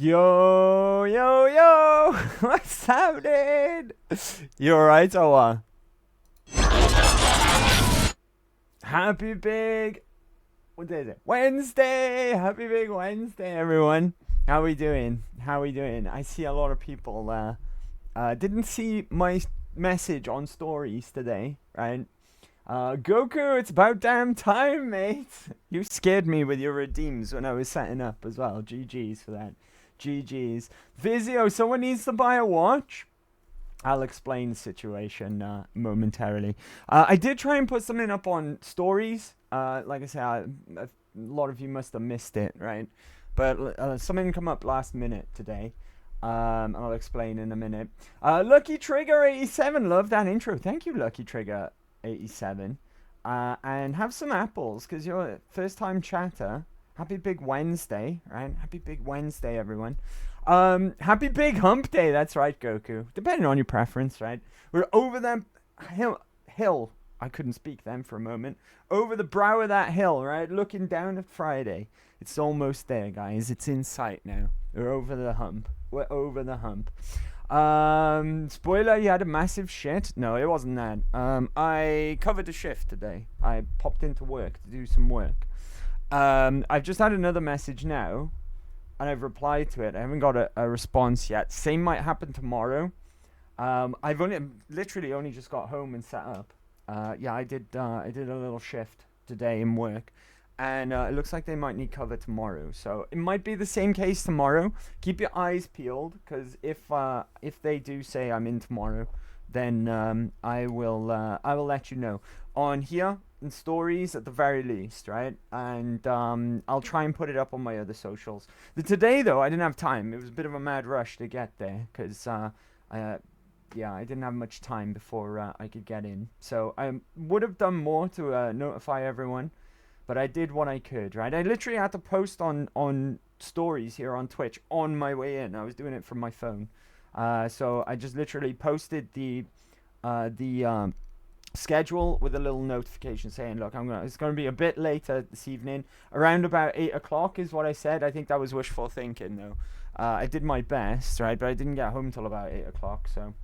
Yo, yo, yo! What's happening? You alright, or what? Happy big... What day is it? Wednesday! Happy big Wednesday, everyone. How we doing? How we doing? I see a lot of people didn't see my message on stories today, right? Goku, it's about damn time, mate. You scared me with your redeems when I was setting up as well. GG's for that. GG's. Vizio, someone needs to buy a watch. I'll explain the situation momentarily. I did try and put something up on stories. Like I said, a lot of you must have missed it, right? But something come up last minute today. I'll explain in a minute. Lucky Trigger 87, love that intro. Thank you, Lucky Trigger 87. And have some apples, because you're a first-time chatter. Happy Big Wednesday, right? Happy Big Wednesday, everyone. Happy Big Hump Day, that's right, Goku. Depending on your preference, right? We're over that hill. I couldn't speak then for a moment. Over the brow of that hill, right? Looking down at Friday. It's almost there, guys. It's in sight now. We're over the hump. We're over the hump. Spoiler, you had a massive shit. No, it wasn't that. I covered a shift today. I popped into work to do some work. I've just had another message now, and I've replied to it. I haven't got a response yet. Same might happen tomorrow. I've literally only just got home and set up. Yeah, I did a little shift today in work, and it looks like they might need cover tomorrow. So it might be the same case tomorrow. Keep your eyes peeled, because if they do say I'm in tomorrow, then I will let you know on here in stories at the very least, right? And I'll try and put it up on my other socials. Today though, I didn't have time. It was a bit of a mad rush to get there, because I didn't have much time before I could get in. So I would have done more to notify everyone, but I did what I could, right? I literally had to post on stories here on Twitch on my way in. I was doing it from my phone. So I just literally posted the schedule with a little notification saying, look, it's gonna be a bit later this evening, around about 8 o'clock is what I said. I think that was wishful thinking though. I did my best, right, but I didn't get home till about 8 o'clock. So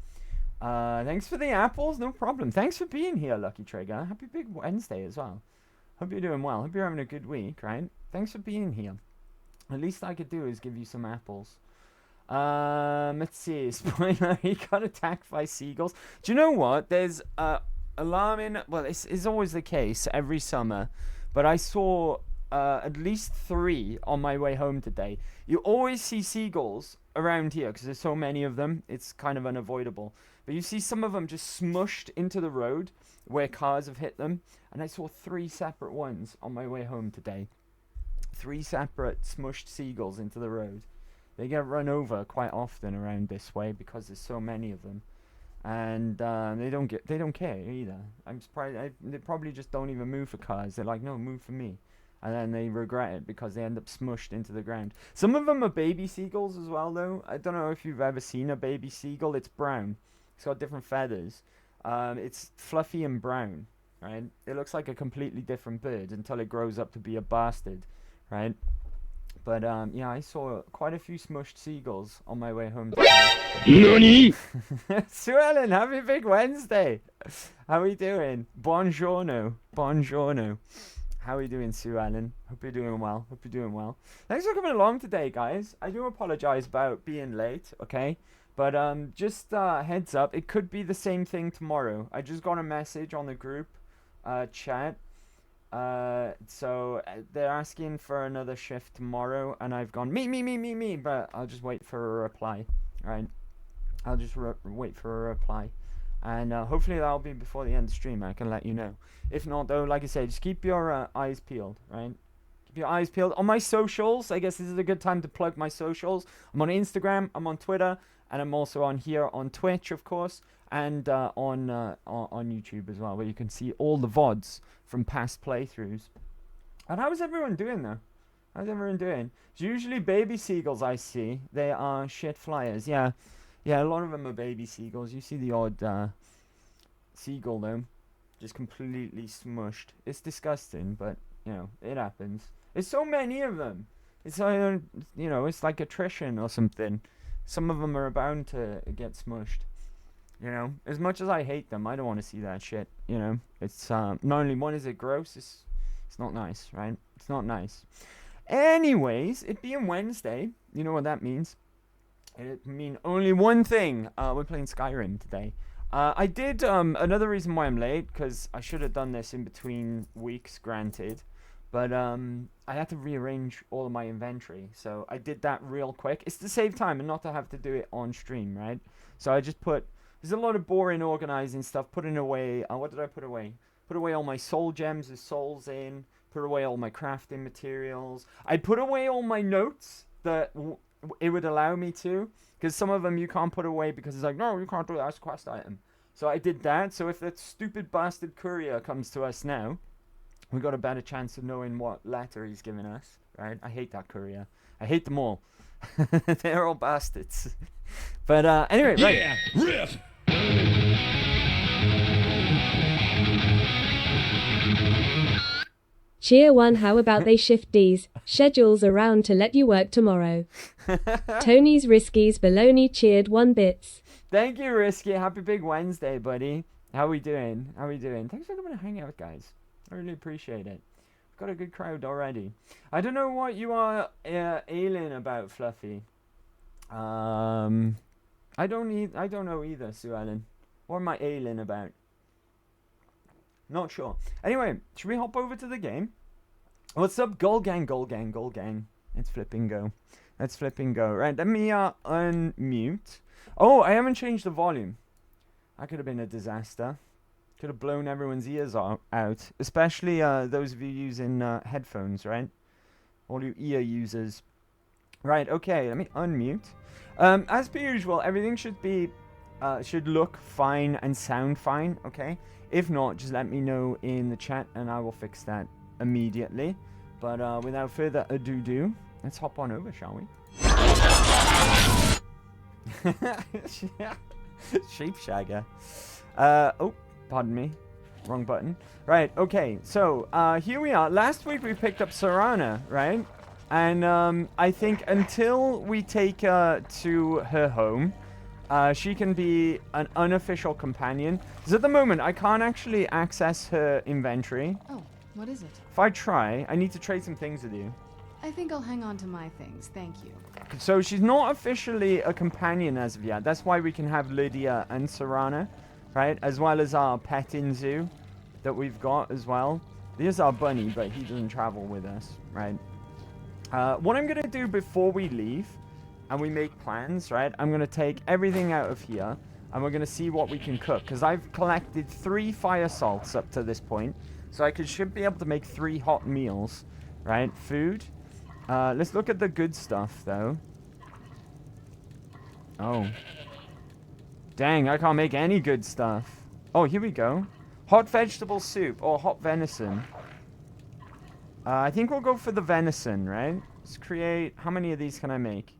thanks for the apples, no problem. Thanks for being here, Lucky Trigger. Happy Big Wednesday as well. Hope you're doing well. Hope you're having a good week, right? Thanks for being here. The least I could do is give you some apples. Let's see. Spoiler, he got attacked by seagulls. Do you know what? There's alarming. Well, it's always the case every summer, but I saw at least 3 on my way home today. You always see seagulls around here because there's so many of them. It's kind of unavoidable. But you see some of them just smushed into the road where cars have hit them, and I saw 3 separate ones on my way home today. 3 separate smushed seagulls into the road. They get run over quite often around this way because there's so many of them, and they don't care either. I'm surprised. They probably just don't even move for cars. They're like, no, move for me, and then they regret it because they end up smushed into the ground. Some of them are baby seagulls as well, though. I don't know if you've ever seen a baby seagull. It's brown. It's got different feathers. It's fluffy and brown, right? It looks like a completely different bird until it grows up to be a bastard, right? But yeah, I saw quite a few smushed seagulls on my way home. NANI? Sue Ellen, happy Big Wednesday. How are you doing? Buongiorno. Buongiorno. How are you doing, Sue Ellen? Hope you're doing well. Hope you're doing well. Thanks for coming along today, guys. I do apologize about being late, okay? But just heads up, it could be the same thing tomorrow. I just got a message on the group chat. So they're asking for another shift tomorrow, and I've gone me, but I'll just wait for a reply, right? I'll just wait for a reply, and hopefully that'll be before the end of the stream. I can let you know. If not, though, like I said, just keep your eyes peeled, right? Keep your eyes peeled on my socials. I guess this is a good time to plug my socials. I'm on Instagram, I'm on Twitter, and I'm also on here on Twitch, of course, and on YouTube as well, where you can see all the VODs from past playthroughs. And how's everyone doing, though? How's everyone doing? It's usually baby seagulls I see. They are shit flyers. Yeah, a lot of them are baby seagulls. You see the odd seagull, though, just completely smushed. It's disgusting, but, you know, it happens. There's so many of them. It's it's like attrition or something. Some of them are bound to get smushed. As much as I hate them, I don't want to see that shit. It's not only one is it gross, it's not nice, right? It's not nice. Anyways, it being Wednesday, you know what that means. It means only one thing. We're playing Skyrim today. I did another reason why I'm late, because I should have done this in between weeks, granted. But I had to rearrange all of my inventory, so I did that real quick. It's to save time and not to have to do it on stream, right? So I just there's a lot of boring organizing stuff, putting away, what did I put away? Put away all my soul gems with souls in, put away all my crafting materials. I put away all my notes that it would allow me to, because some of them you can't put away because it's like, no, you can't do that, that's a quest item. So I did that, so if that stupid bastard courier comes to us now, we got a better chance of knowing what letter he's giving us, right? I hate that courier. I hate them all. They're all bastards. But anyway, right. Yeah, riff. Cheer 1, how about they shift D's schedules around to let you work tomorrow? Tony's Riskies Baloney cheered 1 bits. Thank you, Risky. Happy Big Wednesday, buddy. How we doing? Thanks for coming to hang out, guys. I really appreciate it. Got a good crowd already. I don't know what you are ailing about, Fluffy. I don't know either, Sue Ellen. What am I ailing about? Not sure. Anyway, should we hop over to the game? What's up, Goal Gang? Let's flip and go. Right, let me unmute. Oh, I haven't changed the volume. That could have been a disaster. Could have blown everyone's ears out, especially those of you using headphones, right? All you ear users. Right, okay, let me unmute. As per usual, everything should look fine and sound fine, okay? If not, just let me know in the chat and I will fix that immediately. But without further ado, let's hop on over, shall we? Sheepshagger. Oh, pardon me. Wrong button. Right, okay. So, here we are. Last week we picked up Serana, right? And I think until we take her to her home, she can be an unofficial companion. Because at the moment, I can't actually access her inventory. Oh, what is it? If I try, I need to trade some things with you. I think I'll hang on to my things, thank you. So she's not officially a companion as of yet. That's why we can have Lydia and Serana, right? As well as our pet in zoo that we've got as well. There's our bunny, but he doesn't travel with us, right? What I'm going to do before we leave and we make plans, right? I'm going to take everything out of here and we're going to see what we can cook. Because I've collected 3 fire salts up to this point. So I should be able to make 3 hot meals, right? Food. Let's look at the good stuff, though. Oh. Dang, I can't make any good stuff. Oh, here we go. Hot vegetable soup or hot venison. I think we'll go for the venison, right? Let's create... How many of these can I make?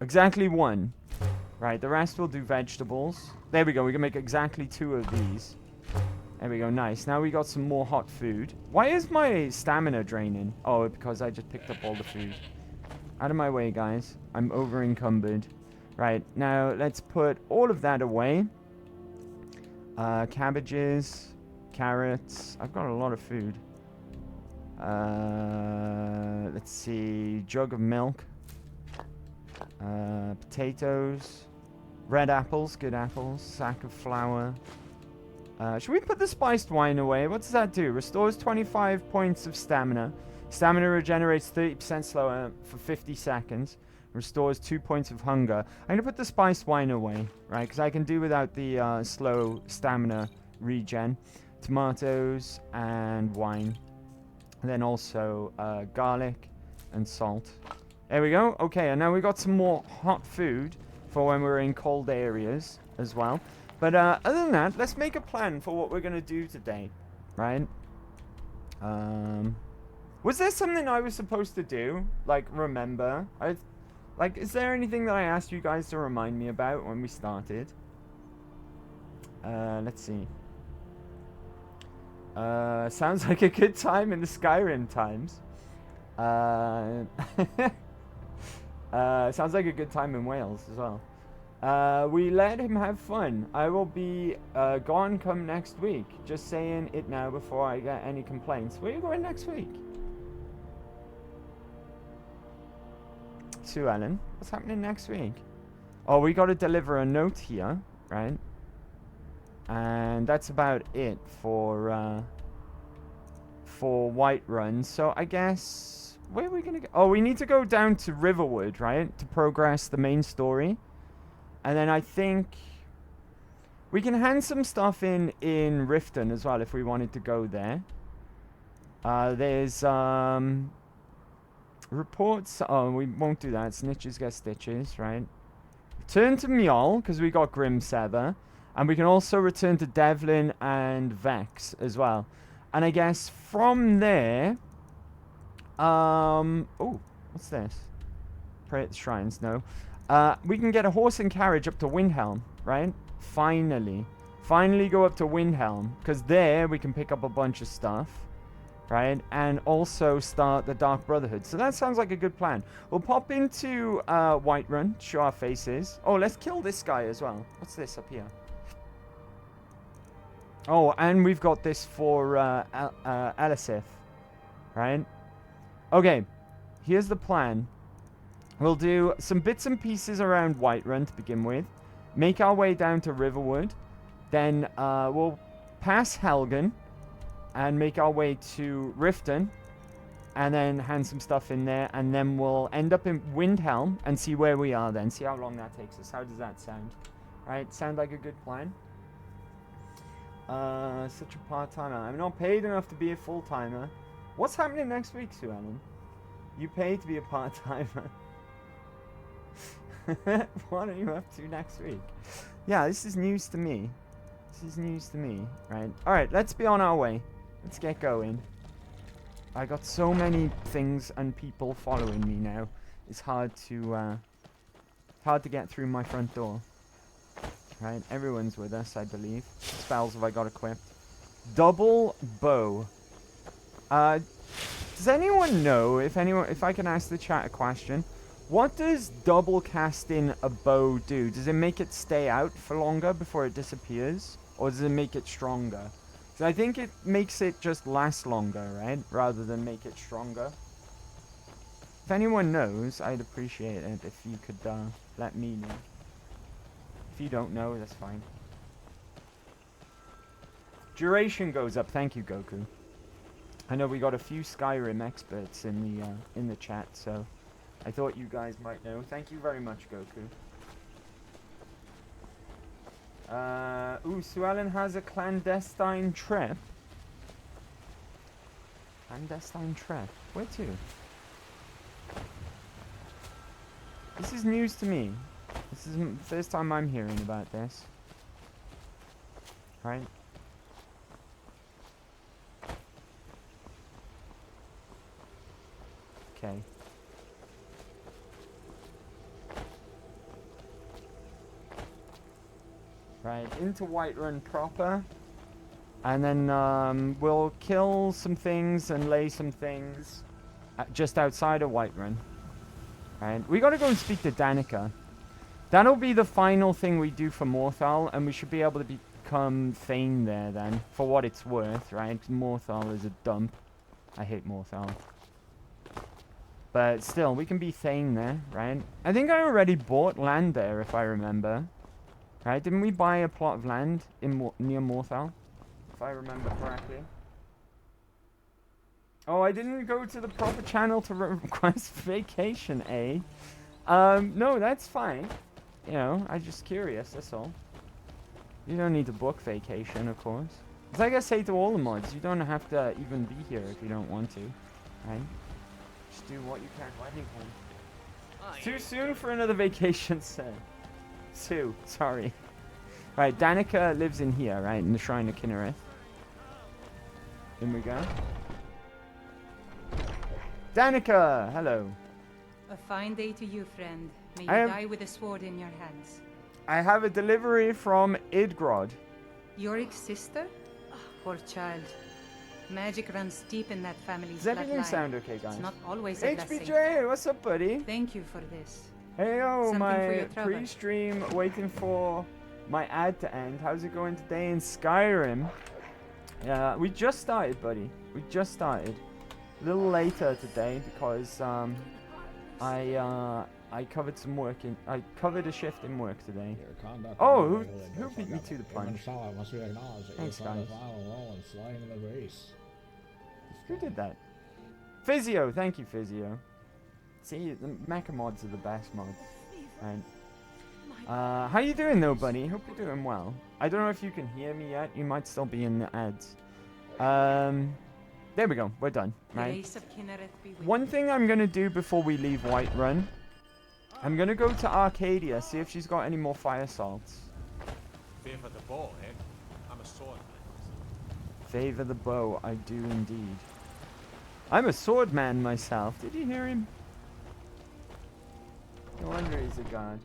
Exactly 1. Right, the rest will do vegetables. There we go, we can make exactly 2 of these. There we go, nice. Now we got some more hot food. Why is my stamina draining? Oh, because I just picked up all the food. Out of my way, guys. I'm over encumbered. Right, now let's put all of that away. Cabbages, carrots. I've got a lot of food. Let's see. Jug of milk. Potatoes. Red apples, good apples. Sack of flour. Should we put the spiced wine away? What does that do? Restores 25 points of stamina. Stamina regenerates 30% slower for 50 seconds. Restores 2 points of hunger. I'm going to put the spiced wine away, right? Because I can do without the slow stamina regen. Tomatoes and wine. And then also garlic and salt. There we go. Okay, and now we got some more hot food for when we're in cold areas as well. But other than that, let's make a plan for what we're going to do today, right? Was there something I was supposed to do? Like, remember? Is there anything that I asked you guys to remind me about when we started? Let's see. Sounds like a good time in the Skyrim times. Sounds like a good time in Wales as well. We let him have fun. I will be gone come next week. Just saying it now before I get any complaints. Where are you going next week? Sue Ellen, what's happening next week? Oh, we got to deliver a note here, right? And that's about it for Whiterun. So I guess where are we gonna go? Oh, we need to go down to Riverwood, right, to progress the main story. And then I think we can hand some stuff in Riften as well if we wanted to go there. There's reports. Oh, we won't do that. Snitches get stitches, right? Return to Mjol because we got Grimsever. And we can also return to Devlin and Vex as well. And I guess from there... oh, what's this? Pray at the shrines, no. We can get a horse and carriage up to Windhelm, right? Finally. Finally go up to Windhelm. Because there we can pick up a bunch of stuff, right? And also start the Dark Brotherhood. So that sounds like a good plan. We'll pop into Whiterun, show our faces. Oh, let's kill this guy as well. What's this up here? Oh, and we've got this for Elisif, right? Okay, here's the plan. We'll do some bits and pieces around Whiterun to begin with. Make our way down to Riverwood. Then we'll pass Helgen and make our way to Riften. And then hand some stuff in there. And then we'll end up in Windhelm and see where we are then. See how long that takes us. How does that sound? Right, sound like a good plan? Such a part-timer. I'm not paid enough to be a full-timer. What's happening next week, Sue Ellen? You paid to be a part-timer. What are you up to next week? Yeah, this is news to me. This is news to me, right? Alright, let's be on our way. Let's get going. I got so many things and people following me now. It's hard to get through my front door. Right, everyone's with us, I believe. What spells have I got equipped? Double bow. Does anyone know, if I can ask the chat a question, what does double casting a bow do? Does it make it stay out for longer before it disappears? Or does it make it stronger? Because I think it makes it just last longer, right? Rather than make it stronger. If anyone knows, I'd appreciate it if you could let me know. If you don't know, that's fine. Duration goes up. Thank you, Goku. I know we got a few Skyrim experts in the chat, so I thought you guys might know. Thank you very much, Goku. Ooh, Sue Ellen has a clandestine trip. Clandestine trip? Where to? This is news to me. This is the first time I'm hearing about this. Right? Okay. Right, into Whiterun proper. And then we'll kill some things and lay some things just outside of Whiterun. Right, we gotta go and speak to Danica. That'll be the final thing we do for Morthal, and we should be able to become Thane there then, for what it's worth, right? Morthal is a dump. I hate Morthal. But still, we can be Thane there, right? I think I already bought land there, if I remember. Right? Didn't we buy a plot of land in near Morthal? If I remember correctly. Oh, I didn't go to the proper channel to request vacation, eh? No, that's fine. You know, I'm just curious, that's all. You don't need to book vacation, of course. It's like I say to all the mods, you don't have to even be here if you don't want to. Right? Just do what you can when you can. It's too soon for another vacation, sir. Sue, sorry. Right, Danica lives in here, right? In the Shrine of Kinnereth. In we go. Danica! Hello. A fine day to you, friend. May you die with a sword in your hands. I have a delivery from Idgrod. Yorik's sister? Poor child. Magic runs deep in that family's Does everything bloodline. sound okay, guys? It's not always a blessing. HBJ, what's up, buddy? Thank you for this. Hey, yo, Something for my your trouble. pre-stream waiting for my ad to end. How's it going today in Skyrim? Yeah, we just started, buddy. We just started. A little later today because I covered some work in. I covered a shift in work today. Oh, who beat me to the punch? Thanks, guys. Who did that? Physio, thank you, Physio. See, the mecha mods are the best mods. Right. How you doing though, buddy? Hope you're doing well. I don't know if you can hear me yet. You might still be in the ads. There we go. We're done. Right. One thing I'm gonna do before we leave Whiterun, I'm gonna go to Arcadia, see if she's got any more fire salts. Favor the bow, eh? I'm a swordman. Favor the bow, I do indeed. I'm a swordman myself. Did you hear him? No wonder he's a god.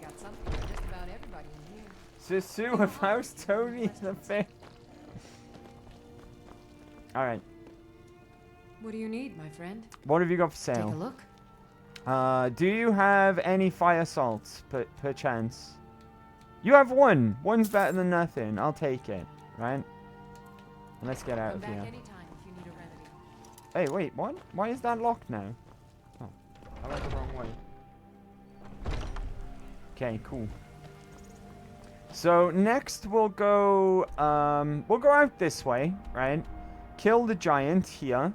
Got something for just about everybody in here. Sisu of House Tony the Fifth. Alright. What do you need, my friend? What have you got for Take a sale? look. Do you have any fire salts per chance? You have one. One's better than nothing. I'll take it. Right? And let's get out Come of back here. anytime if you need a remedy. Hey, wait, what? Why is that locked now? Oh, I went the wrong way. Okay, cool. So next we'll go out this way, right? Kill the giant here,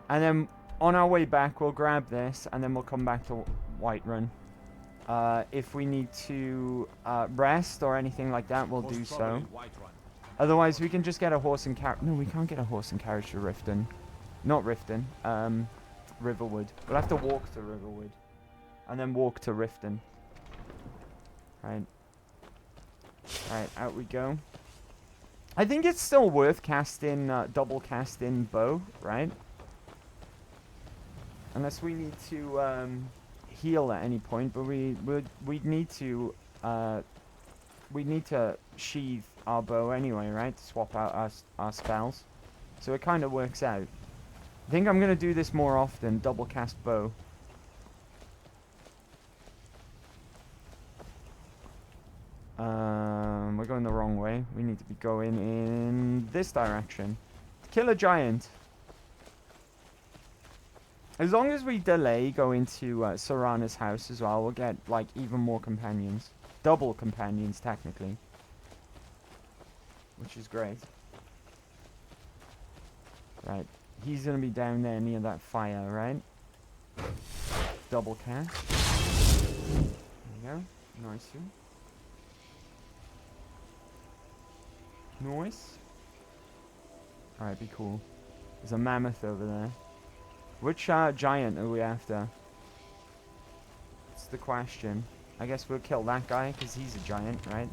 and then on our way back we'll grab this, and then we'll come back to Whiterun. If we need to rest or anything like that, we'll do so. Otherwise, we can just get a horse and carriage. No, we can't get a horse and carriage to Riften. Not Riften. Riverwood. We'll have to walk to Riverwood, and then walk to Riften. Right. Alright, out we go. I think it's still worth casting, double casting bow, right? Unless we need to heal at any point, but we need to sheath our bow anyway, right? To swap out our spells. So it kind of works out. I think I'm gonna do this more often, double cast bow. We're going the wrong way. We need to be going in this direction. Kill a giant. As long as we delay going to Serana's house as well, we'll get like even more companions. Double companions, technically. Which is great. Right. He's going to be down there near that fire, right? Double cast. There we go. Nice. Nice. Alright, be cool. There's a mammoth over there. Which giant are we after? That's the question. I guess we'll kill that guy, because he's a giant, right?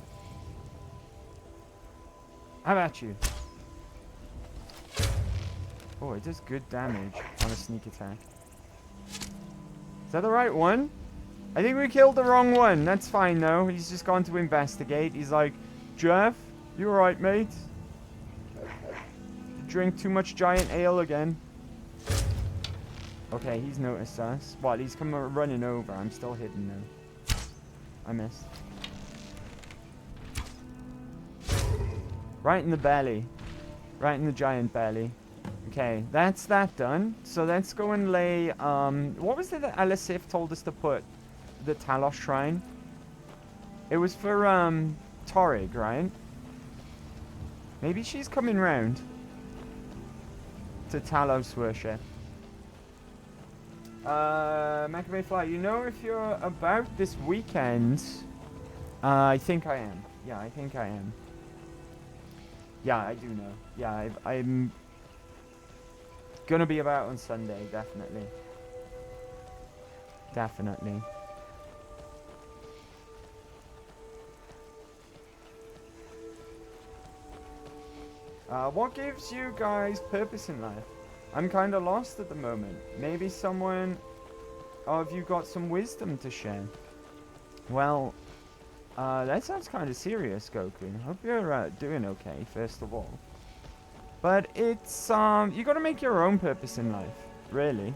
How about you? Oh, it does good damage on a sneak attack. Is that the right one? I think we killed the wrong one. That's fine, though. He's just gone to investigate. He's like, Jeff, you alright, mate? Drink too much giant ale again. Okay, he's noticed us. What, he's come running over. I'm still hidden now. I missed. Right in the belly. Right in the giant belly. Okay, that's that done. So let's go and lay, what was it that Elisif told us to put? The Talos Shrine? It was for, Torrig, right? Maybe she's coming round to Talos worship. Maccabee Fly, you know if you're about this weekend? I think I am. Yeah, I think I am. Yeah, I do know. Yeah, I'm gonna be about on Sunday, definitely. Definitely. What gives you guys purpose in life? I'm kind of lost at the moment. Maybe someone of you got some wisdom to share. Well, that sounds kind of serious, Goku. Hope you're doing okay, first of all. But it's you gotta make your own purpose in life, really,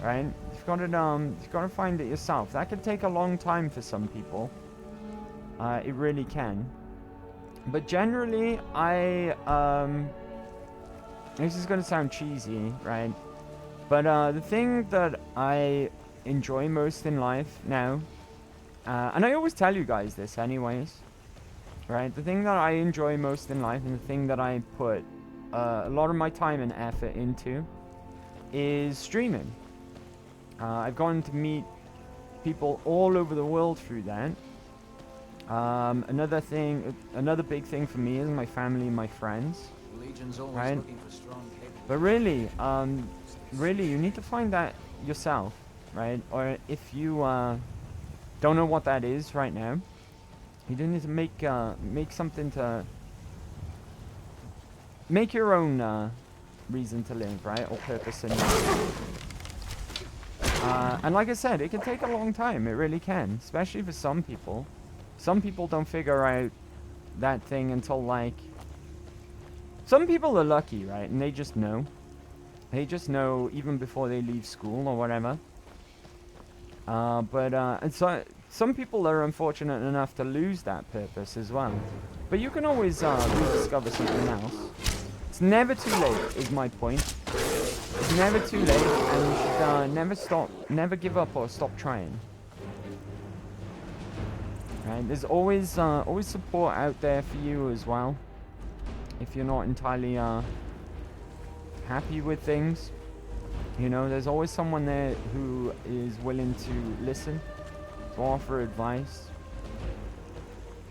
right? You've gotta find it yourself. That can take a long time for some people. It really can. But generally, this is gonna sound cheesy, right? But the thing that I enjoy most in life now, and I always tell you guys this anyways, right? The thing that I enjoy most in life and the thing that I put a lot of my time and effort into is streaming. I've gotten to meet people all over the world through that. Another big thing for me is my family and my friends. Legion's always right? looking for strong capable. But really, really, you need to find that yourself, right? Or if you don't know what that is right now, you do need to make something to make your own reason to live, right? Or purpose in life. And like I said, it can take a long time. It really can, especially for some people. Some people don't figure out that thing until like... Some people are lucky, right? And they just know. They just know even before they leave school or whatever. And so some people are unfortunate enough to lose that purpose as well. But you can always rediscover something else. It's never too late, is my point. It's never too late, and you should never give up or stop trying. Right? There's always support out there for you as well. If you're not entirely happy with things, you know, there's always someone there who is willing to listen, to offer advice.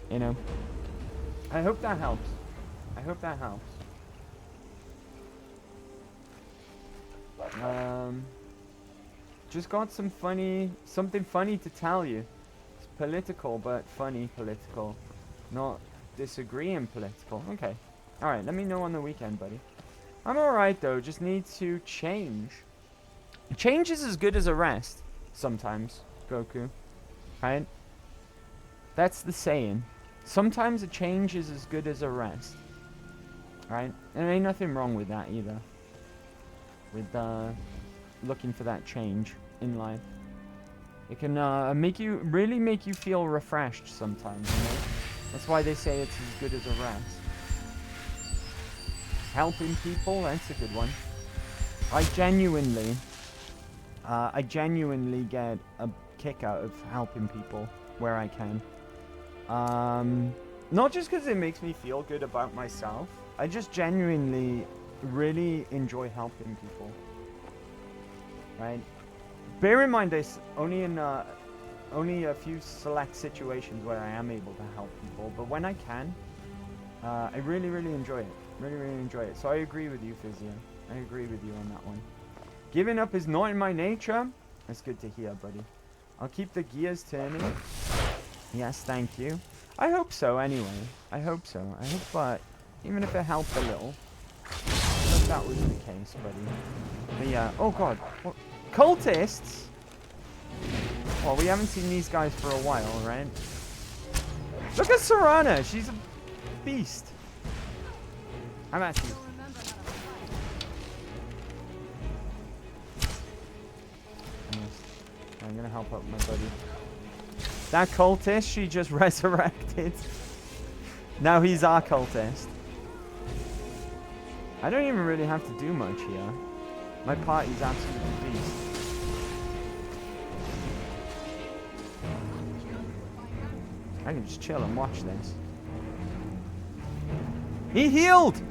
You know, I hope that helps. I hope that helps. Just got something funny to tell you. It's political, but funny political, not disagreeing political. Okay. Alright, let me know on the weekend, buddy. I'm alright, though. Just need to change. Change is as good as a rest, sometimes, Goku. Right? That's the saying. Sometimes a change is as good as a rest. Right? And there ain't nothing wrong with that, either. With, looking for that change in life. It can, really make you feel refreshed sometimes, you know? That's why they say it's as good as a rest. Helping people, that's a good one. I genuinely get a kick out of helping people where I can. Not just because it makes me feel good about myself. I just genuinely really enjoy helping people. Right? Bear in mind, there's only a few select situations where I am able to help people, but when I can, I really, really enjoy it. Really, really enjoy it. So I agree with you, Physio. I agree with you on that one. Giving up is not in my nature. That's good to hear, buddy. I'll keep the gears turning. Yes, thank you. I hope so, anyway. I hope so. I hope, even if it helped a little. If that was the case, buddy. But yeah. Oh, God. What? Cultists? Well, we haven't seen these guys for a while, right? Look at Serana. She's a beast. I'm at you. I'm gonna help out my buddy. That cultist she just resurrected. Now he's our cultist. I don't even really have to do much here. My party's absolutely beast. I can just chill and watch this. He healed!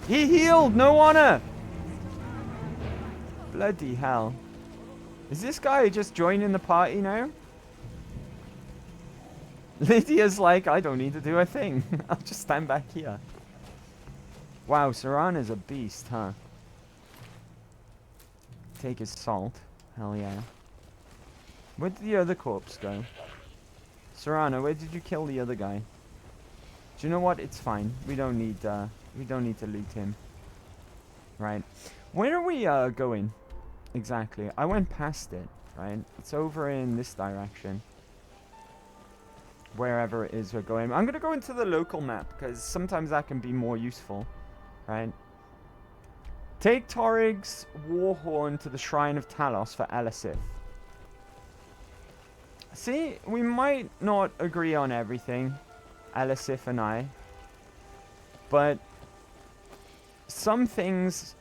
He healed! No honor! Bloody hell. Is this guy just joining the party now? Lydia's like, I don't need to do a thing. I'll just stand back here. Wow, Serana's a beast, huh? Take his salt. Hell yeah. Where did the other corpse go? Serana, where did you kill the other guy? Do you know what? It's fine. We don't need to loot him. Right. Where are we going? Exactly. I went past it, right? It's over in this direction. Wherever it is we're going. I'm going to go into the local map, because sometimes that can be more useful. right? Take Torig's Warhorn to the Shrine of Talos for Elisif. See, we might not agree on everything, Elisif and I. But some things...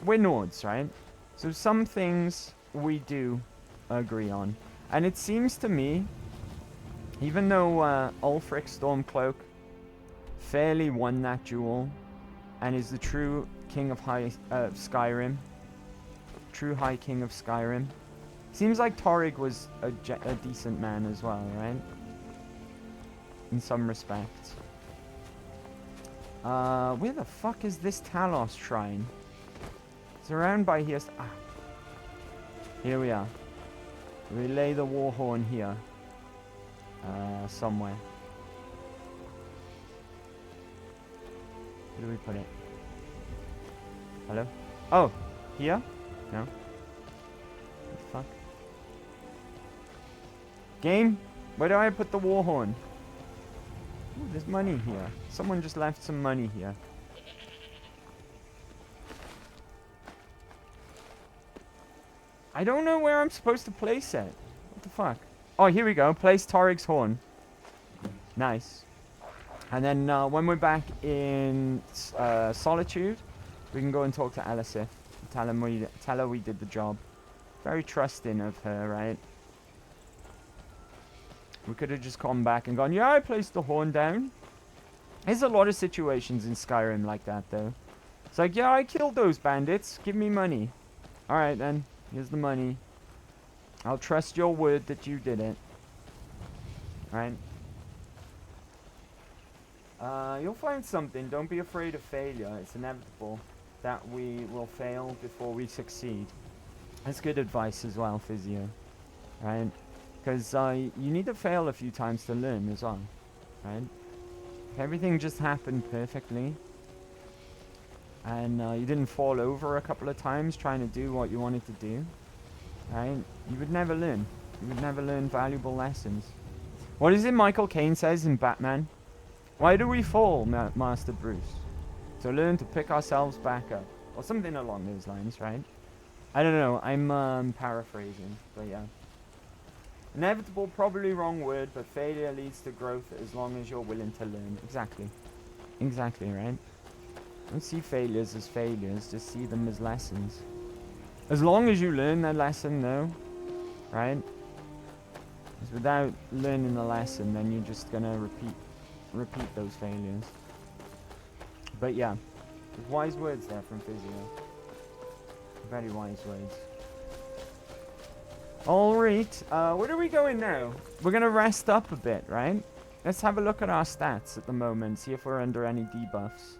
we're Nords, right? So some things we do agree on. And it seems to me, even though Ulfric Stormcloak fairly won that duel and is the true king of Skyrim, true High King of Skyrim, seems like Torig was a decent man as well, right? In some respects. Where the fuck is this Talos shrine? It's around by here. Here we are. We lay the Warhorn here. Somewhere. Where do we put it? Hello? Oh! Here? No. What the fuck? Game? Where do I put the Warhorn? Ooh, there's money here. Someone just left some money here. I don't know where I'm supposed to place it. What the fuck? Oh, here we go. Place Torig's horn. Nice. And then when we're back in Solitude, we can go and talk to Elisif. Tell her we did the job. Very trusting of her, right? We could have just come back and gone, yeah, I placed the horn down. There's a lot of situations in Skyrim like that, though. It's like, yeah, I killed those bandits. Give me money. Alright, then. Here's the money. I'll trust your word that you did it. Right? You'll find something. Don't be afraid of failure. It's inevitable that we will fail before we succeed. That's good advice as well, Physio. Right? Because you need to fail a few times to learn as well. Right? If everything just happened perfectly, and you didn't fall over a couple of times trying to do what you wanted to do, right? You would never learn. You would never learn valuable lessons. What is it Michael Caine says in Batman? Why do we fall, Master Bruce? To learn to pick ourselves back up. Or something along those lines, right? I don't know. I'm paraphrasing, but yeah. Inevitable, probably wrong word, but failure leads to growth as long as you're willing to learn. Exactly. Exactly, right? Don't see failures as failures, just see them as lessons. As long as you learn that lesson, though, right? Because without learning the lesson, then you're just gonna repeat those failures. But yeah, there's wise words there from Physio. Very wise words. Alright, where are we going now? We're gonna rest up a bit, right? Let's have a look at our stats at the moment, see if we're under any debuffs.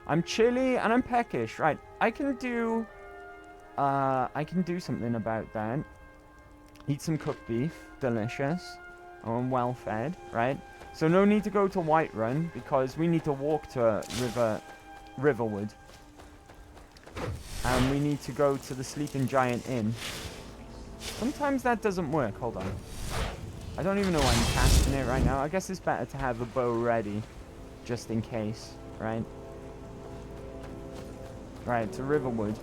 I'm chilly and I'm peckish. Right, I can do something about that. Eat some cooked beef, delicious. I'm well fed, right? So no need to go to Whiterun because we need to walk to Riverwood. And we need to go to the Sleeping Giant Inn. Sometimes that doesn't work. Hold on. I don't even know why I'm casting it right now. I guess it's better to have a bow ready just in case, right? Right, to Riverwood.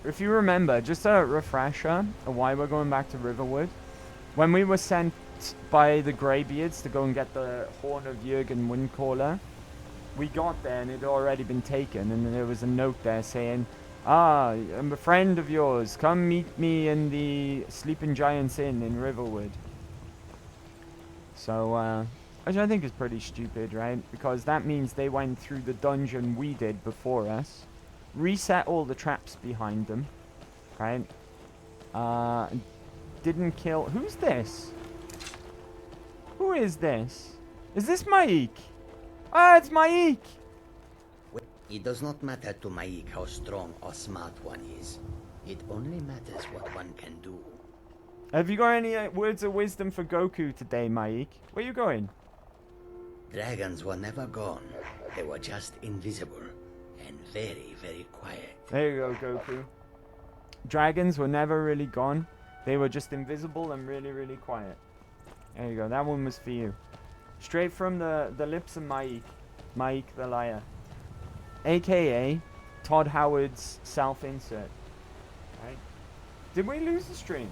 If you remember, just a refresher of why we're going back to Riverwood. When we were sent by the Greybeards to go and get the Horn of Jürgen Windcaller, we got there and it had already been taken, and there was a note there saying, "Ah, I'm a friend of yours. Come meet me in the Sleeping Giants Inn in Riverwood." So, which I think is pretty stupid, right? Because that means they went through the dungeon we did before us, reset all the traps behind them, right? Didn't kill... Who's this? Who is this? Is this Maik? Ah, it's Maik! It does not matter to Maik how strong or smart one is. It only matters what one can do. Have you got any words of wisdom for Goku today, Maik? Where you going? Dragons were never gone. They were just invisible and very, very quiet. There you go, Goku. Dragons were never really gone. They were just invisible and really, really quiet. There you go. That one was for you. Straight from the lips of Mike the liar, aka Todd Howard's self-insert. Right? Did we lose the stream?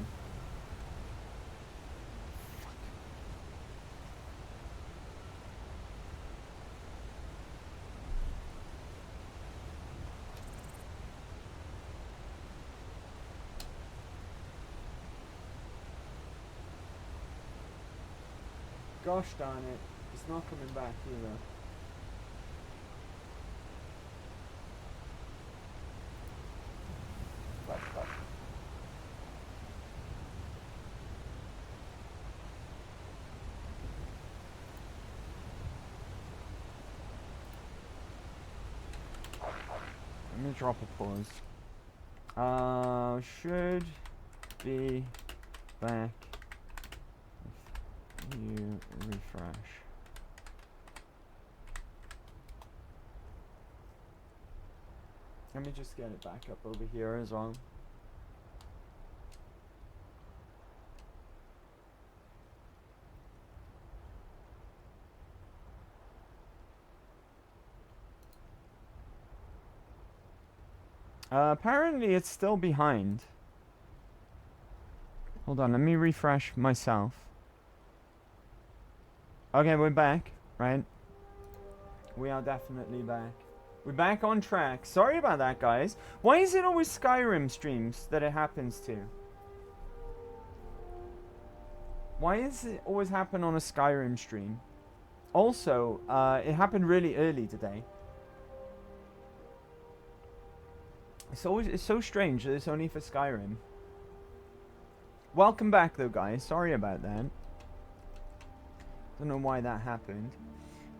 Gosh darn it, it's not coming back either. Fuck. Let me drop a pause. Should be back. You refresh. Let me just get it back up over here as well. Apparently it's still behind. Hold on, let me refresh myself. Okay, we're back, right? We are definitely back. We're back on track. Sorry about that, guys. Why is it always Skyrim streams that it happens to? Why does it always happen on a Skyrim stream? Also, it happened really early today. It's so strange that it's only for Skyrim. Welcome back, though, guys. Sorry about that. Don't know why that happened.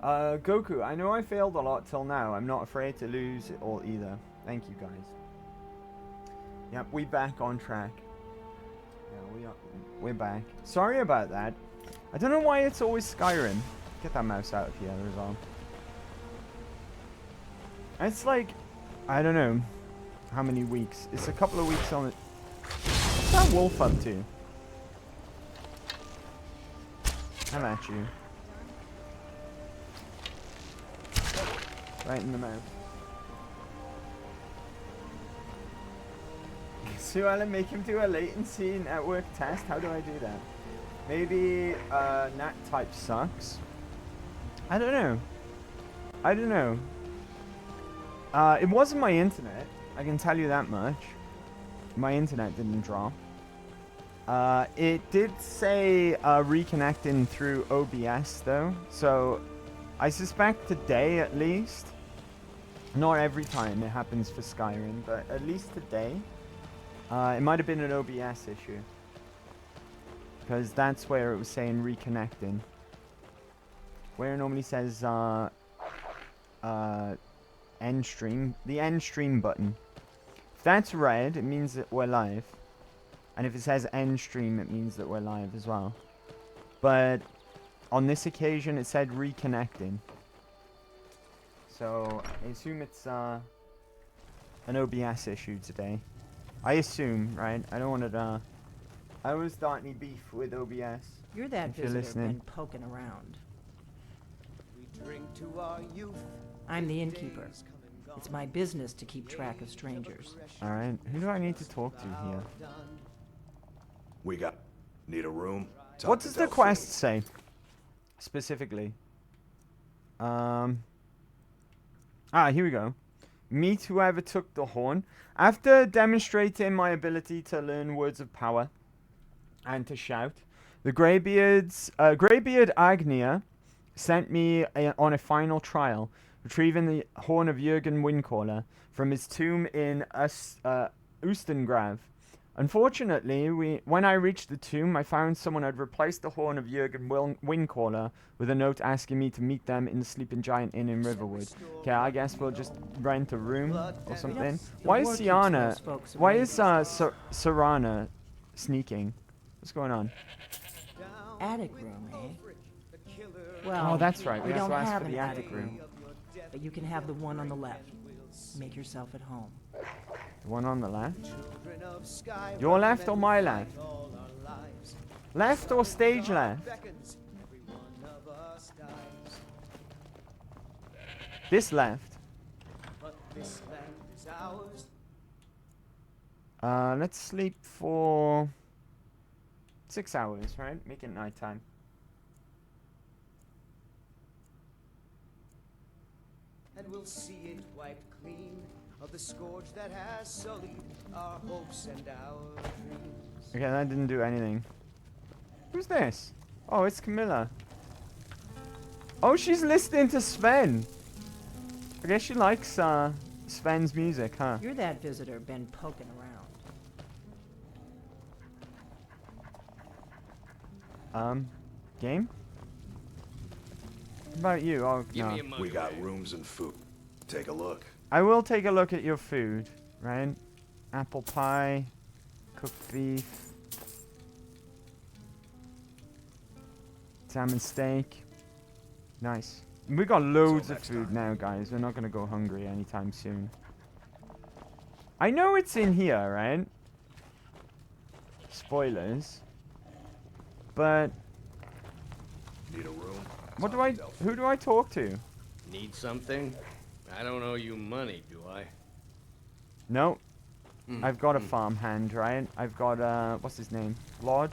Goku, I know I failed a lot till now. I'm not afraid to lose it all either. Thank you, guys. Yep, we back on track. Yeah, we're back. Sorry about that. I don't know why it's always Skyrim. Get that mouse out of here as well. It's like, I don't know how many weeks. It's a couple of weeks on it. What's that wolf up to? I'm at you. Right in the mouth. Sue Ellen, make him do a latency network test. How do I do that? Maybe NAT type sucks. I don't know. It wasn't my internet. I can tell you that much. My internet didn't drop. It did say reconnecting through OBS though, so I suspect today at least, not every time it happens for Skyrim, but at least today, it might have been an OBS issue, because that's where it was saying reconnecting, where it normally says end stream, the end stream button. If that's red, it means that we're live. And if it says end stream, it means that we're live as well. But on this occasion, it said reconnecting. So I assume it's an OBS issue today. I assume, right? I don't want to. I don't start any beef with OBS. You're that if you're visitor listening. been poking around. We drink to our youth. I'm the innkeeper. It's my business to keep track of strangers. All right. Who do I need to talk to here? Need a room? What does the quest say? Specifically. Here we go. Meet whoever took the horn. After demonstrating my ability to learn words of power and to shout, the Greybeard Agnia sent me on a final trial, retrieving the horn of Jurgen Windcaller from his tomb in Oostengrav. Unfortunately, when I reached the tomb, I found someone had replaced the horn of Jurgen Windcaller with a note asking me to meet them in the Sleeping Giant Inn in Riverwood. Okay, I guess we'll just rent a room or something. Why is Siana... Why is Sarana sneaking? What's going on? Attic room, eh? Well, Oh, that's right. We we have don't to ask have for an the attic attic room. but you can have the one on the left. Make yourself at home. The one on the left? Your left or my left? Left or stage left? This left. But this land is ours. Let's sleep for 6 hours, right? Make it nighttime. And we'll see it wiped clean of the scourge that has sullied our hopes and our dreams. Okay, that didn't do anything. Who's this? Oh, it's Camilla. Oh, she's listening to Sven. I guess she likes Sven's music, huh? You're that visitor been poking around. Game? What about you? Oh, Give no. me a mug We of got ale. rooms and food. Take a look. I will take a look at your food, right? Apple pie, cooked beef, salmon steak. Nice. We got loads of next food time. now, guys. We're not gonna go hungry anytime soon. I know it's in here, right? Spoilers. But Need a room? what do Talk I? to Delphi. Who do I talk to? Need something? I don't owe you money, do I? No. I've got a farmhand, right? I've got what's his name? Lord.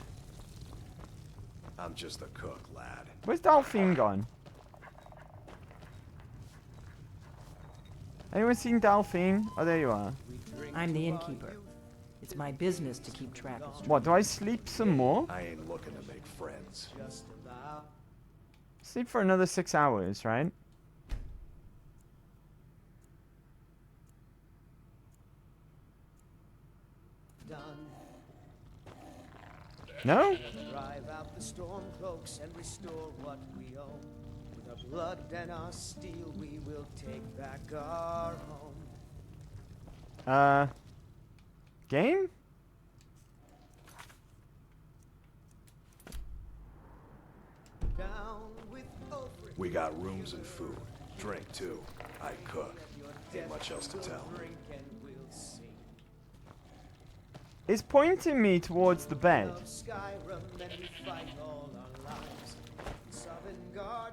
I'm just a cook, lad. Where's Delphine gone? Anyone seen Delphine? Oh, there you are. We drink I'm the to our innkeeper. youth. It's my business to keep track of strangers. What, do I sleep some more? I ain't looking to make friends. Just about Sleep for another 6 hours, right? done. No? Drive out the storm cloaks and restore what we own. With our blood and our steel, we will take back our home. Game? Down with Ulfric. We got rooms and food. Drink, too. I cook. Your Ain't death much else to we'll tell. drink and we'll sing. It's pointing me towards the bed. Of Skyrim, and we fight all our lives. In Sovngarde,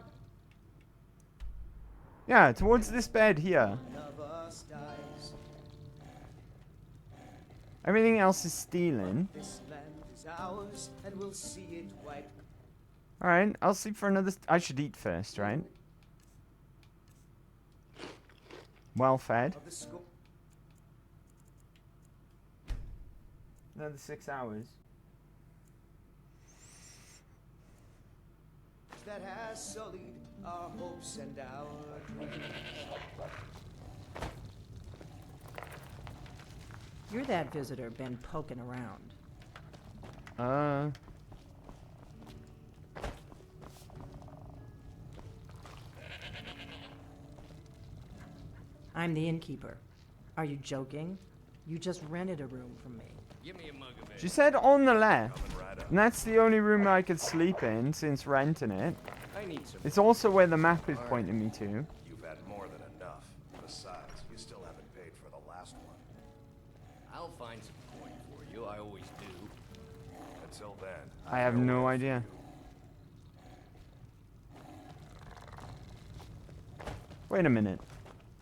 Yeah, towards this bed here. none of us dies. Everything else is stealing. This land is ours, and we'll see it wiped. Alright, I'll sleep for another... I should eat first, right? Well fed. Of the scourge Another 6 hours. that has sullied our hopes and our dreams. You're that visitor been poking around. I'm the innkeeper. Are you joking? You just rented a room from me. Give me a mug of ale. She said on the left. Coming right up. And that's the only room I could sleep in since renting it. I need some. It's also where the map is pointing me to. You've had more than enough. Besides, you still haven't paid for the last one. I'll find some coin for you. I always do. Until then, I have know no where idea. Wait a minute.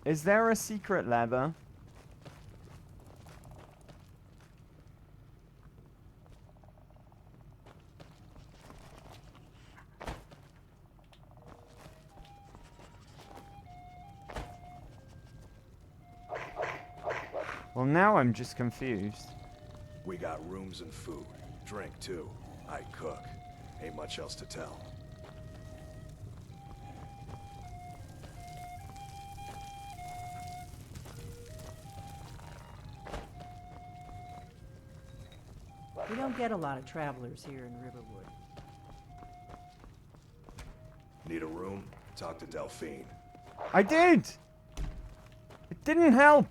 Is there a secret lever? Well, now I'm just confused. We got rooms and food. Drink, too. I cook. Ain't much else to tell. We don't get a lot of travelers here in Riverwood. Need a room? Talk to Delphine. I did! It didn't help!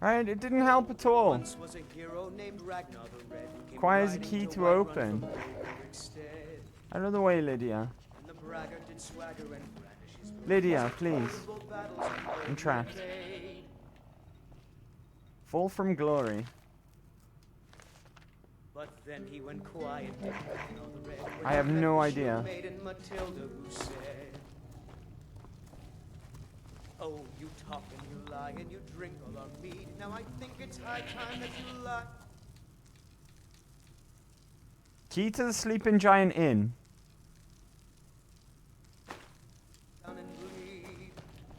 Right, it didn't help at all. Once was a hero named Ragnar the Red. Came Requires a riding key to to Whiterun open. from Ulfric's stead. Out of the way, Lydia. And the braggart did swagger and brandish his blade. Lydia, please. Both battles he I'm trapped. paid. Fall from glory. But then he went quiet. Ragnar the Red, when I he have met no the idea. shield maiden Matilda, who said, Oh, you talk and you lie and you drink all our mead. Now I think it's high time that you lie. Key to the Sleeping Giant Inn. Down and bleed.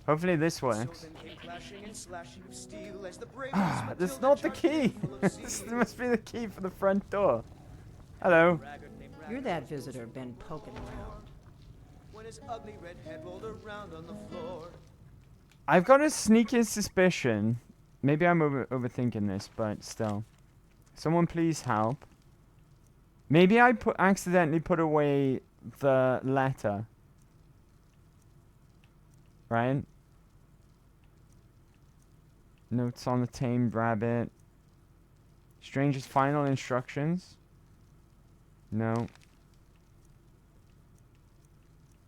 Hopefully this So works. then came clashing and slashing of steel as the brave That's not the key. This must be the key for the front door. Hello. You're that visitor been poking around. When his ugly red head rolled around on the floor. I've got a sneaky suspicion. Maybe I'm overthinking this, but still. Someone please help. Maybe I accidentally put away the letter. Right? Notes on the tamed rabbit. Stranger's final instructions. No.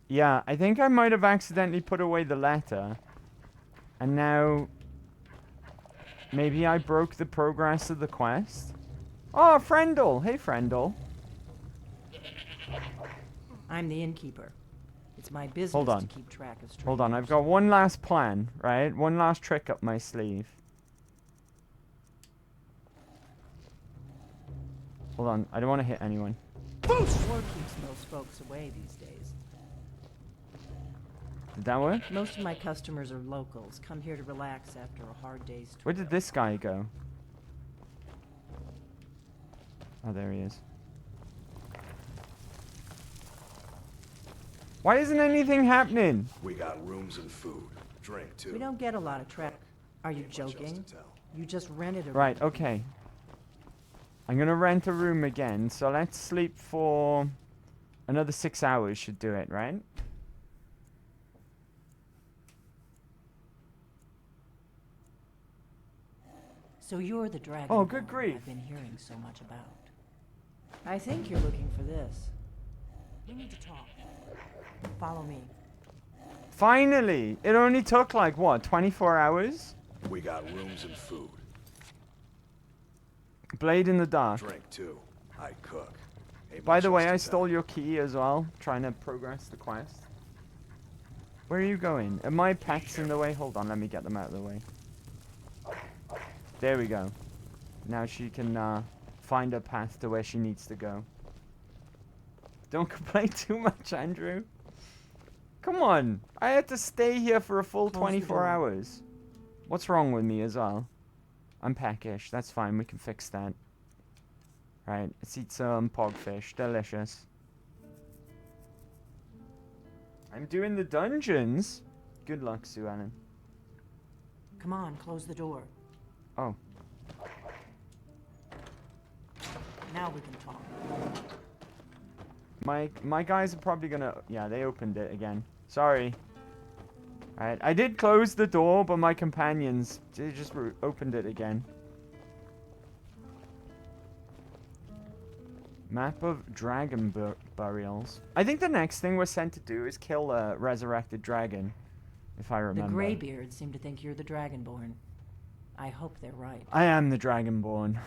Yeah, I think I might have accidentally put away the letter. And now... maybe I broke the progress of the quest? Oh, Frendel! Hey, Frendel. I'm the innkeeper. It's my business Hold on. to keep track of strangers. Hold on, I've got one last plan, right? One last trick up my sleeve. Hold on, I don't want to hit anyone. War keeps most folks away these days. Did that work? Most of my customers are locals, come here to relax after a hard day's tour. Where did this guy go? Oh, there he is. Why isn't anything happening? We got rooms and food. Drink, too. We don't get a lot of traffic. Are you Much else to joking? tell. You just rented a Right, room. okay. I'm gonna rent a room again, so let's sleep for another 6 hours should do it, right? So you're the dragon. Oh, good grief. I've been hearing so much about. I think you're looking for this. We need to talk. Follow me. Finally! It only took like, what, 24 hours? We got rooms and food. Blade in the dark. Drink, too. I cook. Ain't By much the else way, to I tell. stole your key as well, trying to progress the quest. Where are you going? Are my pets in the way? Hold on, let me get them out of the way. There we go. Now she can find a path to where she needs to go. Don't complain too much, Andrew. Come on. I had to stay here for a full Close the 24 door. hours. What's wrong with me as well? I'm peckish. That's fine. We can fix that. Right. Let's eat some pogfish. Delicious. I'm doing the dungeons. Good luck, Sue Ellen. Come on, close the door. Oh. Now we can talk. My guys are probably gonna... yeah, they opened it again. Sorry. Alright, I did close the door, but my companions, they just opened it again. Map of dragon burials. I think the next thing we're sent to do is kill a resurrected dragon, if I The remember. Greybeards seem to think you're the Dragonborn. I hope they're right. I am the Dragonborn.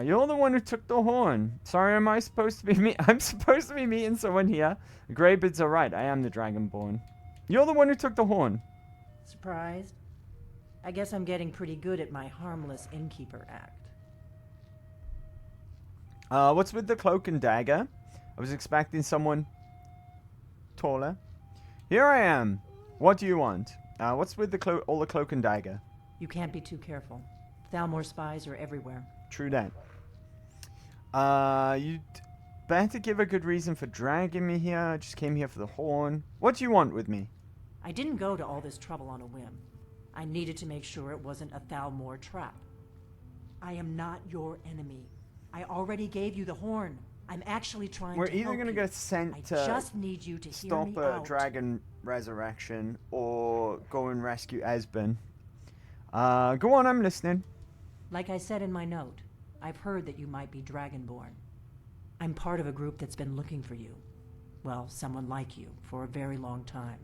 You're the one who took the horn. Sorry, am I supposed to be I'm supposed to be meeting someone here. The Greybeards are right. I am the Dragonborn. You're the one who took the horn. Surprised? I guess I'm getting pretty good at my harmless innkeeper act. What's with the cloak and dagger? I was expecting someone taller. Here I am. What do you want? What's with the all the cloak and dagger? You can't be too careful. Thalmor spies are everywhere. True that. You'd better give a good reason for dragging me here. I just came here for the horn. What do you want with me? I didn't go to all this trouble on a whim. I needed to make sure it wasn't a Thalmor trap. I am not your enemy. I already gave you the horn. I'm actually trying We're to either help gonna you. get sent I to just need you to hear stop me a out. dragon resurrection or go and rescue Esben. Go on, I'm listening. Like I said in my note, I've heard that you might be Dragonborn. I'm part of a group that's been looking for you. Well, someone like you, for a very long time.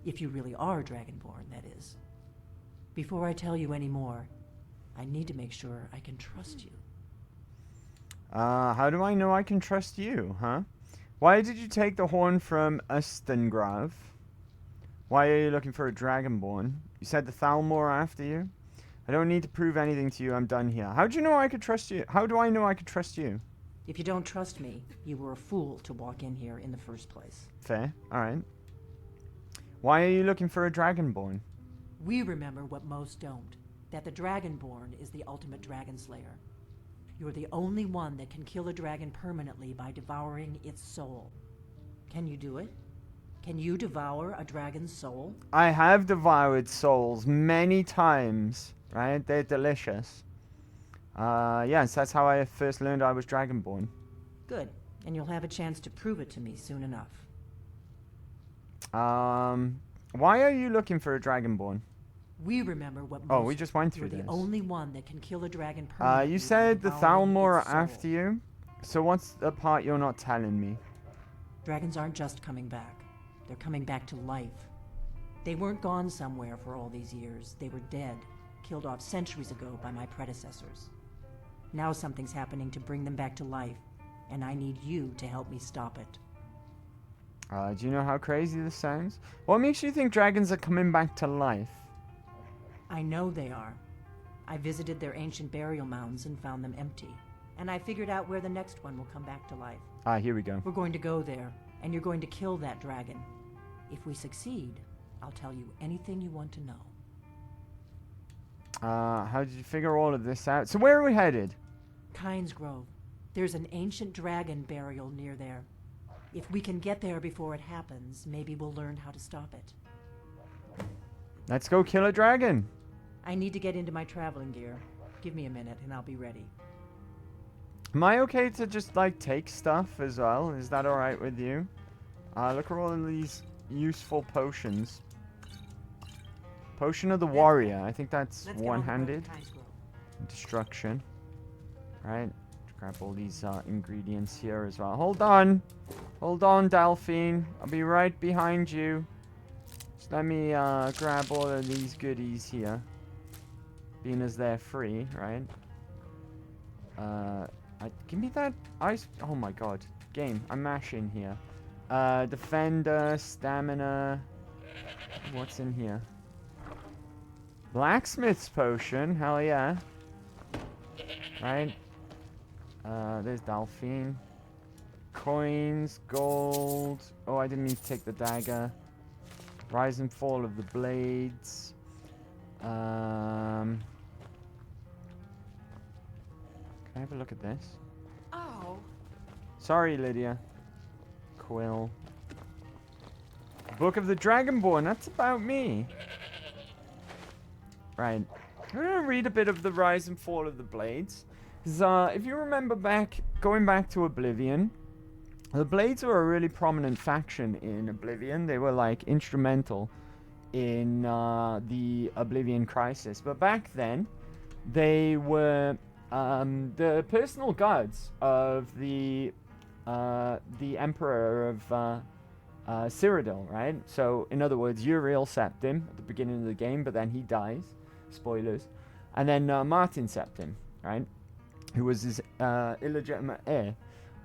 If you really are Dragonborn, that is. Before I tell you any more, I need to make sure I can trust you. How do I know I can trust you, huh? Why did you take the horn from Ustengrav? Why are you looking for a Dragonborn? You said the Thalmor are after you? I don't need to prove anything to you. I'm done here. How do you know I could trust you? How do I know I could trust you? If you don't trust me, you were a fool to walk in here in the first place. Fair. Alright. Why are you looking for a Dragonborn? We remember what most don't. That the Dragonborn is the ultimate dragon slayer. You're the only one that can kill a dragon permanently by devouring its soul. Can you do it? Can you devour a dragon's soul? I have devoured souls many times. Right? They're delicious. Yes, that's how I first learned I was Dragonborn. Good. And you'll have a chance to prove it to me soon enough. Why are you looking for a Dragonborn? We remember what most... Oh, we just went through You're this. the only one that can kill a dragon permanently. You said the Thalmor are soul. after you. So what's the part you're not telling me? Dragons aren't just coming back. They're coming back to life. They weren't gone somewhere for all these years. They were dead, killed off centuries ago by my predecessors. Now something's happening to bring them back to life, and I need you to help me stop it. Do you know how crazy this sounds? What makes you think dragons are coming back to life? I know they are. I visited their ancient burial mounds and found them empty. And I figured out where the next one will come back to life. Here we go. We're going to go there, and you're going to kill that dragon. If we succeed, I'll tell you anything you want to know. How did you figure all of this out? So where are we headed? Kynes Grove. There's an ancient dragon burial near there. If we can get there before it happens, maybe we'll learn how to stop it. Let's go kill a dragon. I need to get into my traveling gear. Give me a minute and I'll be ready. Am I okay to just, like, take stuff as well? Is that alright with you? Look at all of these useful potions. Potion of the Warrior. I think that's one-handed. Destruction. Right. Grab all these ingredients here as well. Hold on. Hold on, Delphine. I'll be right behind you. Just let me grab all of these goodies here. Being as they're free, right? Give me that ice. Oh my god. Game. I'm mashing here. Defender, stamina. What's in here? Blacksmith's potion. Hell yeah. Right. There's Delphine. Coins, gold. Oh, I didn't need to take the dagger. Rise and fall of the blades. Can I have a look at this? Oh. Sorry, Lydia. Quill. Book of the Dragonborn. That's about me. Right. I'm going to read a bit of the rise and fall of the blades. If you remember going back to Oblivion, the Blades were a really prominent faction in Oblivion. They were, like, instrumental in the Oblivion Crisis. But back then, they were the personal guards of the Emperor of Cyrodiil, right? So, in other words, Uriel sapped him at the beginning of the game, but then he dies. Spoilers. And then Martin sapped him, right? Who was his illegitimate heir.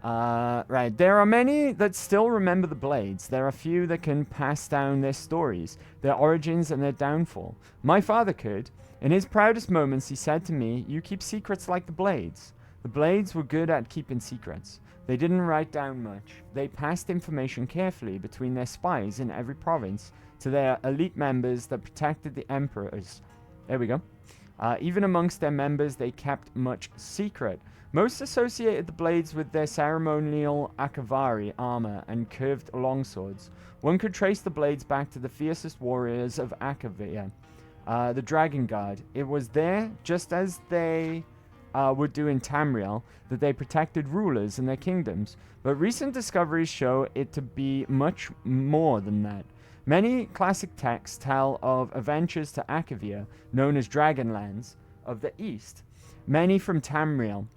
Right, there are many that still remember the Blades. There are few that can pass down their stories, their origins and their downfall. My father could. In his proudest moments, he said to me, "You keep secrets like the Blades." The Blades were good at keeping secrets. They didn't write down much. They passed information carefully between their spies in every province to their elite members that protected the emperors. There we go. Even amongst their members, they kept much secret. Most associated the Blades with their ceremonial Akavari armor and curved longswords. One could trace the Blades back to the fiercest warriors of Akavia, the Dragon Guard. It was there, just as they would do in Tamriel, that they protected rulers and their kingdoms. But recent discoveries show it to be much more than that. Many classic texts tell of adventures to Akavia, known as Dragonlands, of the East. Many from Tamriel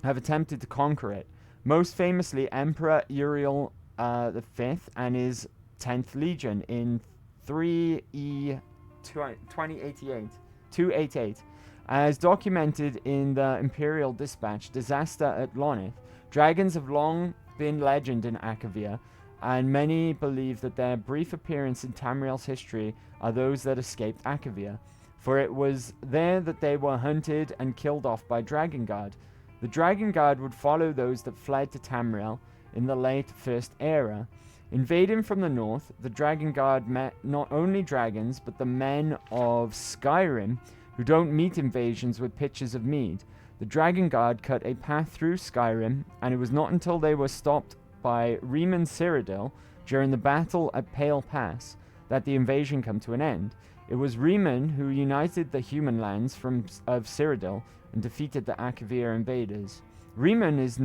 have attempted to conquer it. Most famously, Emperor Uriel V and his 10th Legion in 288. As documented in the Imperial Dispatch, Disaster at Lonith, dragons have long been legend in Akavia. and many believe that their brief appearance in Tamriel's history are those that escaped Akavir, for it was there that they were hunted and killed off by Drakengard. The Drakengard would follow those that fled to Tamriel in the late First Era. Invading from the north, the Drakengard met not only dragons, but the men of Skyrim, who don't meet invasions with pitchers of mead. The Drakengard cut a path through Skyrim, and it was not until they were stopped by Riemann Cyrodiil during the battle at Pale Pass that the invasion came to an end. It was Riemann who united the human lands of Cyrodiil and defeated the Akavir invaders. Riemann is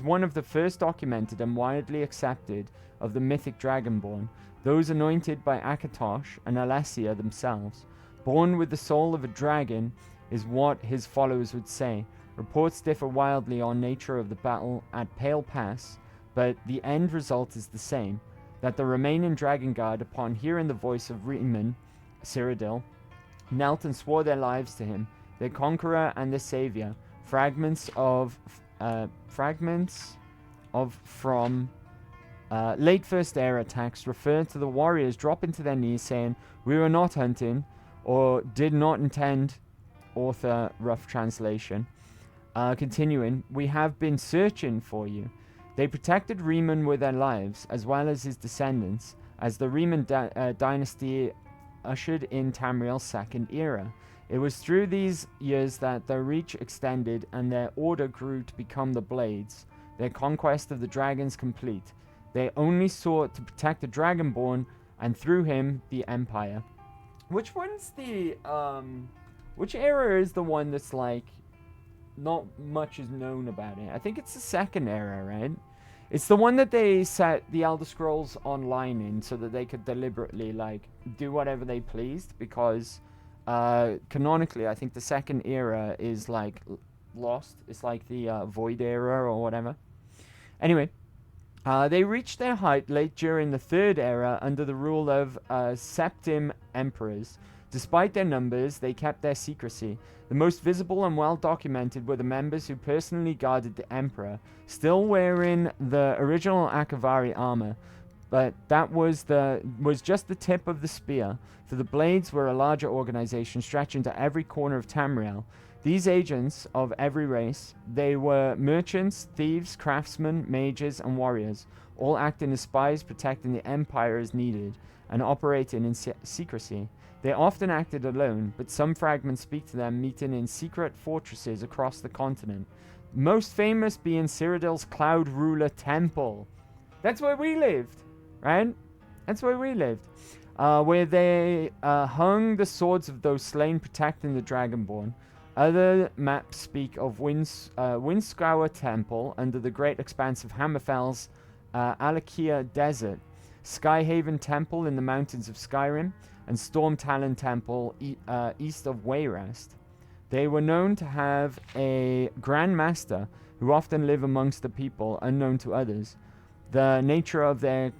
one of the first documented and widely accepted of the mythic Dragonborn, those anointed by Akatosh and Alessia themselves. Born with the soul of a dragon is what his followers would say. Reports differ wildly on nature of the battle at Pale Pass, but the end result is the same, that the remaining Drakengard, upon hearing the voice of Riemann, Cyrodiil, knelt and swore their lives to him, their conqueror and their savior. Fragments from late First Era texts refer to the warriors dropping to their knees saying, "We were not hunting," or "did not intend," author rough translation. Continuing, "We have been searching for you." They protected Riemann with their lives, as well as his descendants, as the Riemann dynasty ushered in Tamriel's second era. It was through these years that their reach extended and their order grew to become the Blades, their conquest of the dragons complete. They only sought to protect the Dragonborn, and through him, the Empire. Which one's the, which era is the one that's, like, not much is known about it? I think it's the second era, right? It's the one that they set the Elder Scrolls Online in so that they could deliberately, like, do whatever they pleased, because canonically, I think the second era is, like, lost. It's like the Void era or whatever. Anyway, they reached their height late during the Third Era under the rule of Septim Emperors. Despite their numbers, they kept their secrecy. The most visible and well documented were the members who personally guarded the Emperor, still wearing the original Akavari armor, but that was just the tip of the spear, for the Blades were a larger organization stretching to every corner of Tamriel. These agents of every race, they were merchants, thieves, craftsmen, mages, and warriors, all acting as spies protecting the Empire as needed, and operating in secrecy. They often acted alone, but some fragments speak to them meeting in secret fortresses across the continent, most famous being Cyrodiil's Cloud Ruler Temple. That's where we lived, right? That's where we lived. Where they hung the swords of those slain protecting the Dragonborn. Other maps speak of Windscour Temple under the great expanse of Hammerfell's Alakia Desert, Skyhaven Temple in the mountains of Skyrim, and Storm Talon Temple east of Wayrest. They were known to have a Grand Master who often live amongst the people unknown to others. The nature of their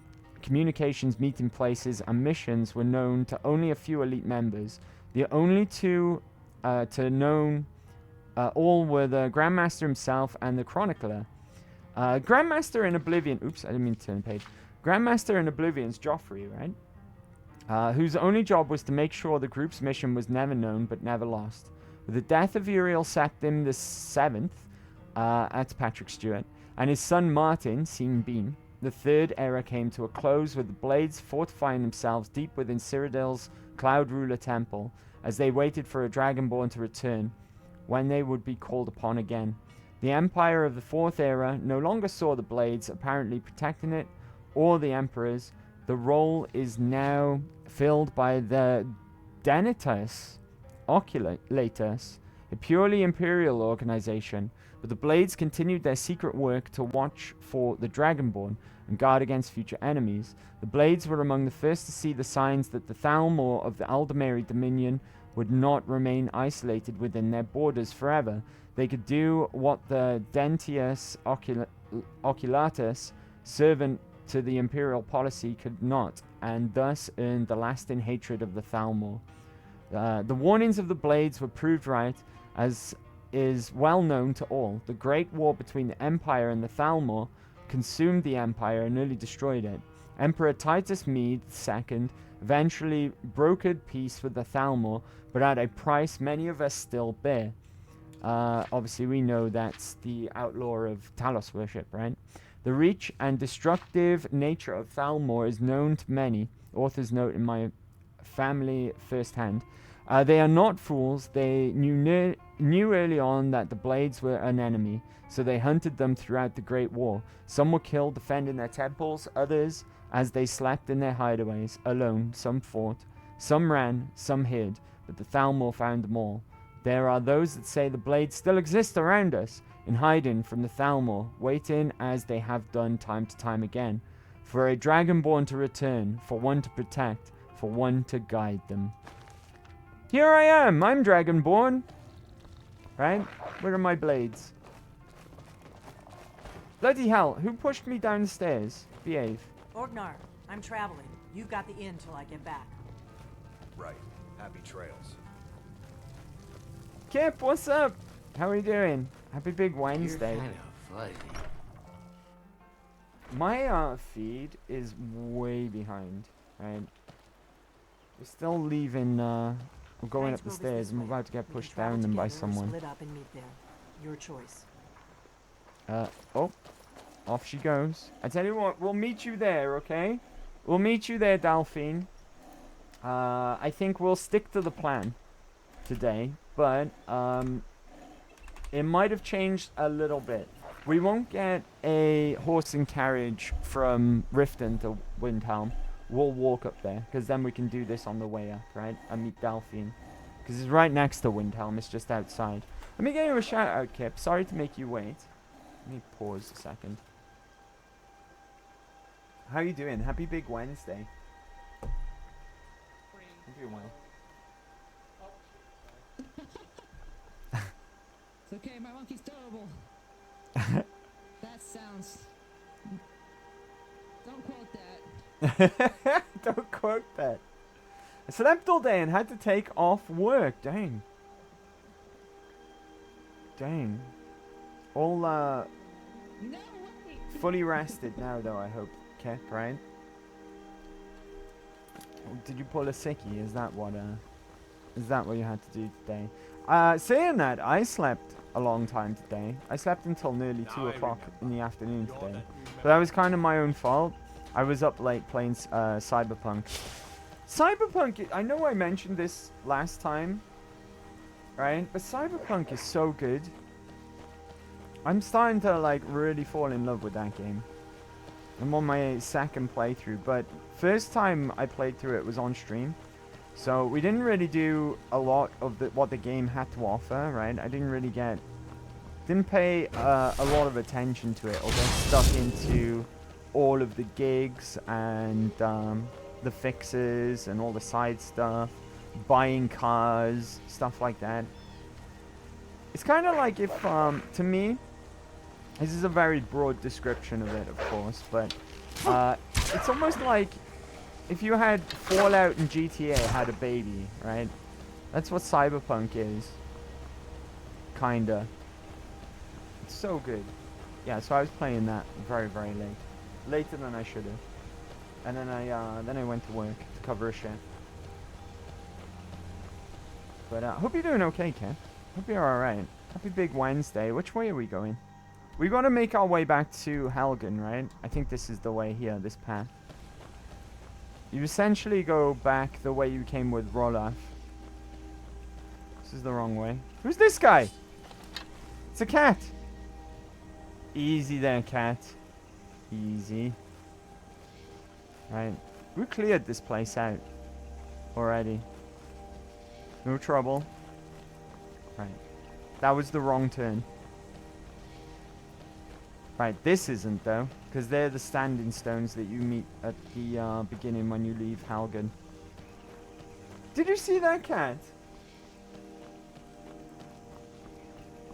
communications, meeting places, and missions were known to only a few elite members. The only two to known all were the Grandmaster himself and the Chronicler. Grandmaster in Oblivion... Oops, I didn't mean to turn the page. Grandmaster in Oblivion's Joffrey, right? Whose only job was to make sure the group's mission was never known but never lost. With the death of Uriel Septim VII, that's Patrick Stewart, and his son Martin, seen Bean, the Third Era came to a close with the Blades fortifying themselves deep within Cyrodiil's Cloud Ruler Temple as they waited for a Dragonborn to return, when they would be called upon again. The Empire of the Fourth Era no longer saw the Blades apparently protecting it, or the Emperors. The role is now filled by the Denitus Oculatus, a purely imperial organization, but the Blades continued their secret work to watch for the Dragonborn and guard against future enemies. The Blades were among the first to see the signs that the Thalmor of the Aldemari Dominion would not remain isolated within their borders forever. They could do what the Dentius Oculatus, servant to the imperial policy, could not, and thus earned the lasting hatred of the Thalmor. The warnings of the Blades were proved right, as is well known to all. The great war between the Empire and the Thalmor consumed the Empire and nearly destroyed it. Emperor Titus Mede II eventually brokered peace with the Thalmor, but at a price many of us still bear. Obviously, we know that's the outlaw of Talos worship, right? The reach and destructive nature of Thalmor is known to many. Authors note in my family firsthand. They are not fools. They knew early on that the Blades were an enemy, so they hunted them throughout the Great War. Some were killed defending their temples, others, as they slept in their hideaways, alone. Some fought, some ran, some hid, but the Thalmor found them all. There are those that say the Blades still exist around us, in hiding from the Thalmor, waiting as they have done time to time again, for a Dragonborn to return, for one to protect, for one to guide them. Here I am, I'm Dragonborn. Right? Where are my blades? Bloody hell, who pushed me down the stairs? Behave. Orgnar, I'm traveling. You've got the inn till I get back. Right. Happy trails. Kip, what's up? How are you doing? Happy Big Wednesday. You're kind of fuzzy. My feed is way behind, right? We're still leaving, we're going up the stairs and we're about to get pushed down them by someone. Split up and meet there. Your choice. Oh, off she goes. I tell you what, we'll meet you there, okay? We'll meet you there, Delphine. I think we'll stick to the plan today, but, it might have changed a little bit. We won't get a horse and carriage from Riften to Windhelm. We'll walk up there, because then we can do this on the way up, right? And meet Delphine. Because it's right next to Windhelm, it's just outside. Let me give you a shout out, Kip. Sorry to make you wait. Let me pause a second. How you doing? Happy Big Wednesday. Hope you're well. It's okay, my monkey's terrible. That sounds... Don't quote that. Don't quote that. I slept all day and had to take off work. Dang. Dang. All, No way! fully rested now, though, I hope, Kip, right? Did you pull a sickie? Is that what you had to do today? Saying that, I slept a long time today. I slept until nearly 2 o'clock in the afternoon today. But that was kind of my own fault. I was up late playing Cyberpunk. Cyberpunk, I know I mentioned this last time, right? But Cyberpunk is so good. I'm starting to, like, really fall in love with that game. I'm on my second playthrough, but first time I played through it was on stream. So we didn't really do a lot of what the game had to offer, right? I didn't pay a lot of attention to it, or get stuck into all of the gigs and the fixes and all the side stuff, buying cars, stuff like that. It's kind of like if, to me, this is a very broad description of it, of course, but it's almost like if you had Fallout and GTA had a baby, right? That's what Cyberpunk is. Kinda. It's so good. Yeah, so I was playing that very, very late. Later than I should have. And then I went to work to cover a shift. But I hope you're doing okay, Ken. Hope you're alright. Happy Big Wednesday. Which way are we going? We gotta make our way back to Helgen, right? I think this is the way here, this path. You essentially go back the way you came with Rolaf. This is the wrong way. Who's this guy? It's a cat. Easy there, cat. Easy. Right. We cleared this place out already. No trouble. Right. That was the wrong turn. Right, this isn't though, because they're the standing stones that you meet at the beginning when you leave Helgen. Did you see that cat?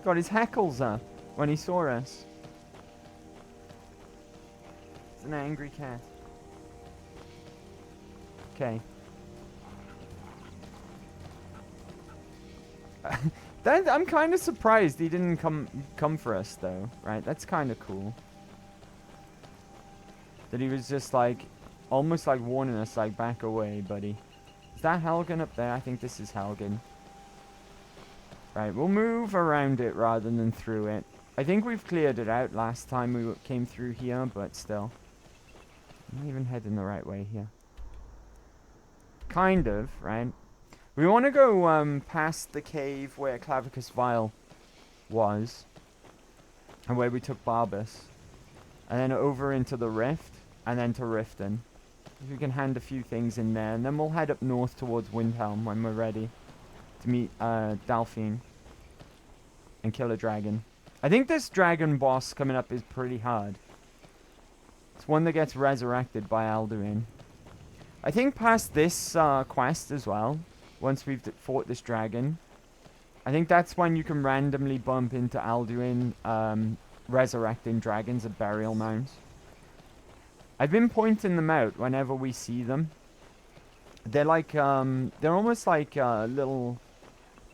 Got his hackles up when he saw us. It's an angry cat. Okay. I'm kind of surprised he didn't come for us though, right? That's kind of cool. That he was just like, almost like warning us, like, back away, buddy. Is that Helgen up there? I think this is Helgen. Right, we'll move around it rather than through it. I think we've cleared it out last time we came through here, but still. I'm not even heading the right way here. Kind of, right? We want to go past the cave where Clavicus Vile was. And where we took Barbas. And then over into the Rift. And then to Riften. If we can hand a few things in there. And then we'll head up north towards Windhelm when we're ready. To meet Delphine. And kill a dragon. I think this dragon boss coming up is pretty hard. It's one that gets resurrected by Alduin. I think past this quest as well. Once we've fought this dragon. I think that's when you can randomly bump into Alduin resurrecting dragons at burial mounds. I've been pointing them out whenever we see them. They're like, they're almost like little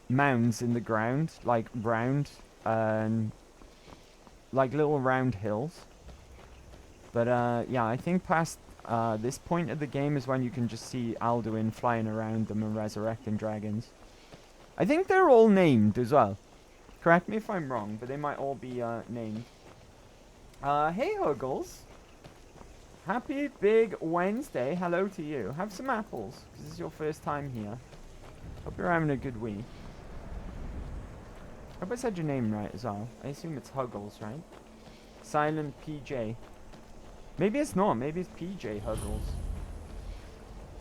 mounds in the ground. Like round, like little round hills. But yeah, I think past this point of the game is when you can just see Alduin flying around them and resurrecting dragons. I think they're all named as well. Correct me if I'm wrong, but they might all be named. Hey Huggles. Happy Big Wednesday. Hello to you. Have some apples, because this is your first time here. Hope you're having a good week. Hope I said your name right as well. I assume it's Huggles, right? Silent PJ. Maybe it's not. Maybe it's PJ Huggles.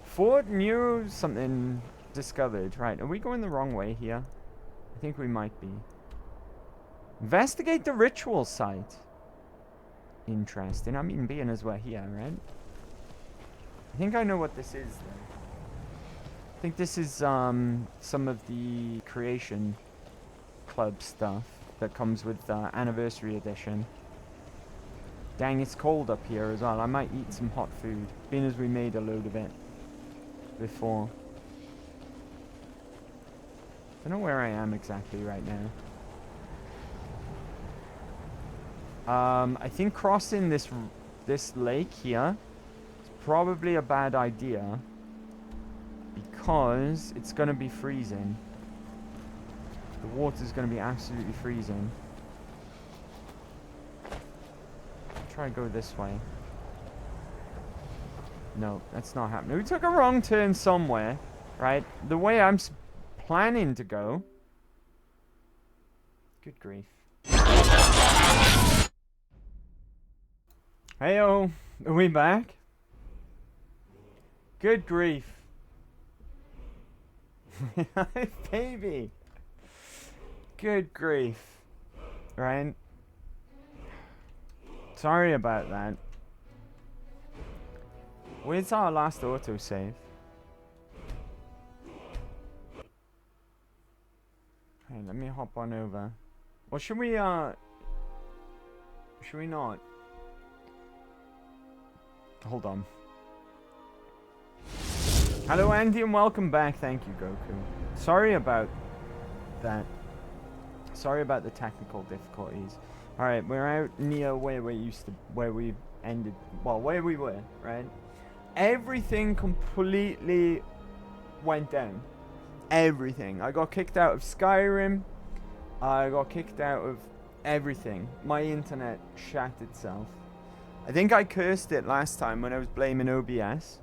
Fort New something discovered. Right, are we going the wrong way here? I think we might be. Investigate the ritual site. Interesting. I mean, being as we're here, right? I think I know what this is, though. I think this is some of the creation club stuff that comes with anniversary edition. Dang, it's cold up here as well. I might eat some hot food, being as we made a load of it before. I don't know where I am exactly right now. I think crossing this lake here is probably a bad idea because it's gonna be freezing. The water's gonna be absolutely freezing. Try and go this way. No, that's not happening. We took a wrong turn somewhere, right? The way I'm planning to go. Good grief. Heyo, are we back? Good grief. Baby. Good grief. Right? Sorry about that. Where's our last autosave? Okay, let me hop on over. Or should we not? Hold on. Hello Andy and welcome back. Thank you, Goku. Sorry about that. Sorry about the technical difficulties. Alright, we're out near where we ended, well, where we were, right? Everything completely went down. Everything. I got kicked out of Skyrim. I got kicked out of everything. My internet shat itself. I think I cursed it last time when I was blaming OBS.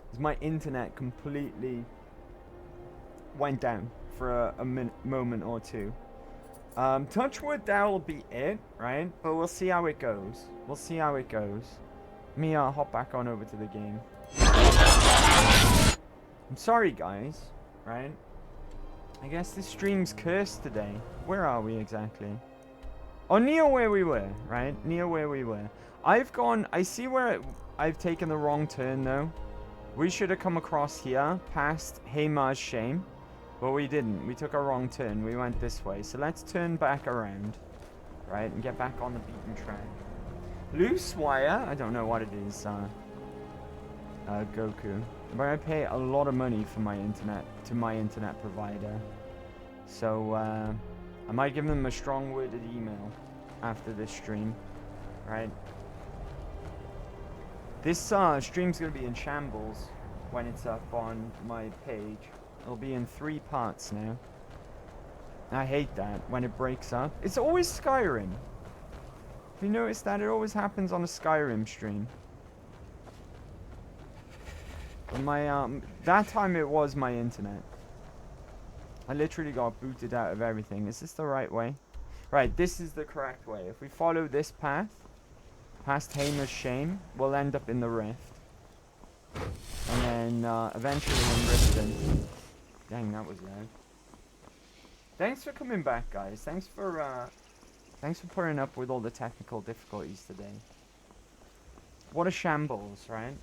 Because my internet completely went down for a moment or two. Touch wood, that'll be it, right? But we'll see how it goes. We'll see how it goes. Let me hop back on over to the game. I'm sorry, guys, right? I guess this stream's cursed today. Where are we exactly? Oh, near where we were, right? Near where we were. I see where I've taken the wrong turn, though. We should have come across here, past Haymar's Shame. But we didn't. We took a wrong turn. We went this way. So let's turn back around, right? And get back on the beaten track. Loose wire? I don't know what it is, Goku. But I pay a lot of money for my internet, to my internet provider. So, I might give them a strong-worded email after this stream, right? This stream's gonna be in shambles when it's up on my page. It'll be in 3 parts now. I hate that when it breaks up. It's always Skyrim. Have you noticed that? It always happens on a Skyrim stream. My that time it was my internet. I literally got booted out of everything. Is this the right way? Right, this is the correct way. If we follow this path, past Hamer's Shame, we'll end up in the Rift. And then eventually in Riften. Dang, that was loud. Thanks for coming back, guys. Thanks for putting up with all the technical difficulties today. What a shambles, right?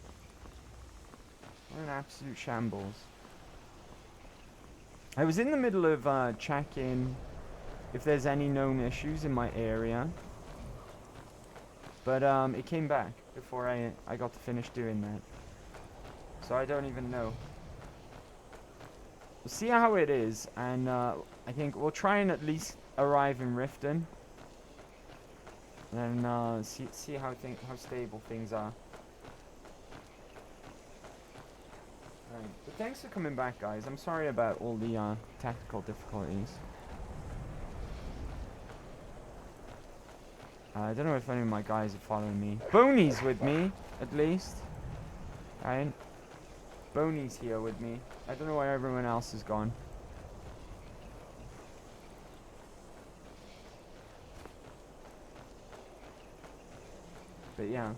What an absolute shambles. I was in the middle of checking if there's any known issues in my area. But it came back before I got to finish doing that. So I don't even know. We'll see how it is, and I think we'll try and at least arrive in Riften. And see how stable things are. Right. But thanks for coming back, guys. I'm sorry about all the technical difficulties. I don't know if any of my guys are following me. Boney's with me, at least. Right? Boney's here with me. I don't know where everyone else has gone. But yeah.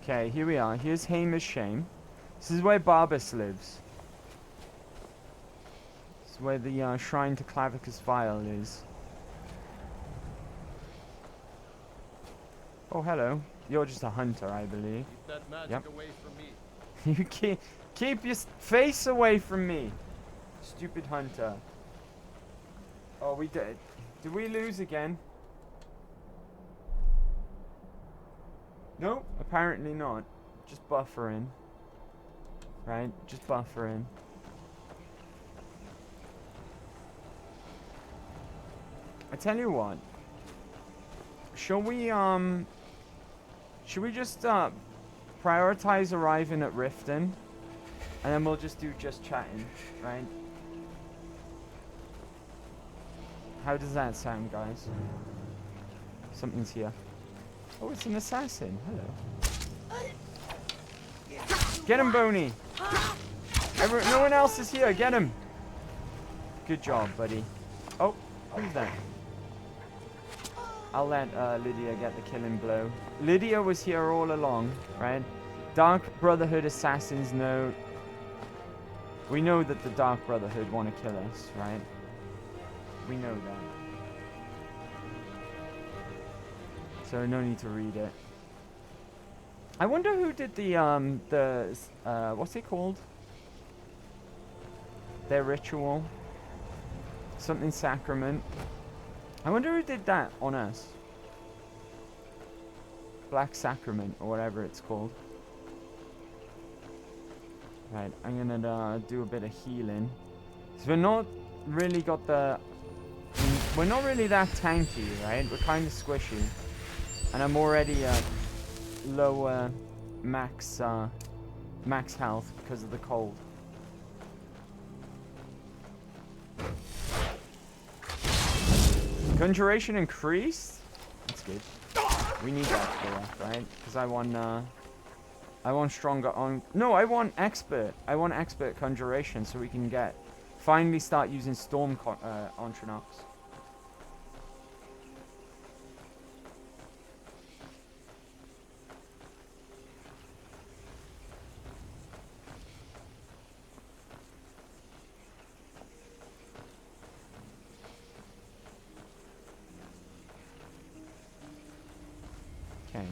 Okay, here we are. Here's Hamer's Shame. This is where Barbas lives. This is where the shrine to Clavicus Vile is. Oh, hello. You're just a hunter, I believe. Keep that magic away from me. You keep your face away from me, stupid hunter. Oh, we did. Did we lose again? Nope, apparently not. Just buffering. Right? Just buffering. I tell you what. Should we just prioritize arriving at Riften, and then we'll just do just chatting, right? How does that sound, guys? Something's here. Oh, it's an assassin. Hello. Get him, Boney. No one else is here. Get him. Good job, buddy. Oh, who's that? I'll let Lydia get the killing blow. Lydia was here all along, right? Dark Brotherhood assassins know. We know that the Dark Brotherhood want to kill us, right? We know that. So no need to read it. I wonder who did the what's it called? Their ritual. Something sacrament. I wonder who did that on us. Black Sacrament, or whatever it's called. Right, I'm gonna do a bit of healing. So we're not really got the... we're not really that tanky, right? We're kind of squishy. And I'm already at lower max health because of the cold. Conjuration increased? That's good. We need that to go up, right? Because I want stronger on... No, I want expert. I want expert conjuration so we can finally start using storm Entrenox. Okay.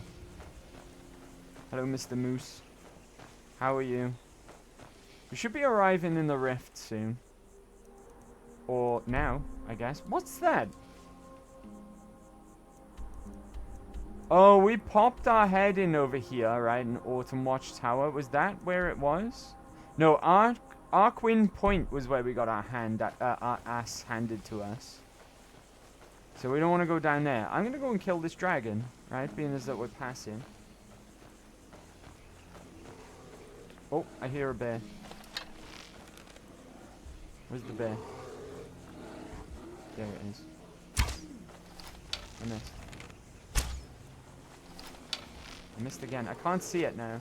Hello, Mr. Moose. How are you? We should be arriving in the Rift soon. Or now, I guess. What's that? Oh, we popped our head in over here, right? In Autumn Watch Tower. Was that where it was? No, Arkwyn Point was where we got our ass handed to us. So we don't want to go down there. I'm going to go and kill this dragon, right? Being as that we're passing. Oh, I hear a bear. Where's the bear? There it is. I missed. I missed again. I can't see it now.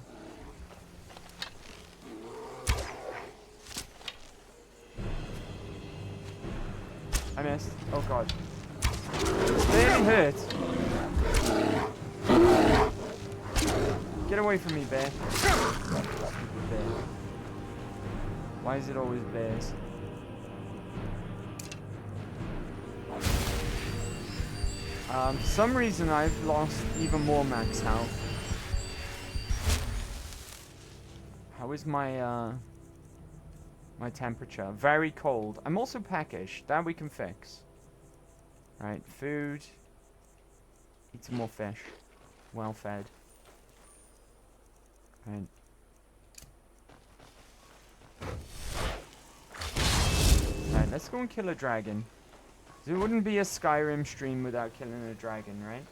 I missed. Oh god. It's barely hurt. Get away from me, bear. Stupid bear. Why is it always bears? For some reason I've lost even more max health. How is my my temperature? Very cold. I'm also peckish. That we can fix. Right, food. Eat some more fish. Well fed. Right. Right, let's go and kill a dragon. There wouldn't be a Skyrim stream without killing a dragon, right?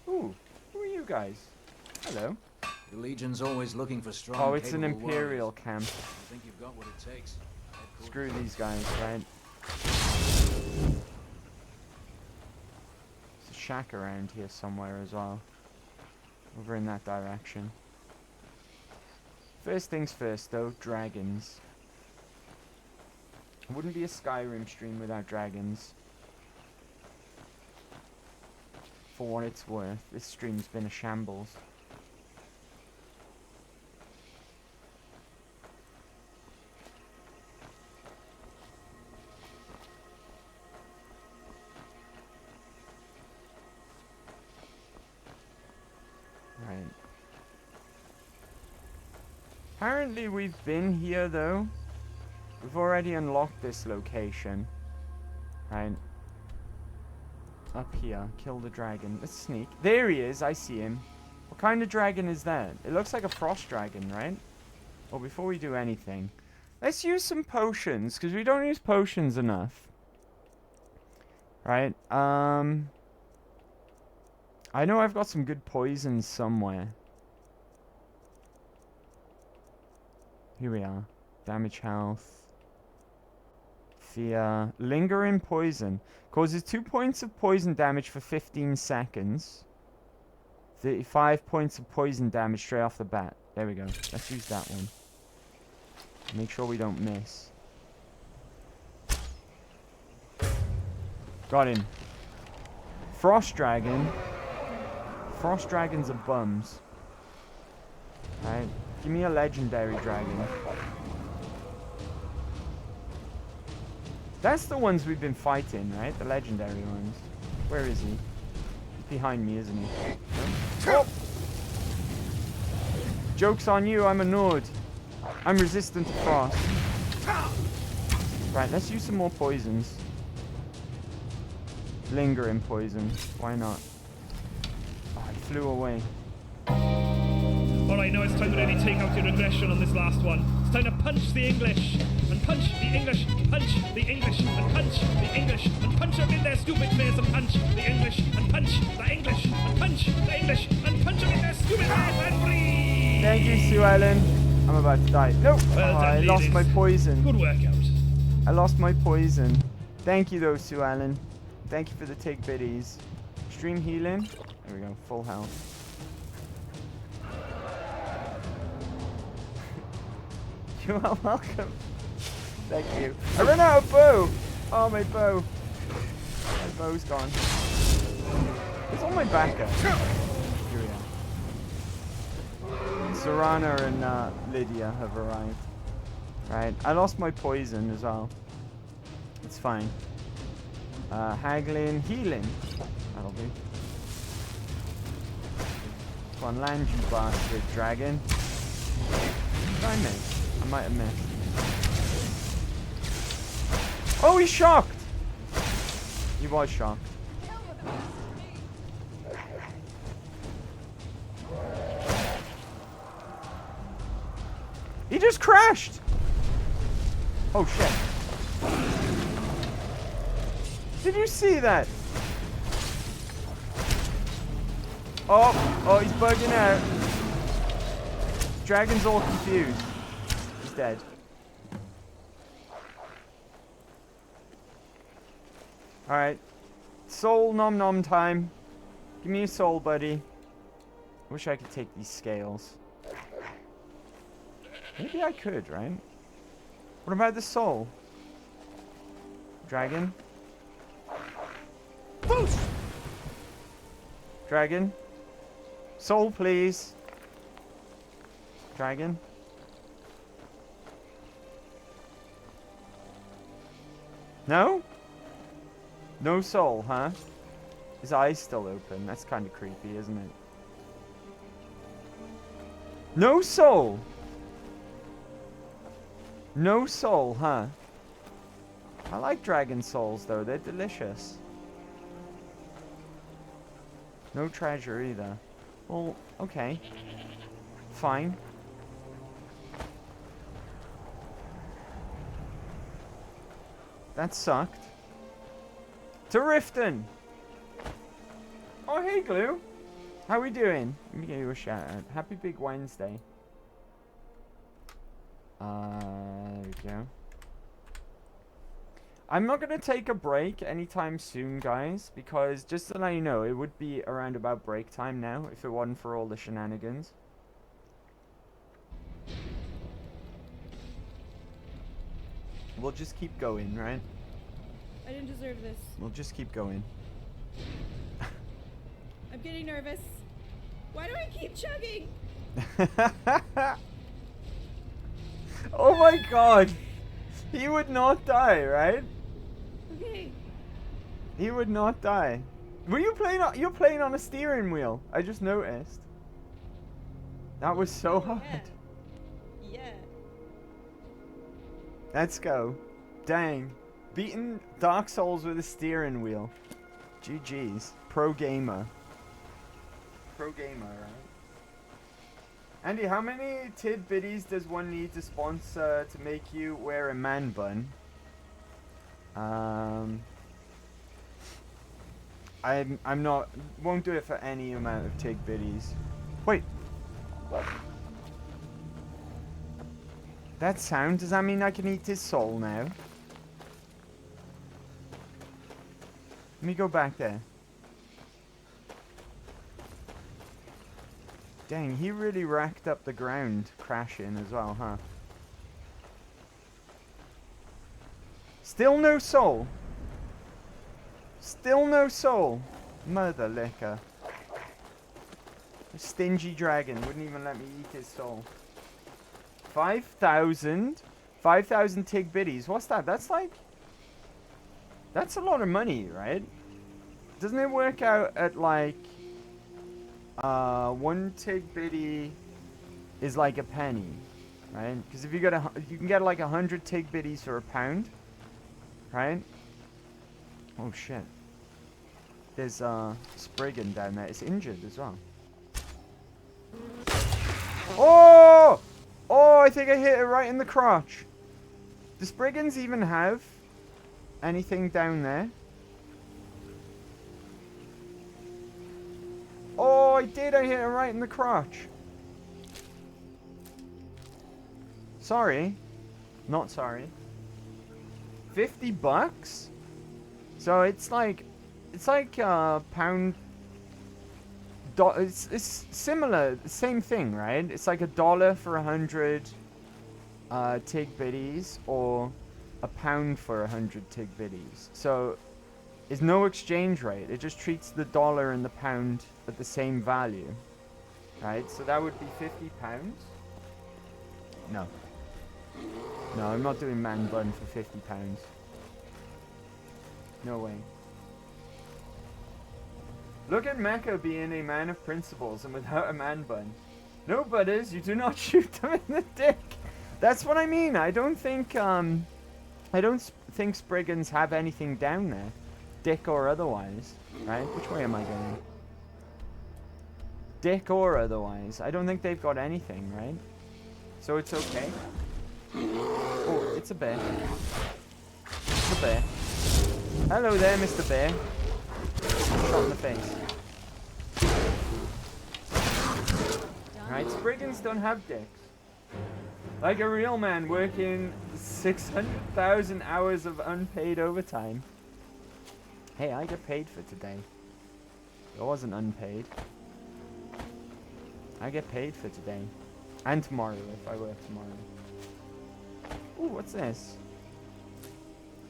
Ooh, who are you guys? Hello. The Legion's always looking for strong. Oh, it's an capable Imperial warriors. camp. I think you've got what it takes. Screw these guys, right? There's a shack around here somewhere as well. Over in that direction. First things first though, dragons. It wouldn't be a Skyrim stream without dragons. For what it's worth, this stream's been a shambles. Right. Apparently we've been here though. We've already unlocked this location. Right. Up here. Kill the dragon. Let's sneak. There he is. I see him. What kind of dragon is that? It looks like a frost dragon, right? Well, before we do anything, let's use some potions, because we don't use potions enough. Right. I know I've got some good poisons somewhere. Here we are. Damage health. Fear. Lingering poison. Causes 2 points of poison damage for 15 seconds. 35 points of poison damage straight off the bat. There we go. Let's use that one. Make sure we don't miss. Got him. Frost dragon. Frost dragons are bums. Alright. Give me a legendary dragon. That's the ones we've been fighting, right? The legendary ones. Where is he? He's behind me, isn't he? Oh! Joke's on you, I'm a Nord. I'm resistant to frost. Right, let's use some more poisons. Lingering poison. Why not? Oh, he flew away. Alright, now it's time to really take out your aggression on this last one. It's time to punch the English, and punch the English, punch the English, and punch the English, and punch them in their stupid face, and punch the English, and punch the English, and punch the English, and punch them in their stupid face, and breathe! Thank you, Sue Ellen. I'm about to die. Nope. Well done, I lost ladies. my poison. Good workout. I lost my poison. Thank you, though, Sue Ellen. Thank you for the take biddies. Stream healing. There we go. Full health. You are welcome. Thank you. I ran out of bow. Oh, my bow. My bow's gone. It's on my backer. Here we are. Serana and Lydia have arrived. Right. I lost my poison as well. It's fine. Haggling, healing. That'll do. Come on, land, you bastard dragon. Did I miss? I might have missed. Oh, he's shocked! He was shocked. He just crashed! Oh shit. Did you see that? Oh, he's bugging out. Dragon's all confused. He's dead. Alright. Soul nom nom time. Give me a soul, buddy. Wish I could take these scales. Maybe I could, right? What about the soul? Dragon? Boost! Dragon? Soul, please. Dragon? No? No soul, huh? His eyes still open. That's kind of creepy, isn't it? No soul! No soul, huh? I like dragon souls, though. They're delicious. No treasure, either. Well, okay. Fine. That sucked. To Riften! Oh, hey, Glue! How we doing? Let me give you a shout out. Happy Big Wednesday. There we go. I'm not going to take a break anytime soon, guys, because just to let you know, it would be around about break time now if it wasn't for all the shenanigans. We'll just keep going, right? I didn't deserve this. We'll just keep going. I'm getting nervous. Why do I keep chugging? Oh my god! He would not die, right? Okay. He would not die. Were you playing on... You're playing on a steering wheel. I just noticed. That was so hard. Yeah. Let's go. Dang. Beating Dark Souls with a steering wheel. GG's. Pro gamer. Pro gamer, right? Andy, how many tidbitties does one need to sponsor to make you wear a man bun? I'm not... Won't do it for any amount of tidbitties. Wait. That sound, does that mean I can eat his soul now? Let me go back there. Dang, he really racked up the ground crashing as well, huh? Still no soul. Still no soul. Mother liquor. A stingy dragon wouldn't even let me eat his soul. 5,000? 5,000 tig biddies. What's that? That's like... That's a lot of money, right? Doesn't it work out at like... one tig biddy is like a penny, right? Because if you get you can get like 100 tig biddies for £1, right? Oh shit! There's Spriggan down there. It's injured as well. Oh! Oh! I think I hit it right in the crotch. Do Spriggans even have anything down there? Oh, I did. I hit it right in the crotch. Sorry. Not sorry. 50 bucks? So it's like pound... It's similar, same thing, right? It's like $1 for 100 tig biddies, or £1 for 100 tig biddies. So it's no exchange rate. It just treats the dollar and the pound at the same value, right? So that would be £50. No. No, I'm not doing man bun for £50. No way. Look at Mecha being a man of principles and without a man bun. No, butters, you do not shoot them in the dick. That's what I mean. I don't think Spriggans have anything down there, dick or otherwise, right? Which way am I going? Dick or otherwise. I don't think they've got anything, right? So it's okay. Oh, it's a bear. bear. Hello there, Mr. Bear. Shot in the face. Right, Spriggans don't have dicks. Like a real man working 600,000 hours of unpaid overtime. Hey, I get paid for today. It wasn't unpaid. I get paid for today. And tomorrow, if I work tomorrow. Ooh, what's this?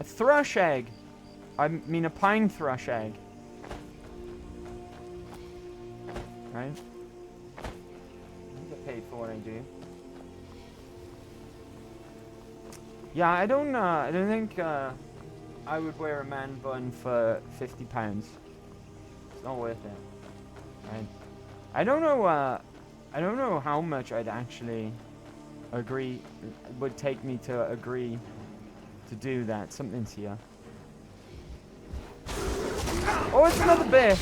A thrush egg! I mean a pine thrush egg. Right? I get paid for what I do. Yeah, I don't think I would wear a man bun for £50. It's not worth it. Right? I don't know how much I'd actually would take me to agree to do that. Something's here. Oh, it's another bear.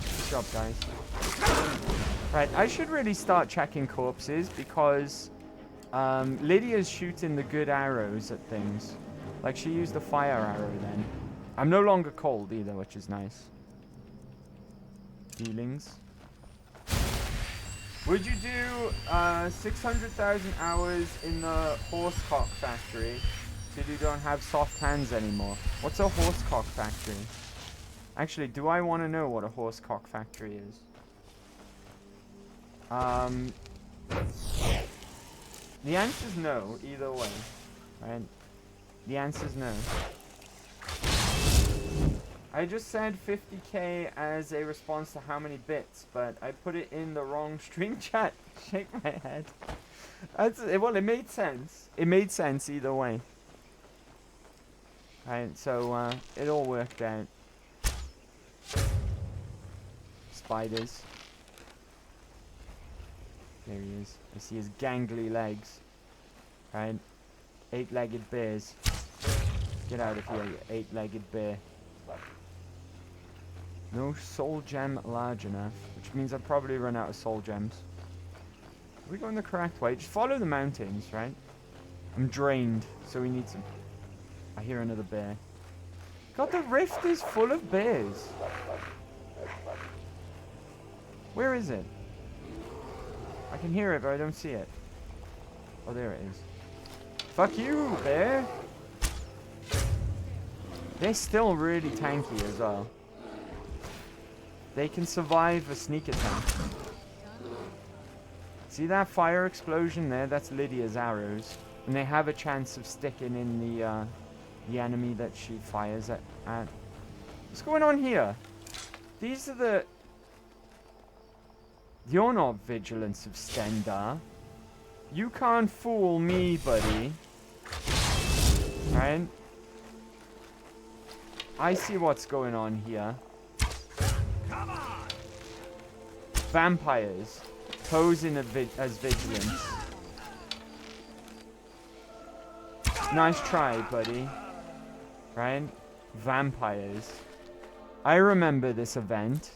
Good job, guys. Right, I should really start checking corpses because Lydia's shooting the good arrows at things. Like, she used a fire arrow then. I'm no longer cold either, which is nice. Feelings. Would you do 600,000 hours in the horsecock factory so you don't have soft hands anymore? What's a horsecock factory? Actually, do I want to know what a horsecock factory is? The answer's no, either way. Right? The answer's no. I just said 50k as a response to how many bits, but I put it in the wrong stream chat. Shake my head. Well, it made sense. It made sense either way. Right, so it all worked out. Spiders. There he is. I see his gangly legs. Right. 8-legged bears. Get out of here, you 8-legged bear. No soul gem large enough, which means I've probably run out of soul gems. Are we going the correct way? Just follow the mountains, right? I'm drained, so we need some... I hear another bear. God, the rift is full of bears. Where is it? I can hear it, but I don't see it. Oh, there it is. Fuck you, bear! They're still really tanky as well. They can survive a sneak attack. See that fire explosion there? That's Lydia's arrows. And they have a chance of sticking in the enemy that she fires at. What's going on here? These are the... You're not Vigilance of Stendar. You can't fool me, buddy. Right? I see what's going on here. Come on! Vampires posing as vigilance. Nice try, buddy. Right? Vampires. I remember this event.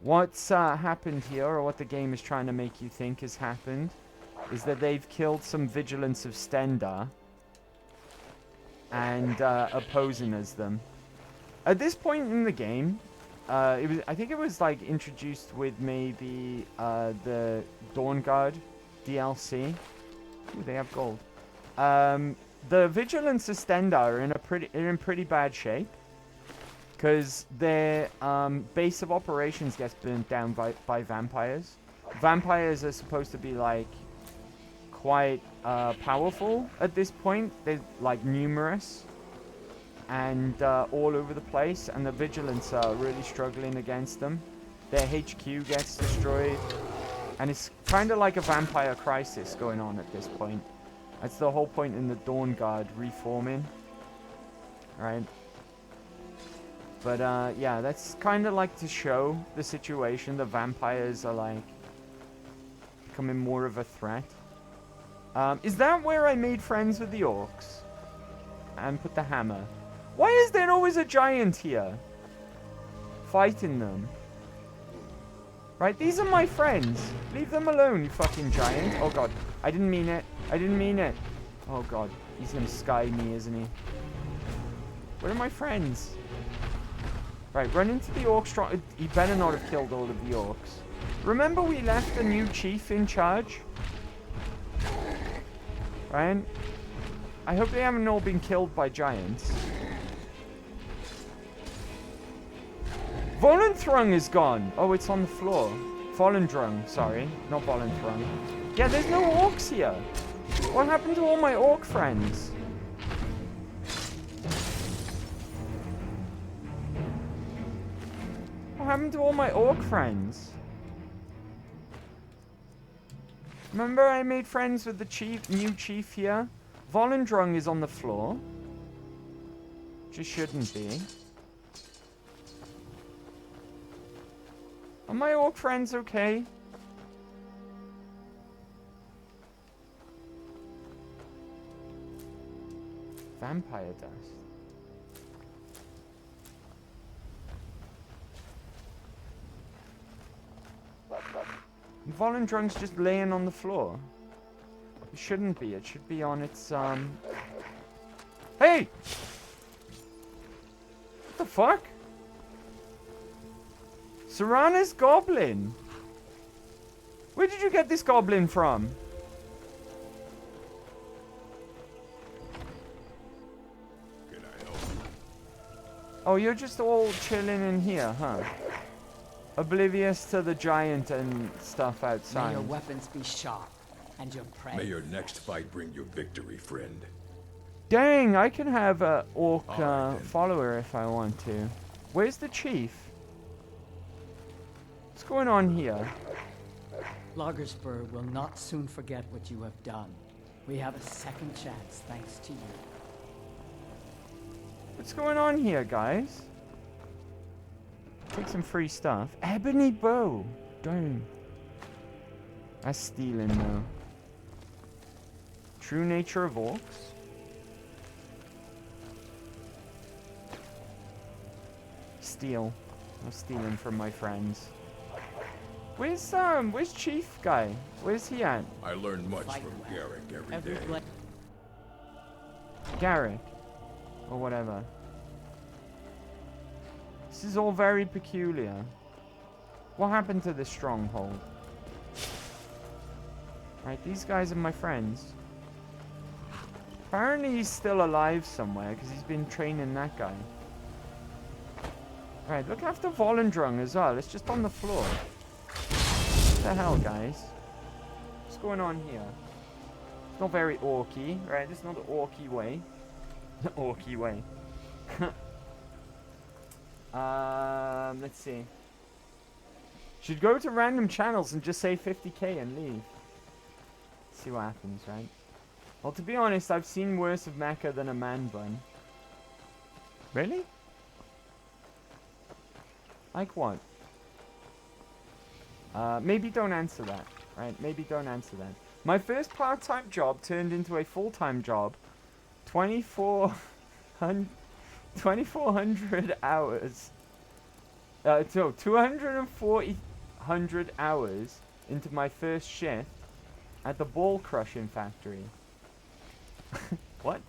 What's happened here, or what the game is trying to make you think has happened, is that they've killed some Vigilance of Stendar and are posing as them. At this point in the game, I think it was like introduced with maybe the Dawnguard DLC. Ooh, they have gold. The Vigilance of Stendar are in pretty bad shape because their base of operations gets burnt down by vampires. Vampires are supposed to be like quite powerful at this point. They're like numerous and all over the place, and the Vigilance are really struggling against them. Their HQ gets destroyed, and it's kind of like a vampire crisis going on at this point. That's the whole point in the Dawnguard reforming, right? But yeah, that's kind of like to show the situation. The vampires are like becoming more of a threat. Is that where I made friends with the orcs and put the hammer? Why is there always a giant here fighting them? Right, these are my friends. Leave them alone, you fucking giant. Oh god, I didn't mean it. I didn't mean it. Oh god. He's gonna sky me, isn't he? Where are my friends? Right, run into the orc strong. He better not have killed all of the orcs. Remember we left the new chief in charge? Right? I hope they haven't all been killed by giants. Volenthrung is gone. Oh, it's on the floor. Volendrung, sorry. Not Volenthrung. Yeah, there's no orcs here. What happened to all my orc friends? What happened to all my orc friends? Remember I made friends with the new chief here? Volendrung is on the floor. Just shouldn't be. Are my orc friends okay? Vampire dust. Volendrung's just laying on the floor. It shouldn't be. It should be on its, Hey! What the fuck? Serana's goblin. Where did you get this goblin from? Can I help? Oh, you're just all chilling in here, huh? Oblivious to the giant and stuff outside. May your weapons be sharp, and your prey. May your next fight bring you victory, friend. Dang, I can have a orc follower if I want to. Where's the chief? What's going on here? Lagerspur will not soon forget what you have done. We have a second chance thanks to you. What's going on here, guys? Take some free stuff. Ebony bow. Dang. That's stealing, though. True nature of orcs. Steal. I'm stealing from my friends. Where's Chief guy? Where's he at? I learn much from Garrick every day. Garrick. Or whatever. This is all very peculiar. What happened to this stronghold? Right, these guys are my friends. Apparently he's still alive somewhere because he's been training that guy. Right, look after Volendrung as well. It's just on the floor. What the hell, guys? What's going on here? It's not very orky, right? This is not the orky way. The orky way. Let's see. Should go to random channels and just say 50k and leave. See what happens, right? Well, to be honest, I've seen worse of mecha than a man bun. Really? Like what? Maybe don't answer that, right? Maybe don't answer that. My first part-time job turned into a full-time job. 2,400 hours. So 240 hours into my first shift at the ball crushing factory. What?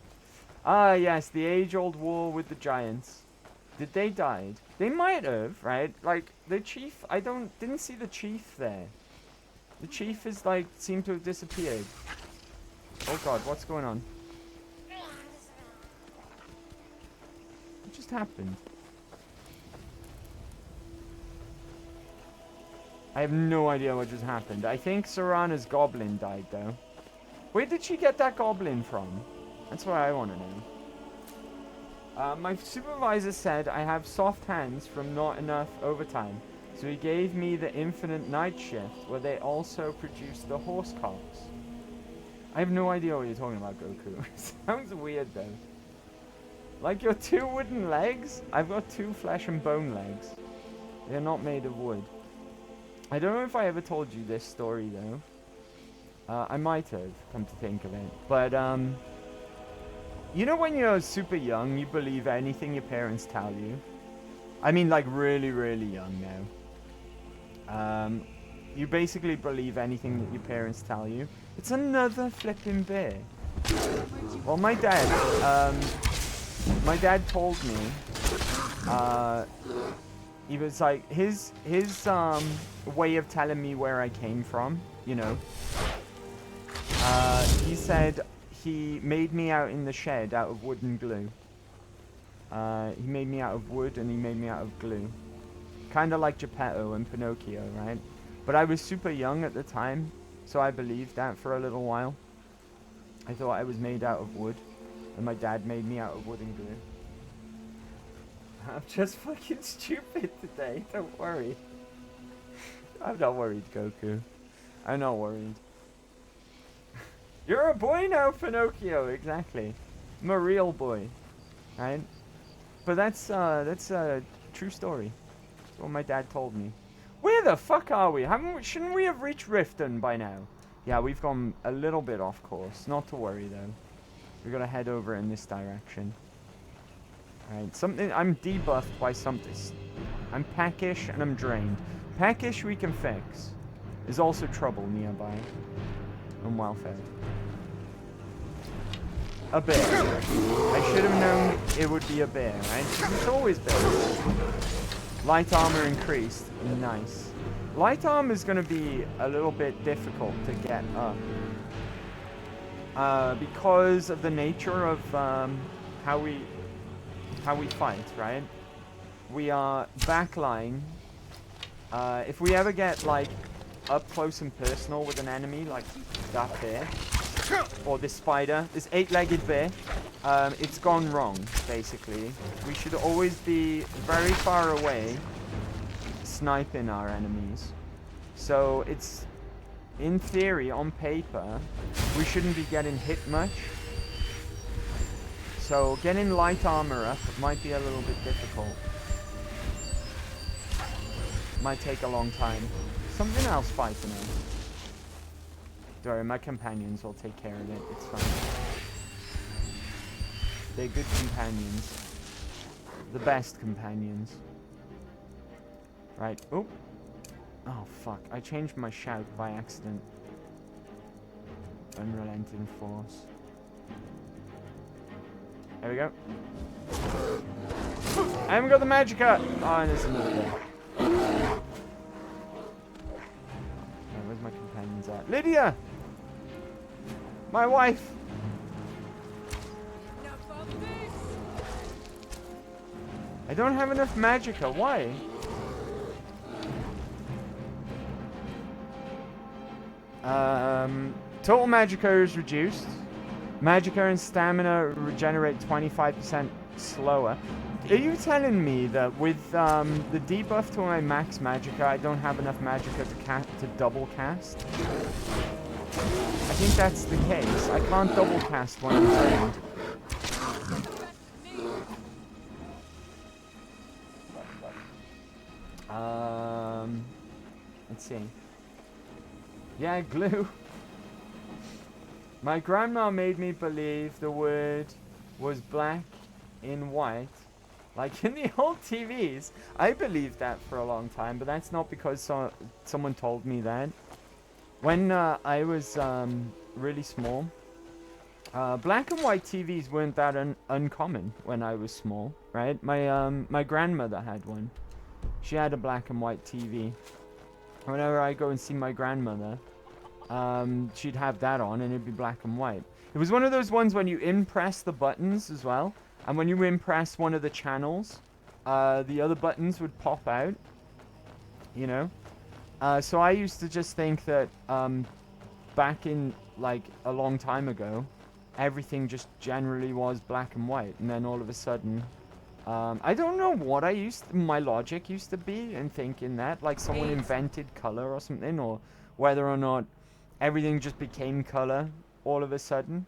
Ah, yes, the age-old war with the giants. Did they die? They might have, right? Like the chief. I didn't see the chief there. The chief is like seemed to have disappeared. Oh God, what's going on? What just happened? I have no idea what just happened. I think Serana's goblin died though. Where did she get that goblin from? That's what I want to know. My supervisor said I have soft hands from not enough overtime, so he gave me the infinite night shift where they also produce the horse cocks. I have no idea what you're talking about, Goku. Sounds weird though. Like your 2 wooden legs? I've got 2 flesh and bone legs. They're not made of wood. I don't know if I ever told you this story though. I might have, come to think of it. But, you know when you're super young, you believe anything your parents tell you? I mean, like, really, really young now. You basically believe anything that your parents tell you. It's another flipping bear. Well, my dad told me, he was like, his way of telling me where I came from, you know. He said he made me out in the shed out of wood and glue. He made me out of wood and he made me out of glue. Kind of like Geppetto and Pinocchio, right? But I was super young at the time, so I believed that for a little while. I thought I was made out of wood, and my dad made me out of wood and glue. I'm just fucking stupid today, don't worry. I'm not worried, Goku. I'm not worried. You're a boy now, Pinocchio, exactly. I'm a real boy, right? But that's a true story. That's what my dad told me. Where the fuck are we? Shouldn't we have reached Riften by now? Yeah, we've gone a little bit off course. Not to worry, though. We're gonna head over in this direction. Alright, something... I'm debuffed by something. I'm peckish and I'm drained. Peckish we can fix. There's also trouble nearby. I'm well fed. A bear. I should have known it would be a bear, right? It's always bears. Light armor increased. Nice. Light armor is going to be a little bit difficult to get up. Because of the nature of how we fight, right? We are backline. If we ever get like up close and personal with an enemy, like that bear, or this spider, this 8-legged bear, it's gone wrong, basically. We should always be very far away, sniping our enemies. So it's, in theory, on paper, we shouldn't be getting hit much. So getting light armor up might be a little bit difficult. Might take a long time. Something else fighting us. Don't worry, my companions will take care of it. It's fine. They're good companions. The best companions. Right. Oh. Oh, fuck. I changed my shout by accident. Unrelenting force. There we go. I haven't got the magicka! Oh, and there's another guy. Where's my companions at? Lydia! My wife! I don't have enough magicka. Why? Total magicka is reduced. Magicka and stamina regenerate 25% slower. Are you telling me that with the debuff to my max magicka, I don't have enough magicka to double cast? I think that's the case. I can't double cast when I'm drained. Let's see. Yeah, glue. My grandma made me believe the word was black in white, like in the old TVs. I believed that for a long time, but that's not because someone told me that. When I was really small, black and white TVs weren't that uncommon when I was small, right? My grandmother had one. She had a black and white TV. Whenever I go and see my grandmother, she'd have that on and it'd be black and white. It was one of those ones when you impress the buttons as well, and when you impress one of the channels, the other buttons would pop out, you know? So I used to just think that back in like a long time ago, everything just generally was black and white, and then all of a sudden, I don't know what my logic used to be in thinking that, like someone invented color or something, or whether or not everything just became color all of a sudden.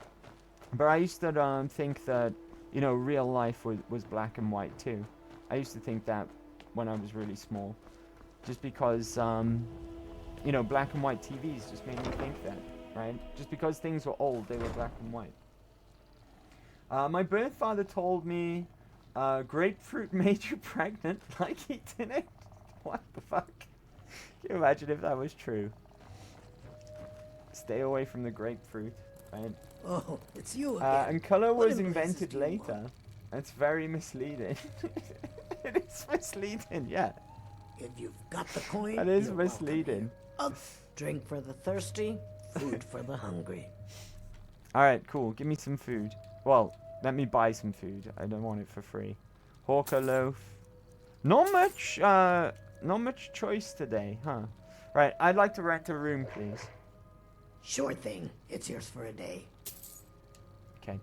But I used to think that, you know, real life was black and white too. I used to think that when I was really small. Just because, you know, black and white TVs just made me think that, right? Just because things were old, they were black and white. My birth father told me grapefruit made you pregnant, like eating it. What the fuck? Can you imagine if that was true? Stay away from the grapefruit. right? Oh, it's you again. And color What was in blazes invented do you want? later. It's very misleading. It is misleading, yeah. If you've got the coin, It is you're misleading. welcome here. Drink for the thirsty, food for the hungry. Alright, cool. Give me some food. Well, let me buy some food. I don't want it for free. Hawker loaf. Not much choice today, huh? Right, I'd like to rent a room, please. Sure thing. It's yours for a day. Okay.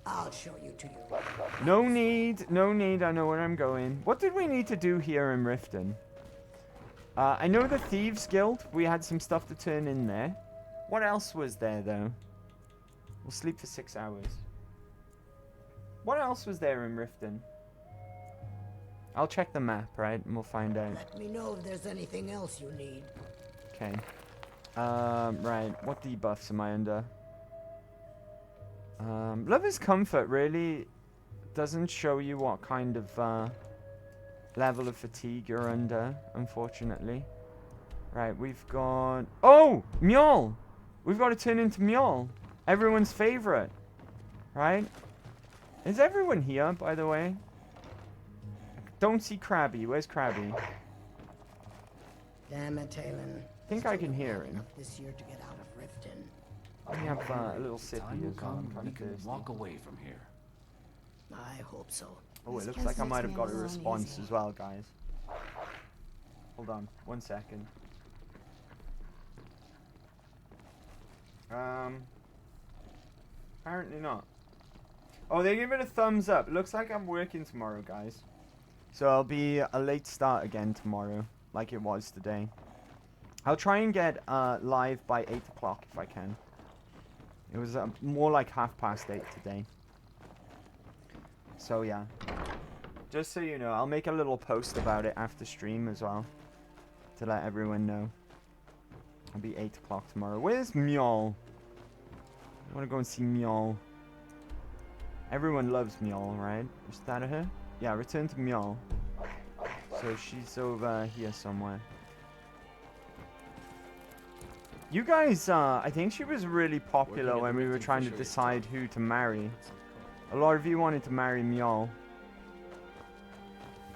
I'll show you to your room. No need, no need. I know where I'm going. What did we need to do here in Riften? I know the Thieves Guild. We had some stuff to turn in there. What else was there, though? We'll sleep for 6 hours. What else was there in Riften? I'll check the map, right? And we'll find out. Let me know if there's anything else you need. Okay. Right. What debuffs am I under? Love is Comfort really doesn't show you what kind of level of fatigue you're under, unfortunately. Right, we've got... Oh! Mjol! We've got to turn into Mjol. Everyone's favorite. Right? Is everyone here, by the way? Don't see Krabby. Where's Krabby? Damn it, Talon. I think I can hear him. This year to get out of Riften. Let me have a little sippy as well. I'm kind We of can thirsty. walk away from here. I hope so. Oh, it looks like I might have got a response as well, guys. Hold on, 1 second. Apparently not. Oh, they give it a thumbs up. Looks like I'm working tomorrow, guys. So I'll be a late start again tomorrow, like it was today. I'll try and get live by 8 o'clock if I can. It was more like 8:30 today. So yeah. Just so you know, I'll make a little post about it after stream as well. To let everyone know. It'll be 8 o'clock tomorrow. Where's Mjol? I want to go and see Mjol. Everyone loves Mjol, right? Is that her? Yeah, return to Mjol. So she's over here somewhere. You guys, I think she was really popular when we were trying to decide who to marry. A lot of you wanted to marry Mjol.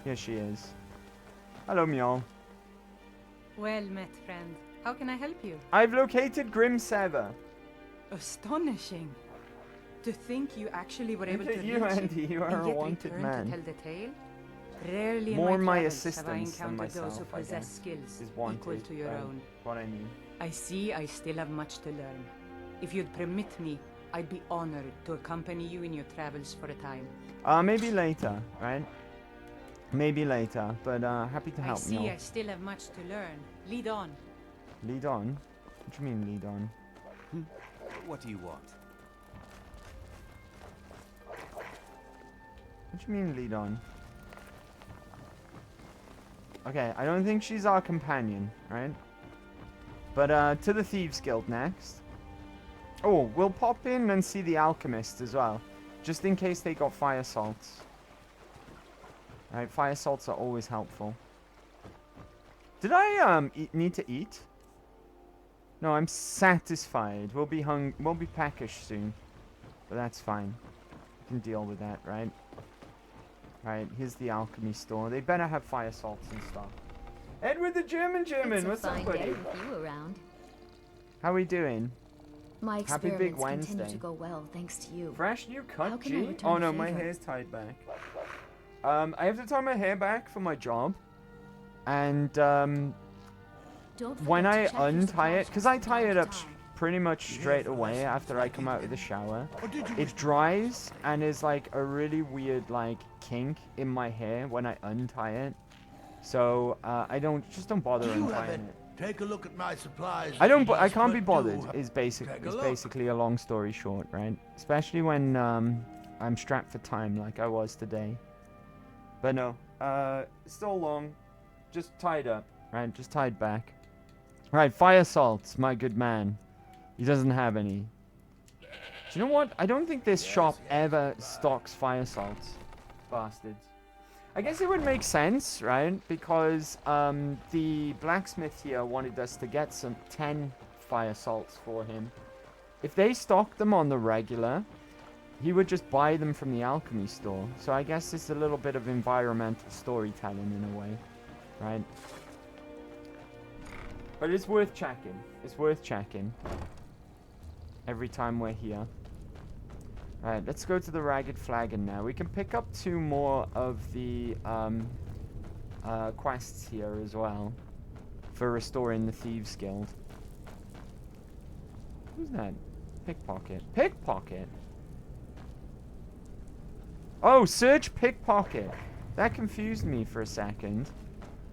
Here she is. Hello, Mjol. Well met, friend. How can I help you? I've located Grim Sever. Astonishing. To think you actually were able Look to at you, reach it Andy. You are and a yet wanted return man. to tell the tale? Rarely More in my travels have I assistants than encountered those myself, who I possess guess, skills is equal wanted, to your right? own. What I mean. I see I still have much to learn. If you'd permit me, I'd be honored to accompany you in your travels for a time. Maybe later, right? Maybe later, but happy to help I see Mjol. I still have much to learn. Lead on. Lead on? What do you mean lead on? What do you want? What do you mean lead on? Okay, I don't think she's our companion, right? But to the Thieves Guild next. Oh, we'll pop in and see the Alchemist as well. Just in case they got fire salts. Right, fire salts are always helpful. Did I need to eat? No, I'm satisfied. We'll be peckish soon. But that's fine. We can deal with that, right? Right, here's the alchemy store. They better have fire salts and stuff. Edward the German, what's up, buddy? With you around. How we doing? My Happy Big experiments continue Wednesday. to go well thanks to you. Fresh new cut, How can I G? return Oh the no, my favor? hair's tied back. I have to tie my hair back for my job. And Don't when forget I to check your untie it, supplies because I from tie time it to up time. pretty much straight away after I come out of the shower, it dries and is like a really weird like kink in my hair when I untie it. So I don't bother untying it. Take a look at my supplies. I can't be but bothered. do Is take a look. basically a long story short, right? Especially when I'm strapped for time like I was today. But no, still long, just tied up, right? Just tied back. Right, fire salts, my good man. He doesn't have any. Do you know what? I don't think this shop ever stocks fire salts. Bastards. I guess it would make sense, right? Because the blacksmith here wanted us to get some 10 fire salts for him. if they stock them on the regular, he would just buy them from the alchemy store. So I guess it's a little bit of environmental storytelling in a way, right? But it's worth checking. It's worth checking every time we're here. Alright, let's go to the Ragged Flagon now. We can pick up 2 more of the quests here as well for restoring the Thieves Guild. Who's that? Pickpocket. Pickpocket? Oh, search pickpocket. That confused me for a second.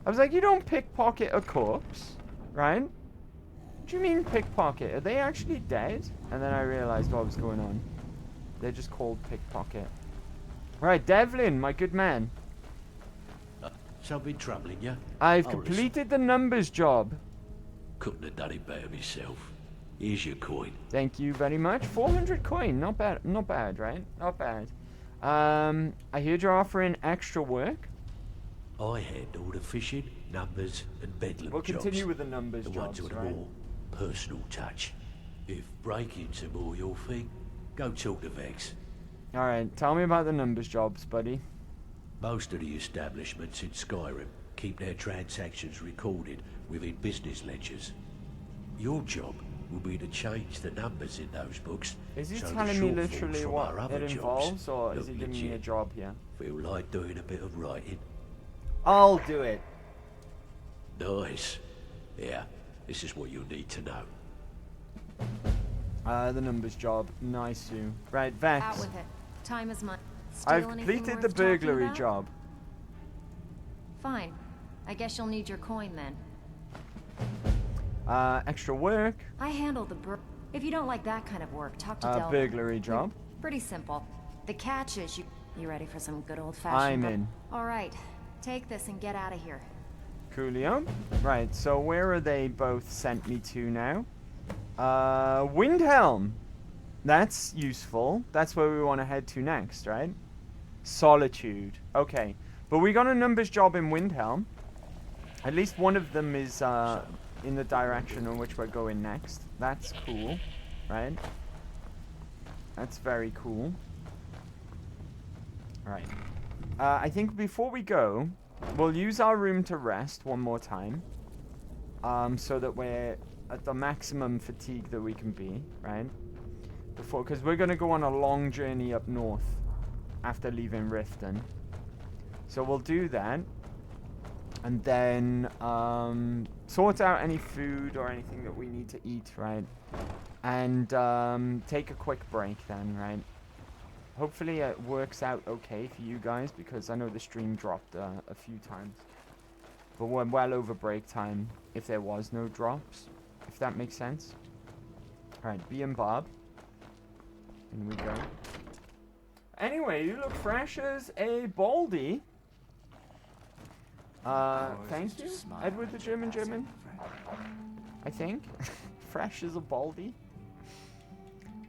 I was like, you don't pickpocket a corpse, right? What do you mean pickpocket? Are they actually dead? And then I realized what was going on. They're just called pickpocket. Right, Devlin, my good man. Something troubling you? I've completed the numbers job. Couldn't have done it better myself. Here's your coin. Thank you very much. 400 coin. Not bad. Not bad, right? Not bad. I heard you're offering extra work. I handle the fishing, numbers, and bedlam We'll jobs. continue with the numbers the jobs, ones with right? a more personal touch. If breaking's a more your thing, go talk to Vex. Alright, tell me about the numbers jobs, buddy. Most of the establishments in Skyrim keep their transactions recorded within business ledgers. Your job will be to change the numbers in those books. Is he so telling the me shortfalls literally from what our other it jobs involves, or is look he giving me a legit. job here? Feel like doing a bit of writing? I'll do it. Nice. Yeah, this is what you'll need to know. The numbers job. Nice, you. Right, Vex. Out with it. Time is money. I've completed the burglary job. Fine. I guess you'll need your coin then. Extra work. I handle the If you don't like that kind of work, talk to Delvin. Burglary job. Pretty simple. The catch is you ready for some good old-fashioned... I'm in. All right. Take this and get out of here. Coolio. Right, so where are they both sent me to now? Windhelm. That's useful. That's where we want to head to next, right? Solitude. Okay. But we got a numbers job in Windhelm. At least one of them is in the direction in which we're going next. That's cool, right? That's very cool. Right. I think before we go, we'll use our room to rest one more time. So that we're at the maximum fatigue that we can be, right? Because we're going to go on a long journey up north after leaving Riften. So we'll do that. And then sort out any food or anything that we need to eat, right? And take a quick break then, right? Hopefully it works out okay for you guys, because I know the stream dropped a few times. But we're well over break time if there was no drops, if that makes sense. Alright, B and Bob. In we go. Anyway, you look fresh as a baldy. Thank you, Edward the German. I think. Fresh as a baldy.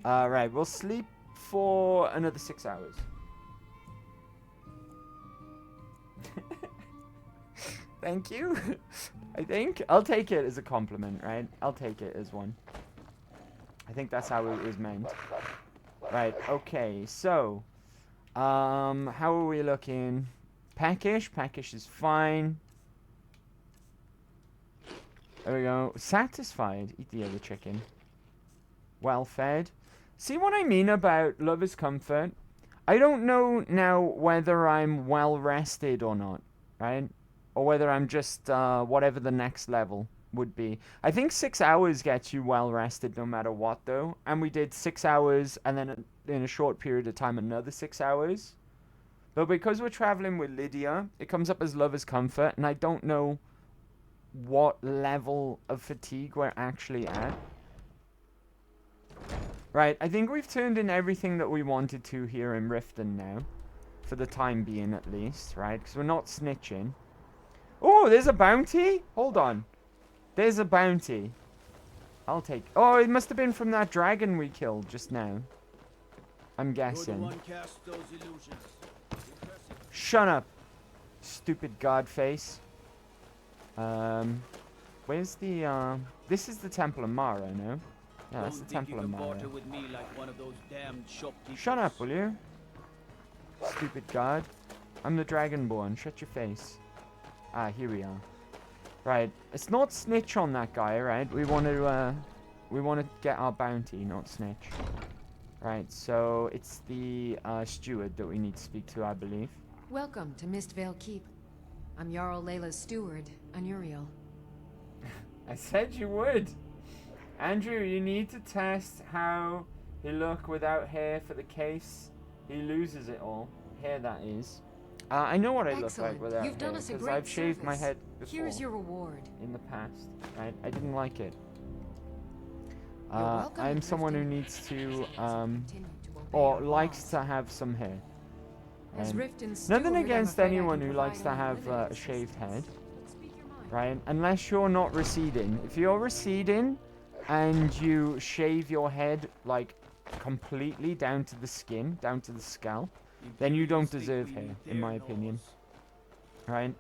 Right, we'll sleep for another 6 hours. Thank you. I think. I'll take it as a compliment, right? I'll take it as one. I think that's how it was meant. Right, okay, so. How are we looking? Peckish? Peckish is fine. There we go. Satisfied. Eat the other chicken. Well fed. See what I mean about love is comfort? I don't know now whether I'm well rested or not, right? Or whether I'm just whatever the next level would be. I think 6 hours gets you well rested no matter what, though. And we did 6 hours and then in a short period of time another 6 hours. But because we're traveling with Lydia, it comes up as love is comfort, and I don't know what level of fatigue we're actually at. Right, I think we've turned in everything that we wanted to here in Riften now. For the time being, at least, right? Because we're not snitching. Oh, there's a bounty? Hold on. There's a bounty. I'll take... Oh, it must have been from that dragon we killed just now. I'm guessing. Shut up, stupid god face. Where's the, This is the Temple of Mara, no? Yeah, that's the Don't think Temple you of can barter Mara. with me like one of those damned shopkeepers. Shut up, will you? Stupid god. I'm the Dragonborn. Shut your face. Ah, here we are. Right. It's not snitch on that guy, right? We want to get our bounty, not snitch. Right, so it's the steward that we need to speak to, I believe. Welcome to Mistvale Keep. I'm Jarl Layla's steward, Anuriel. I said you would. Andrew, you need to test how he look without hair for the case he loses it all. Hair, that is. I know what I look like without You've done hair, us a because great I've shaved my service. head before. Here's your reward. In the past, right? I didn't like it. welcome, I'm someone who needs to, or likes to have some hair. As And Riften's nothing steward, I'm against afraid I anyone can who provide likes to only have limited a shaved head, right? Unless you're not receding. If you're receding and you shave your head like completely down to the skin, down to the scalp, then you don't deserve hair, in my opinion. Right?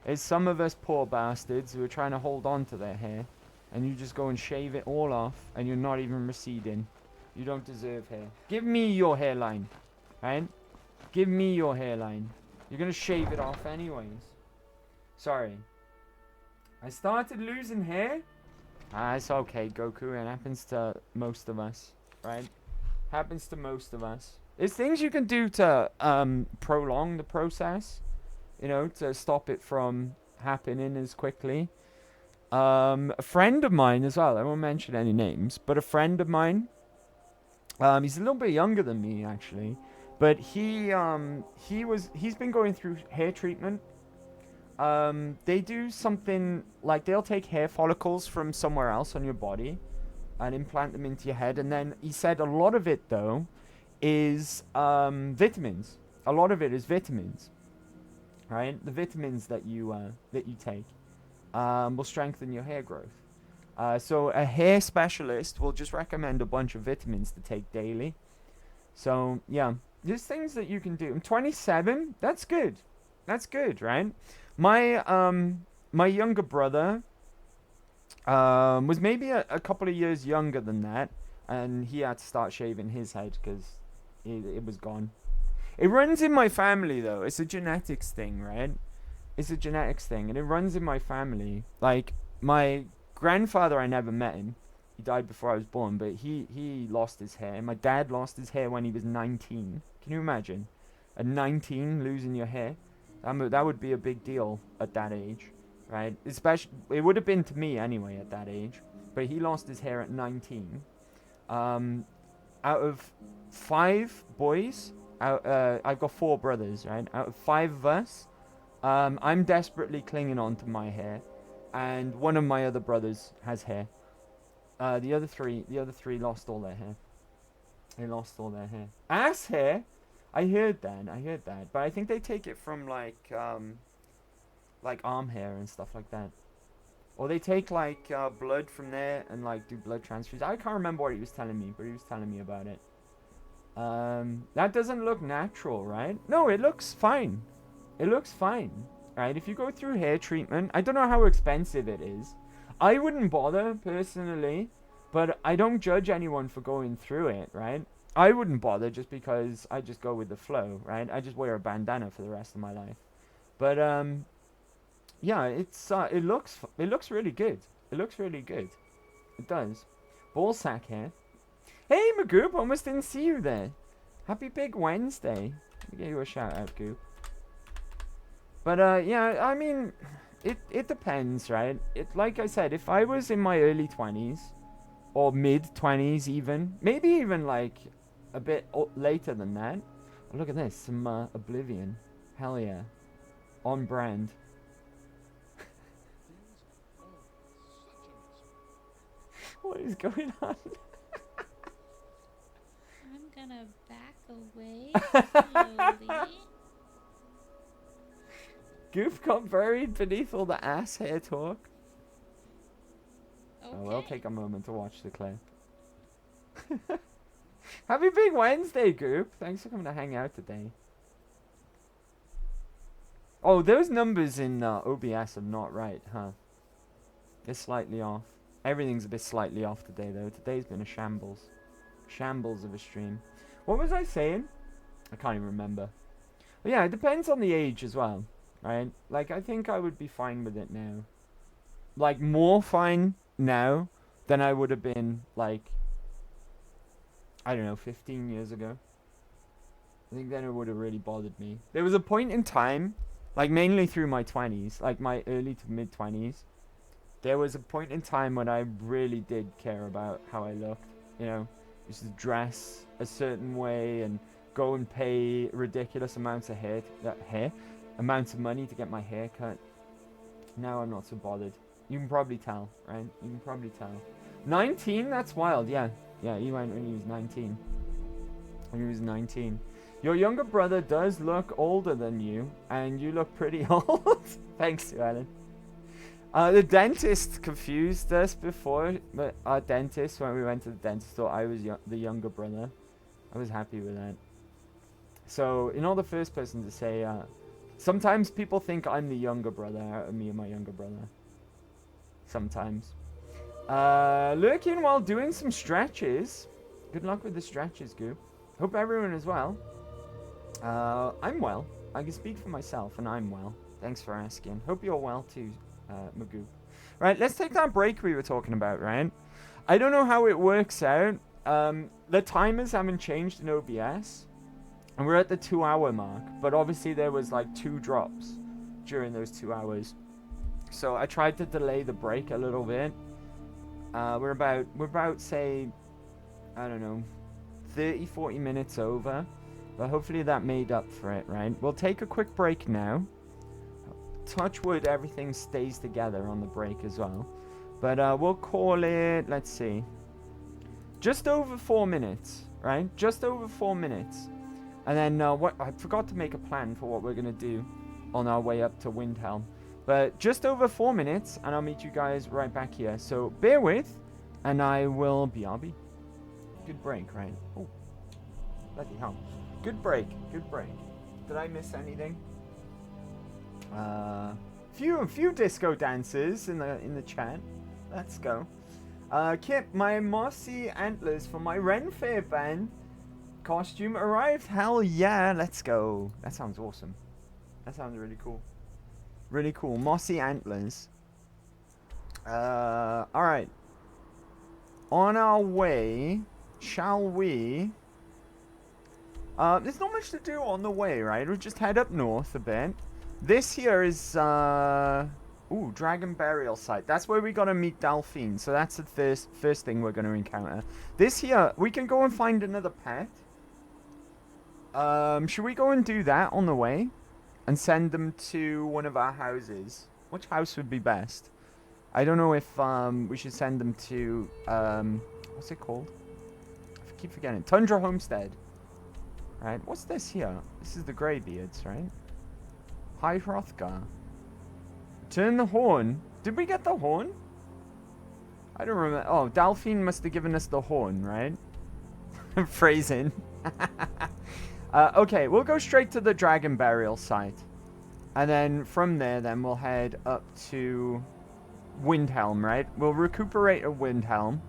It's some of us poor bastards who are trying to hold on to their hair, and you just go and shave it all off, and you're not even receding. You don't deserve hair. Give me your hairline, right? Give me your hairline. You're gonna shave it off anyways. Sorry. I started losing hair. Ah, it's okay, Goku. It happens to most of us, right? Happens to most of us. There's things you can do to prolong the process, you know, to stop it from happening as quickly. A friend of mine as well, I won't mention any names, but a friend of mine, he's a little bit younger than me actually, but he's been going through hair treatment. They do something like they'll take hair follicles from somewhere else on your body and implant them into your head, and then he said a lot of it though is vitamins. A lot of it is vitamins, right? The vitamins that you take will strengthen your hair growth. So a hair specialist will just recommend a bunch of vitamins to take daily. So yeah, there's things that you can do. I'm 27. That's good. That's good, right? My younger brother was maybe a couple of years younger than that, and he had to start shaving his head because it was gone. It runs in my family though. It's a genetics thing, right? It's a genetics thing, and it runs in my family. Like my grandfather, I never met him. He died before I was born, but he lost his hair. My dad lost his hair when he was 19. Can you imagine? At 19, losing your hair? That would be a big deal at that age, right? Especially, it would have been to me anyway at that age. But he lost his hair at 19. Out of 5 boys, I've got 4 brothers, right? Out of 5 of us, I'm desperately clinging on to my hair, and one of my other brothers has hair. The other three lost all their hair. They lost all their hair. Ass hair? I heard that. But I think they take it from like arm hair and stuff like that. Or they take like blood from there and like do blood transfusions. I can't remember what he was telling me, but he was telling me about it. That doesn't look natural, right? No, it looks fine. It looks fine, right? If you go through hair treatment, I don't know how expensive it is. I wouldn't bother personally, but I don't judge anyone for going through it, right? I wouldn't bother just because I just go with the flow, right? I just wear a bandana for the rest of my life. But yeah, it looks really good. It looks really good. It does. Ball sack hair. Hey, Magoop, almost didn't see you there. Happy Big Wednesday. Let me give you a shout out, Goop. But yeah, I mean, it depends, right? Like I said, if I was in my early 20s or mid 20s even, maybe even like a bit later than that. Oh, look at this, some Oblivion. Hell yeah. On brand. What is going on? I'm gonna back away slowly. Goof got buried beneath all the ass hair talk. Okay. Oh, we'll take a moment to watch the clip. Happy Big Wednesday, Goop. Thanks for coming to hang out today. Oh, those numbers in OBS are not right, huh? They're slightly off. Everything's a bit slightly off today, though. Today's been a shambles. Shambles of a stream. What was I saying? I can't even remember. But yeah, it depends on the age as well, right? Like, I think I would be fine with it now. Like, more fine now than I would have been, like, I don't know, 15 years ago. I think then it would have really bothered me. There was a point in time, like, mainly through my 20s, like my early to mid 20s, there was a point in time when I really did care about how I looked, you know, used to dress a certain way and go and pay ridiculous amounts of amounts of money to get my hair cut. Now I'm not so bothered. You can probably tell, right? You can probably tell. 19? That's wild, yeah. Yeah, he went when he was 19. When he was 19. Your younger brother does look older than you, and you look pretty old. Thanks, Sue Ellen. The dentist confused us before, but our dentist, when we went to the dentist, thought I was the younger brother. I was happy with that. So, you're not the first person to say, sometimes people think I'm the younger brother out of me and my younger brother. Sometimes. Lurking while doing some stretches. Good luck with the stretches, Goop. Hope everyone is well. I'm well. I can speak for myself, and I'm well. Thanks for asking. Hope you're well too, Magoo. Right, let's take that break we were talking about, right? I don't know how it works out. The timers haven't changed in OBS, and we're at the 2-hour mark. But obviously there was like 2 drops during those 2 hours, so I tried to delay the break a little bit. We're about say, I don't know, 30-40 minutes over. But hopefully that made up for it, right? We'll take a quick break now. Touch wood, everything stays together on the break as well. But we'll call it, let's see, just over 4 minutes, right? Just over 4 minutes. And then what? I forgot to make a plan for what we're going to do on our way up to Windhelm. But just over 4 minutes, and I'll meet you guys right back here. So bear with, and I will BRB. Good break, right? Oh, bloody hell. Good break. Good break. Did I miss anything? Few disco dancers in the chat. Let's go. Kip, my mossy antlers for my Ren Fair band costume arrived. Hell yeah, let's go. That sounds awesome. That sounds really cool. Really cool. Mossy antlers. Alright. On our way, shall we? There's not much to do on the way, right? We'll just head up north a bit. This here is, ooh, Dragon Burial Site. That's where we gotta meet Delphine. So that's the first thing we're gonna encounter. This here, we can go and find another pet. Should we go and do that on the way? And send them to one of our houses? Which house would be best? I don't know if, we should send them to, what's it called? I keep forgetting. Tundra Homestead. Right, what's this here? This is the Greybeards, right? High Hrothgar. Turn the horn. Did we get the horn? I don't remember. Oh, Delphine must have given us the horn, right? Phrasing. Okay, we'll go straight to the Dragon Burial Site. And then from there, then we'll head up to Windhelm, right? We'll recuperate at Windhelm.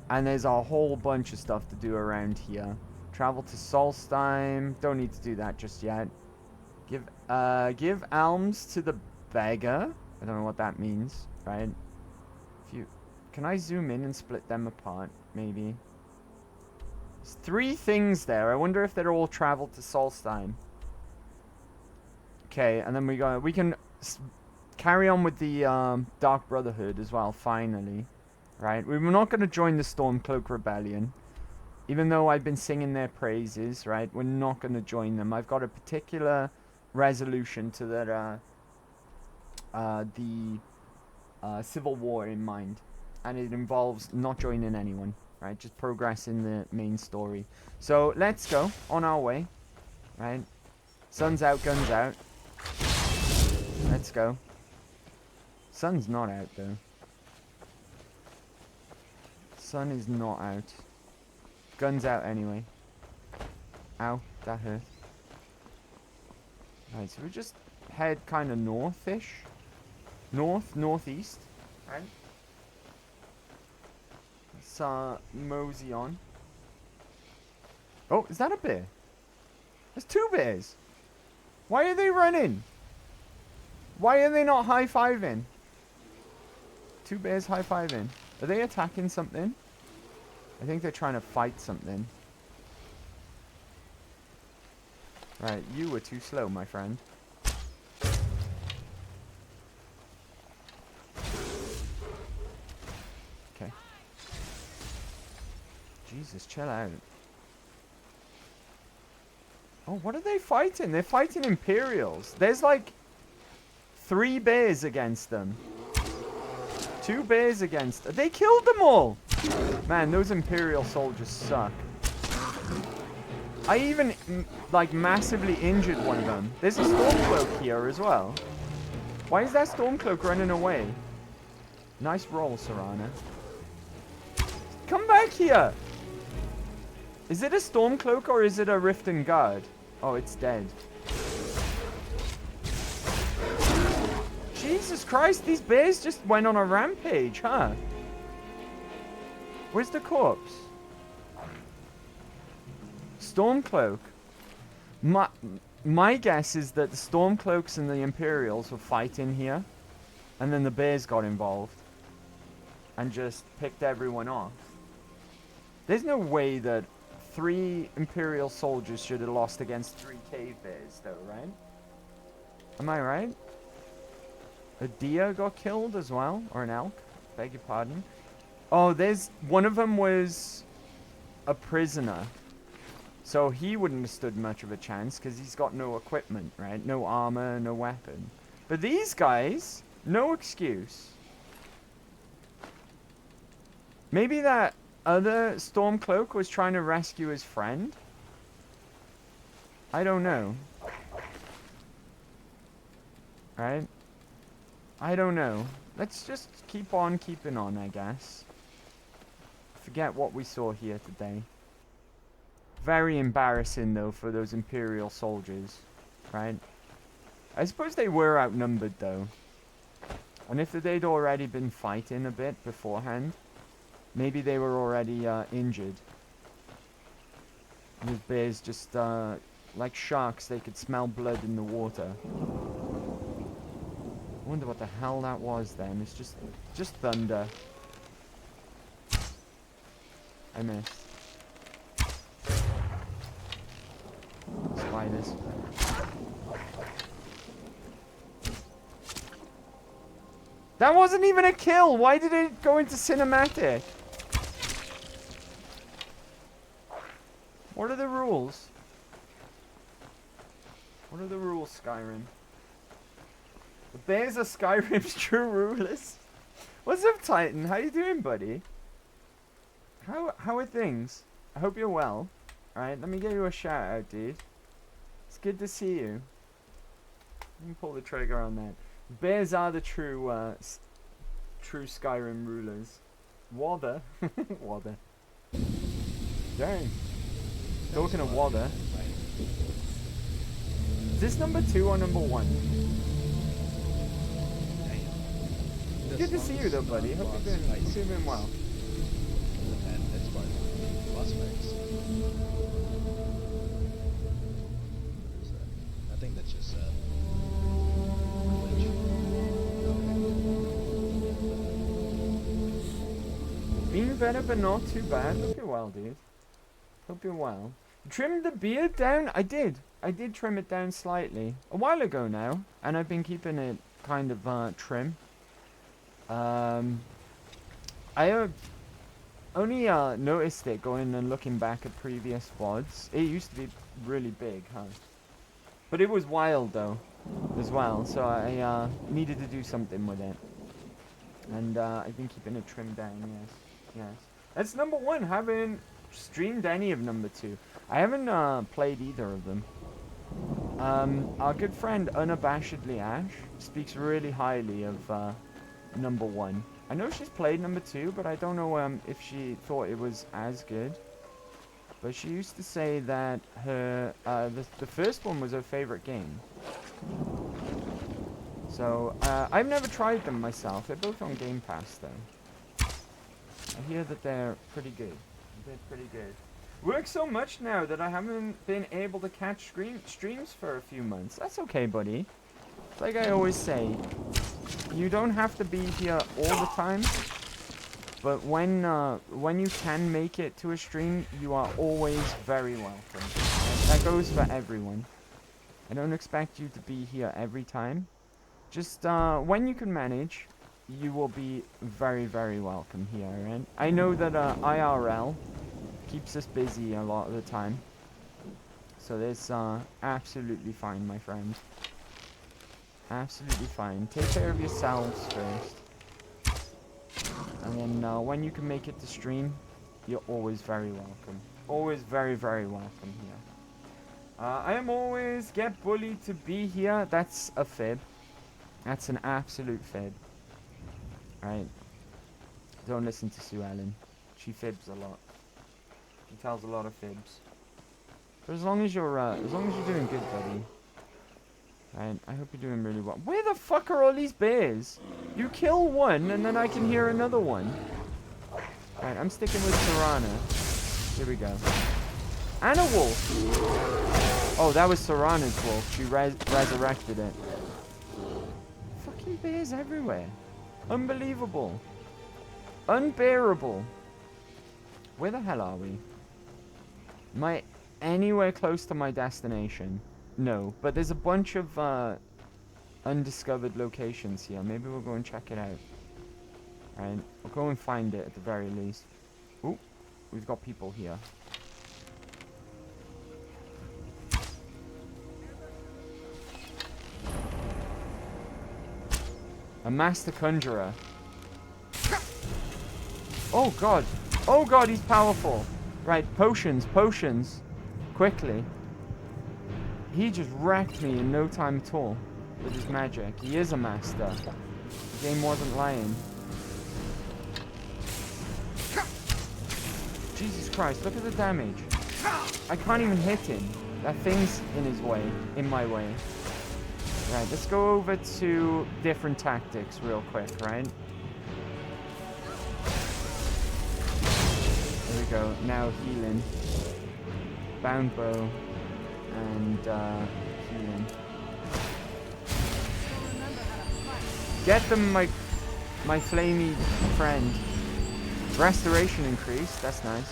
And there's a whole bunch of stuff to do around here. Travel to Solstheim. Don't need to do that just yet. Give alms to the beggar. I don't know what that means, right? Can I zoom in and split them apart? Maybe. There's 3 things there. I wonder if they're all traveled to Solstheim. Okay, and then we can carry on with the Dark Brotherhood as well. Finally, right? We were not going to join the Stormcloak Rebellion. Even though I've been singing their praises, right? We're not going to join them. I've got a particular resolution to the Civil War in mind. And it involves not joining anyone, right? Just progress in the main story. So, let's go. On our way, right? Sun's out, guns out. Let's go. Sun's not out, though. Sun is not out. Guns out anyway. Ow, that hurt. Right, so we just head kind of northish. Northeast, right? let's mosey on. Oh, is that a bear? There's 2 bears. Why are they running? Why are they not high-fiving? 2 bears high-fiving. Are they attacking something? I think they're trying to fight something. Right, you were too slow, my friend. Okay. Jesus, chill out. Oh, what are they fighting? They're fighting Imperials. There's like 3 bears against them. 2 bears against... They killed them all! Man, those Imperial soldiers suck. I even, like, massively injured one of them. There's a Stormcloak here as well. Why is that Stormcloak running away? Nice roll, Serana. Come back here! Is it a Stormcloak or is it a Rift and Guard? Oh, it's dead. Jesus Christ, these bears just went on a rampage, huh? Where's the corpse? Stormcloak. My guess is that the Stormcloaks and the Imperials were fighting here. And then the bears got involved. And just picked everyone off. There's no way that 3 Imperial soldiers should have lost against 3 cave bears, though, right? Am I right? A deer got killed as well? Or an elk? Beg your pardon. Oh, there's... One of them was a prisoner. So he wouldn't have stood much of a chance because he's got no equipment, right? No armor, no weapon. But these guys, no excuse. Maybe that other Stormcloak was trying to rescue his friend? I don't know. Right? I don't know. Let's just keep on keeping on, I guess. Forget what we saw here today. Very embarrassing, though, for those Imperial soldiers, right? I suppose they were outnumbered, though. And if they'd already been fighting a bit beforehand, maybe they were already injured. And the bears just, like sharks, they could smell blood in the water. I wonder what the hell that was then. It's just thunder. I missed. Spiders. That wasn't even a kill! Why did it go into cinematic? What are the rules? What are the rules, Skyrim? The bears are Skyrim's true rulers. What's up, Titan? How you doing, buddy? How are things? I hope you're well. Alright, let me give you a shout out, dude. It's good to see you. Let me pull the trigger on that. Bears are the true Skyrim rulers. Wada. Wada. Dang. Talking of Wada. Is this number 2 or number 1? Good to see you though, buddy. Hope you're doing well. I think that's just Being better, but not too bad. Hope you're well, dude. Hope you're well. Trimmed the beard down? I did. I did trim it down slightly. A while ago now. And I've been keeping it kind of trim. I have only noticed it going and looking back at previous VODs. It used to be really big, huh? But it was wild though, as well. So I needed to do something with it. And I've been keeping it trimmed down, yes. Yes. That's number 1. Haven't streamed any of number 2. I haven't played either of them. Our good friend Unabashedly Ash speaks really highly of number 1. I know she's played number 2, but I don't know if she thought it was as good. But she used to say that her the first one was her favorite game. So I've never tried them myself. They're both on Game Pass though. I hear that they're pretty good. They're pretty good. Work so much now that I haven't been able to catch streams for a few months. That's okay, buddy. Like I always say, you don't have to be here all the time. But when you can make it to a stream, you are always very welcome. That goes for everyone. I don't expect you to be here every time. Just when you can manage, you will be very, very welcome here. And I know that IRL keeps us busy a lot of the time. So that's absolutely fine, my friends. Absolutely fine. Take care of yourselves first. And then when you can make it to stream, you're always very welcome. Always very, very welcome here. I am always get bullied to be here. That's a fib. That's an absolute fib. Right? Don't listen to Sue Ellen. She fibs a lot. She tells a lot of fibs. But as long as you're doing good, buddy. Right, I hope you're doing really well. Where the fuck are all these bears? You kill one, and then I can hear another one. Right, I'm sticking with Serana. Here we go. And a wolf. Oh, that was Serana's wolf. She resurrected it. Fucking bears everywhere. Unbelievable. Unbearable. Where the hell are we? Am I anywhere close to my destination? No, but there's a bunch of undiscovered locations here. Maybe we'll go and check it out. Right, we'll go and find it at the very least. Ooh, we've got people here. A master conjurer. Oh god. Oh god, he's powerful. Right, potions, potions. Quickly. He just wrecked me in no time at all with his magic. He is a master. The game wasn't lying. Jesus Christ, look at the damage. I can't even hit him. That thing's in his way, in my way. Right, let's go over to different tactics real quick, right? There we go, now healing. Bound bow. And healing. Get them, my flamey friend. Restoration increased, that's nice.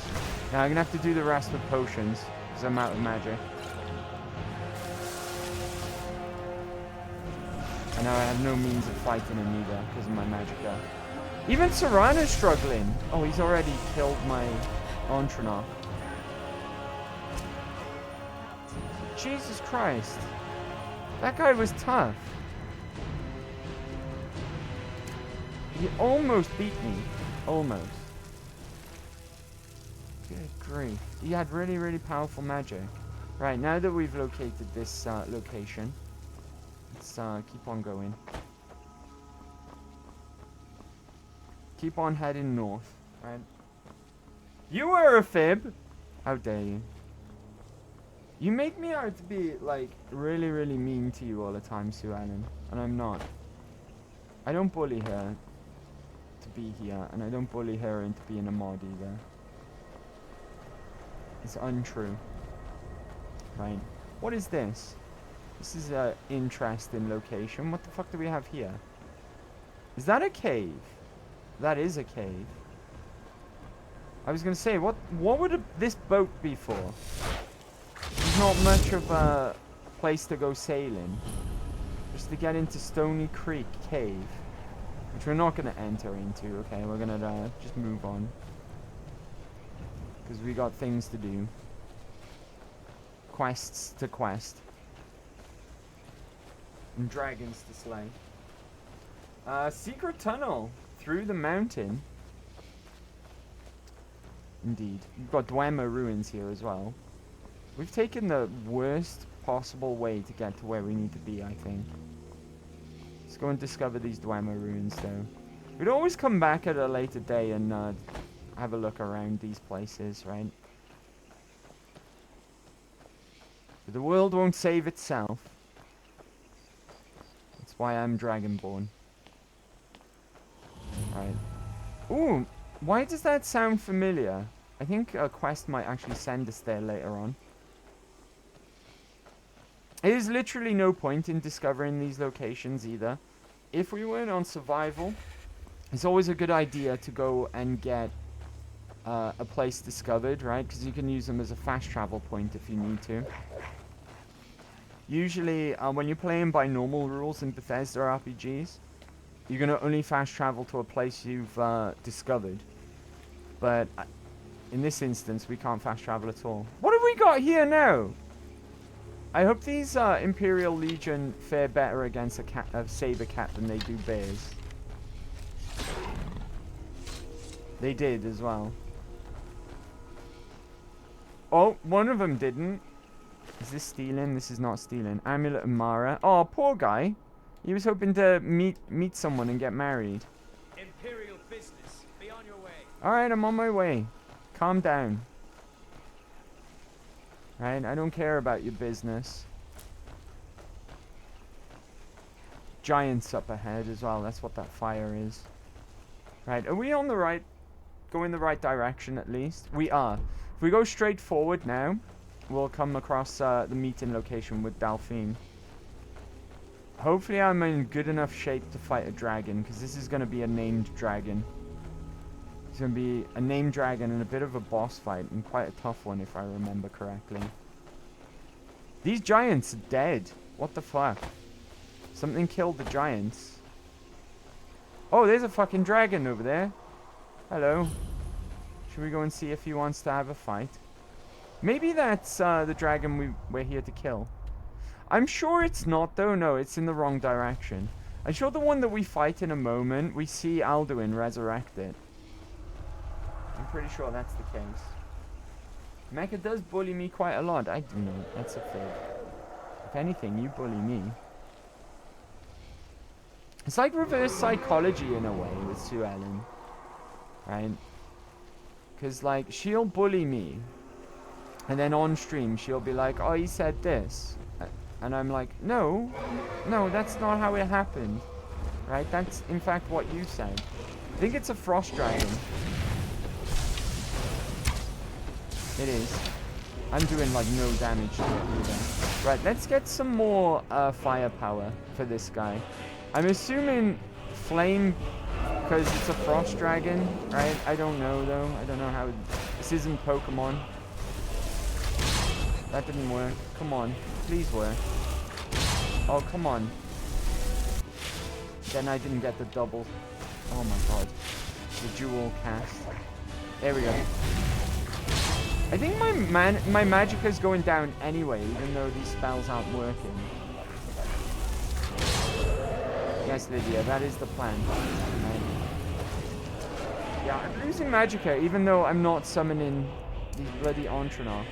Now I'm gonna have to do the rest with potions, because I'm out of magic. I know I have no means of fighting him either, because of my magic there. Even Serrano's struggling! Oh, he's already killed my Ontranok. Jesus Christ. That guy was tough. He almost beat me. Almost. Good grief. He had really, really powerful magic. Right, now that we've located this location, let's keep on going. Keep on heading north, right? You were a fib! How dare you? You make me out to be, like, really, really mean to you all the time, Sue Ellen. And I'm not. I don't bully her to be here, and I don't bully her into being a mod either. It's untrue. Right. What is this? This is an interesting location. What the fuck do we have here? Is that a cave? That is a cave. I was gonna say, what would this boat be for? There's not much of a place to go sailing. Just to get into Stony Creek Cave. Which we're not going to enter into, okay? We're going to just move on. Because we got things to do. Quests to quest. And dragons to slay. Secret tunnel through the mountain. Indeed. We've got Dwemer ruins here as well. We've taken the worst possible way to get to where we need to be, I think. Let's go and discover these Dwemer ruins, though. We'd always come back at a later day and have a look around these places, right? But the world won't save itself. That's why I'm Dragonborn. Right. Ooh! Why does that sound familiar? I think a quest might actually send us there later on. There's literally no point in discovering these locations either. If we went on survival, it's always a good idea to go and get a place discovered, right? Because you can use them as a fast travel point if you need to. Usually, when you're playing by normal rules in Bethesda RPGs, you're going to only fast travel to a place you've discovered. But in this instance, we can't fast travel at all. What have we got here now? I hope these Imperial Legion fare better against a saber cat than they do bears. They did as well. Oh, one of them didn't. Is this stealing? This is not stealing. Amulet of Mara. Oh, poor guy. He was hoping to meet someone and get married. Imperial business. Be on your way. Alright, I'm on my way. Calm down. Right, I don't care about your business. Giants up ahead as well. That's what that fire is. Right, are we on the right... Go in the right direction at least? We are. If we go straight forward now, we'll come across the meeting location with Delphine. Hopefully I'm in good enough shape to fight a dragon, because this is going to be a named dragon. It's going to be a named dragon and a bit of a boss fight, and quite a tough one if I remember correctly. These giants are dead. What the fuck? Something killed the giants. Oh, there's a fucking dragon over there. Hello. Should we go and see if he wants to have a fight? Maybe that's the dragon we're here to kill. I'm sure it's not though. No, it's in the wrong direction. I'm sure the one that we fight in a moment, we see Alduin resurrect it. I'm pretty sure that's the case. Mecha does bully me quite a lot. I do not. That's a fib. If anything, you bully me. It's like reverse psychology in a way with Sue Ellen. Right? Because, like, she'll bully me. And then on stream, she'll be like, oh, he said this. And I'm like, no, that's not how it happened. Right? That's, in fact, what you said. I think it's a frost dragon. It is. I'm doing, like, no damage to it either. Right, let's get some more firepower for this guy. I'm assuming flame, because it's a frost dragon, right? I don't know, though. I don't know how... This isn't Pokemon. That didn't work. Come on. Please work. Oh, come on. Then I didn't get the double. Oh my god. The dual cast. There we go. I think my magicka's going down anyway, even though these spells aren't working. Yes, Lydia, that is the plan. Yeah, I'm losing magicka, even though I'm not summoning these bloody Entronachs.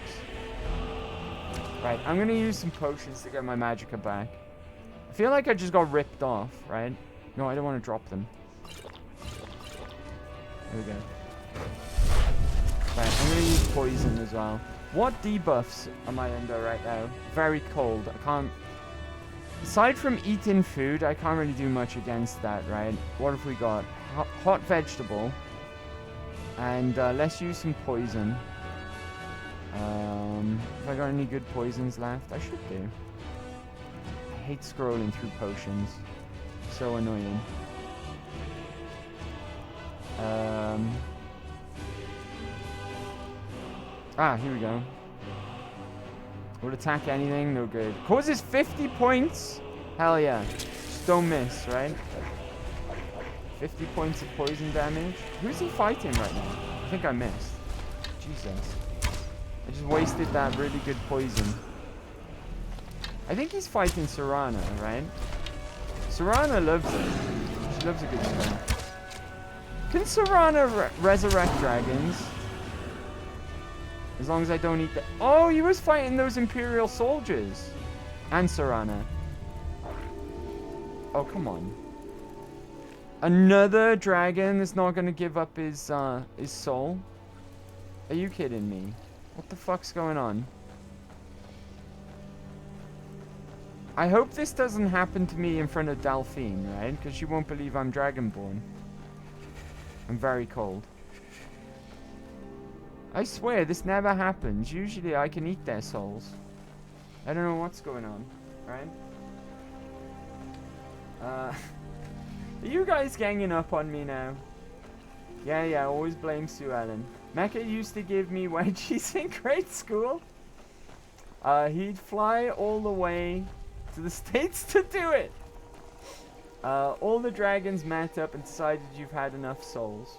Right, I'm gonna use some potions to get my magicka back. I feel like I just got ripped off, right? No, I don't want to drop them. There we go. Right, I'm gonna use poison as well. What debuffs am I under right now? Very cold. I can't... Aside from eating food, I can't really do much against that, right? What have we got? Hot vegetable. And let's use some poison. Have I got any good poisons left? I should do. I hate scrolling through potions. So annoying. Here we go. Would attack anything, no good. Causes 50 points? Hell yeah. Just don't miss, right? 50 points of poison damage. Who's he fighting right now? I think I missed. Jesus. I just wasted that really good poison. I think he's fighting Serana, right? Serana loves it. She loves a good spell. Can Serana resurrect dragons? As long as I don't eat the... Oh, he was fighting those Imperial soldiers. And Serana. Oh, come on. Another dragon that's not going to give up his soul? Are you kidding me? What the fuck's going on? I hope this doesn't happen to me in front of Delphine, right? Because she won't believe I'm Dragonborn. I'm very cold. I swear, this never happens. Usually I can eat their souls. I don't know what's going on, right? Are you guys ganging up on me now? Yeah, always blame Sue Ellen. Mecca used to give me wedgies in grade school. He'd fly all the way to the States to do it. All the dragons met up and decided you've had enough souls.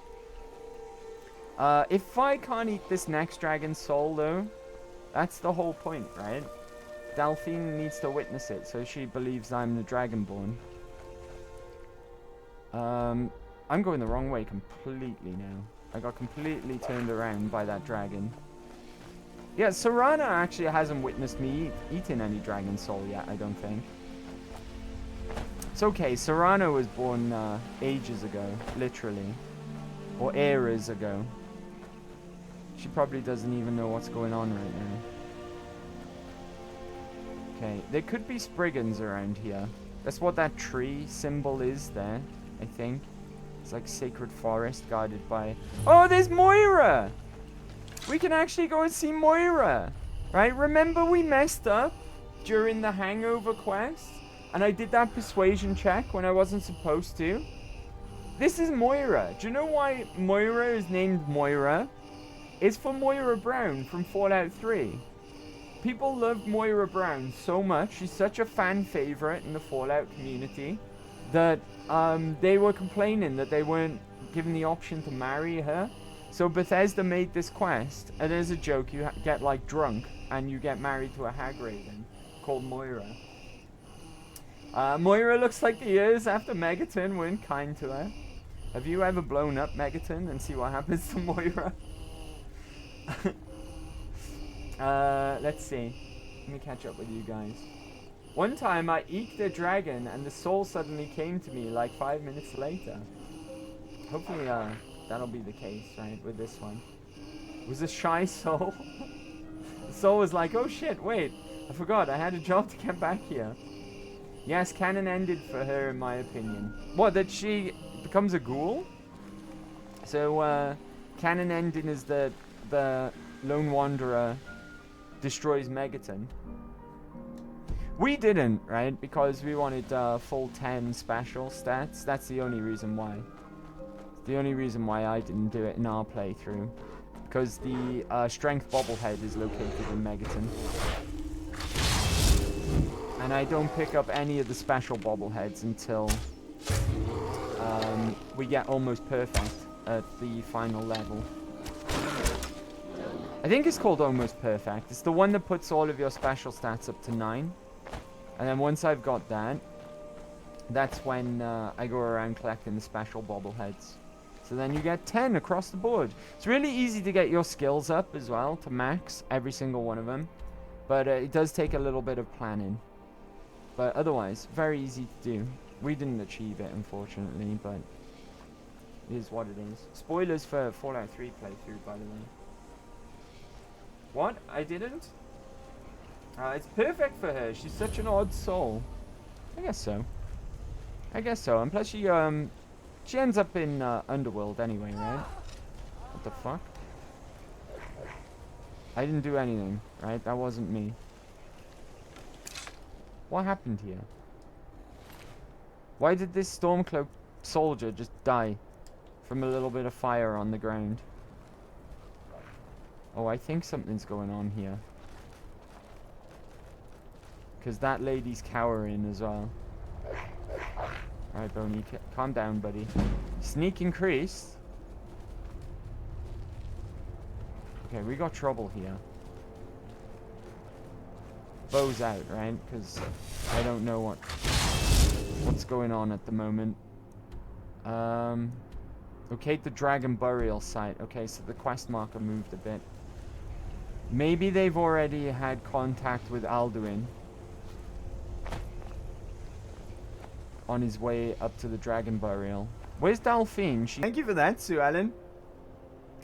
If I can't eat this next dragon's soul, though, that's the whole point, right? Delphine needs to witness it, so she believes I'm the Dragonborn. I'm going the wrong way completely now. I got completely turned around by that dragon. Yeah, Serana actually hasn't witnessed me eating any dragon soul yet, I don't think. It's okay, Serana was born ages ago, literally. Or eras ago. She probably doesn't even know what's going on right now. Okay, there could be Spriggans around here. That's what that tree symbol is there, I think. It's like sacred forest guarded by... Oh, there's Moira! We can actually go and see Moira! Right, remember we messed up during the hangover quest? And I did that persuasion check when I wasn't supposed to? This is Moira. Do you know why Moira is named Moira? It's for Moira Brown from Fallout 3. People love Moira Brown so much. She's such a fan favorite in the Fallout community that they were complaining that they weren't given the option to marry her. So Bethesda made this quest, and as a joke, you get like drunk and you get married to a hag raven called Moira. Moira looks like the years after Megaton weren't kind to her. Have you ever blown up Megaton and see what happens to Moira? Let's see. Let me catch up with you guys. One time I eked a dragon and the soul suddenly came to me like 5 minutes later. Hopefully that'll be the case, right, with this one. It was a shy soul. The soul was like, oh shit, wait, I forgot, I had a job to get back here. Yes, canon ended for her in my opinion. What, that she becomes a ghoul? So canon ending is the Lone Wanderer destroys Megaton. We didn't, right? Because we wanted full 10 special stats. That's the only reason why. It's the only reason why I didn't do it in our playthrough. Because the strength bobblehead is located in Megaton. And I don't pick up any of the special bobbleheads until we get almost perfect at the final level. I think it's called Almost Perfect. It's the one that puts all of your special stats up to 9. And then once I've got that, that's when I go around collecting the special bobbleheads. So then you get 10 across the board. It's really easy to get your skills up as well, to max every single one of them. But it does take a little bit of planning. But otherwise, very easy to do. We didn't achieve it, unfortunately, but it is what it is. Spoilers for Fallout 3 playthrough, by the way. What? I didn't? It's perfect for her. She's such an odd soul. I guess so. I guess so. And plus she ends up in Underworld anyway, right? What the fuck? I didn't do anything, right? That wasn't me. What happened here? Why did this Stormcloak soldier just die from a little bit of fire on the ground? Oh, I think something's going on here. Because that lady's cowering as well. Alright, Boney, calm down, buddy. Sneak increased. Okay, we got trouble here. Bow's out, right? Because I don't know what's going on at the moment. Locate the dragon burial site. Okay, so the quest marker moved a bit. Maybe they've already had contact with Alduin on his way up to the dragon burial. Where's Delphine? Thank you for that, Sue Ellen.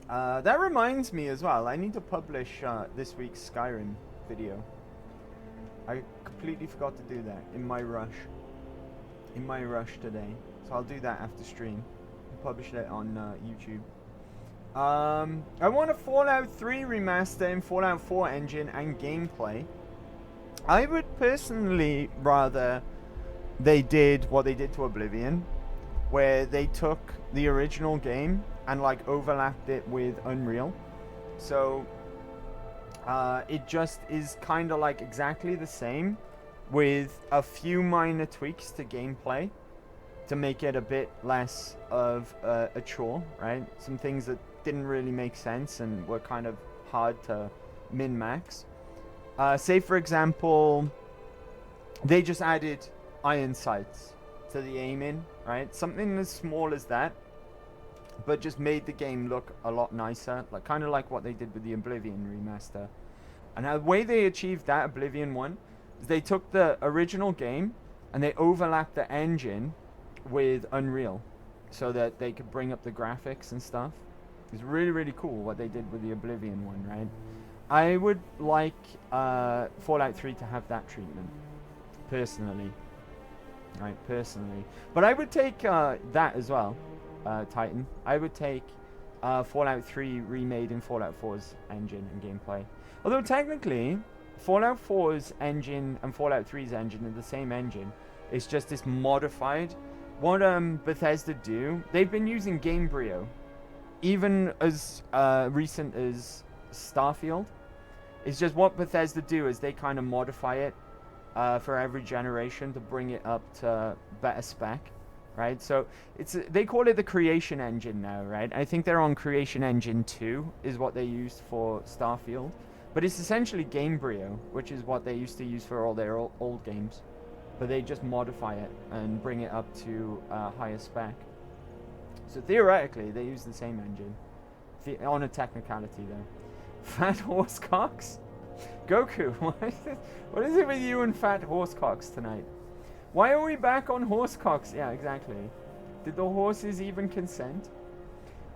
That reminds me as well, I need to publish this week's Skyrim video. I completely forgot to do that in my rush. In my rush today. So I'll do that after stream. Publish it on YouTube. I want a Fallout 3 remaster in Fallout 4 engine and gameplay. I would personally rather they did what they did to Oblivion, where they took the original game and like overlapped it with Unreal. So it just is kind of like exactly the same with a few minor tweaks to gameplay to make it a bit less of a chore, right? Some things that didn't really make sense and were kind of hard to min-max. Say, for example, they just added iron sights to the aiming, right? Something as small as that, but just made the game look a lot nicer, like kind of like what they did with the Oblivion remaster. And the way they achieved that, Oblivion one, is they took the original game and they overlapped the engine with Unreal so that they could bring up the graphics and stuff. It was really, really cool what they did with the Oblivion one, right? I would like Fallout 3 to have that treatment, personally. Right, personally. But I would take that as well, Titan. I would take Fallout 3 remade in Fallout 4's engine and gameplay. Although technically, Fallout 4's engine and Fallout 3's engine are the same engine. It's just this modified. What Bethesda do, they've been using Gamebryo, even as recent as Starfield. It's just what Bethesda do is they kind of modify it for every generation to bring it up to better spec, right? So it's they call it the Creation Engine now, right? I think they're on Creation Engine 2 is what they used for Starfield. But it's essentially Gamebryo, which is what they used to use for all their old games. But they just modify it and bring it up to higher spec. So theoretically, they use the same engine. On a technicality, though. Fat horse cocks? Goku, what is it with you and fat horse cocks tonight? Why are we back on horse cocks? Yeah, exactly. Did the horses even consent?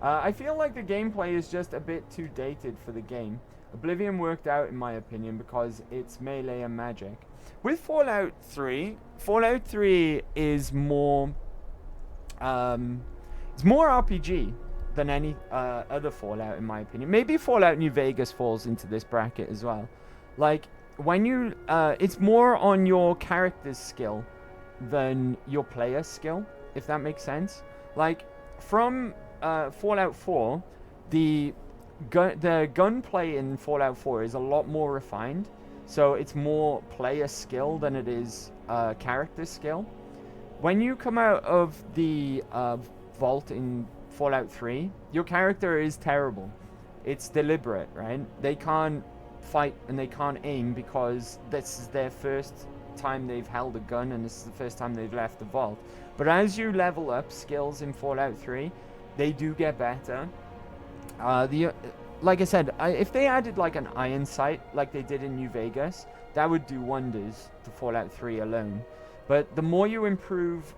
I feel like the gameplay is just a bit too dated for the game. Oblivion worked out, in my opinion, because it's melee and magic. With Fallout 3 is more it's more RPG than any other Fallout, in my opinion. Maybe Fallout New Vegas falls into this bracket as well. Like, when you it's more on your character's skill than your player's skill, if that makes sense. Like, from Fallout 4, the gunplay in Fallout 4 is a lot more refined. So it's more player skill than it is character skill. When you come out of the vault in Fallout 3, your character is terrible. It's deliberate, right? They can't fight and they can't aim because this is their first time they've held a gun and this is the first time they've left the vault. But as you level up skills in Fallout 3, they do get better. Like I said, if they added like an iron sight like they did in New Vegas, that would do wonders to Fallout 3 alone. But the more you improve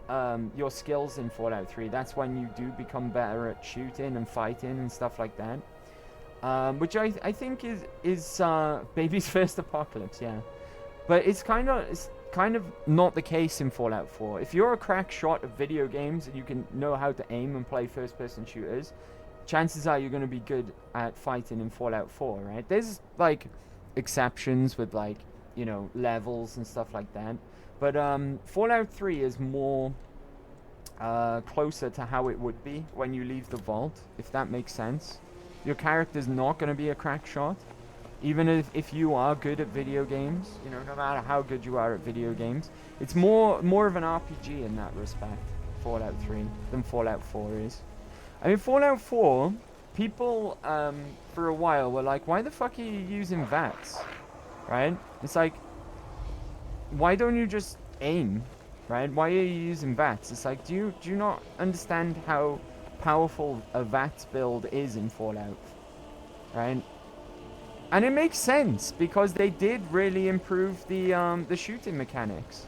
your skills in Fallout 3, that's when you do become better at shooting and fighting and stuff like that. Which I think is Baby's first apocalypse, yeah. But it's kind of not the case in Fallout 4. If you're a crack shot of video games and you can know how to aim and play first-person shooters, chances are you're going to be good at fighting in Fallout 4, right? There's, like, exceptions with, like, you know, levels and stuff like that. But Fallout 3 is more closer to how it would be when you leave the vault, if that makes sense. Your character's not going to be a crack shot. Even if you are good at video games, you know, no matter how good you are at video games. It's more of an RPG in that respect, Fallout 3, than Fallout 4 is. I mean, Fallout 4, people for a while were like, why the fuck are you using VATS? Right? It's like, why don't you just aim? Right? Why are you using VATS? It's like, do you not understand how powerful a VATS build is in Fallout? Right? And it makes sense, because they did really improve the shooting mechanics.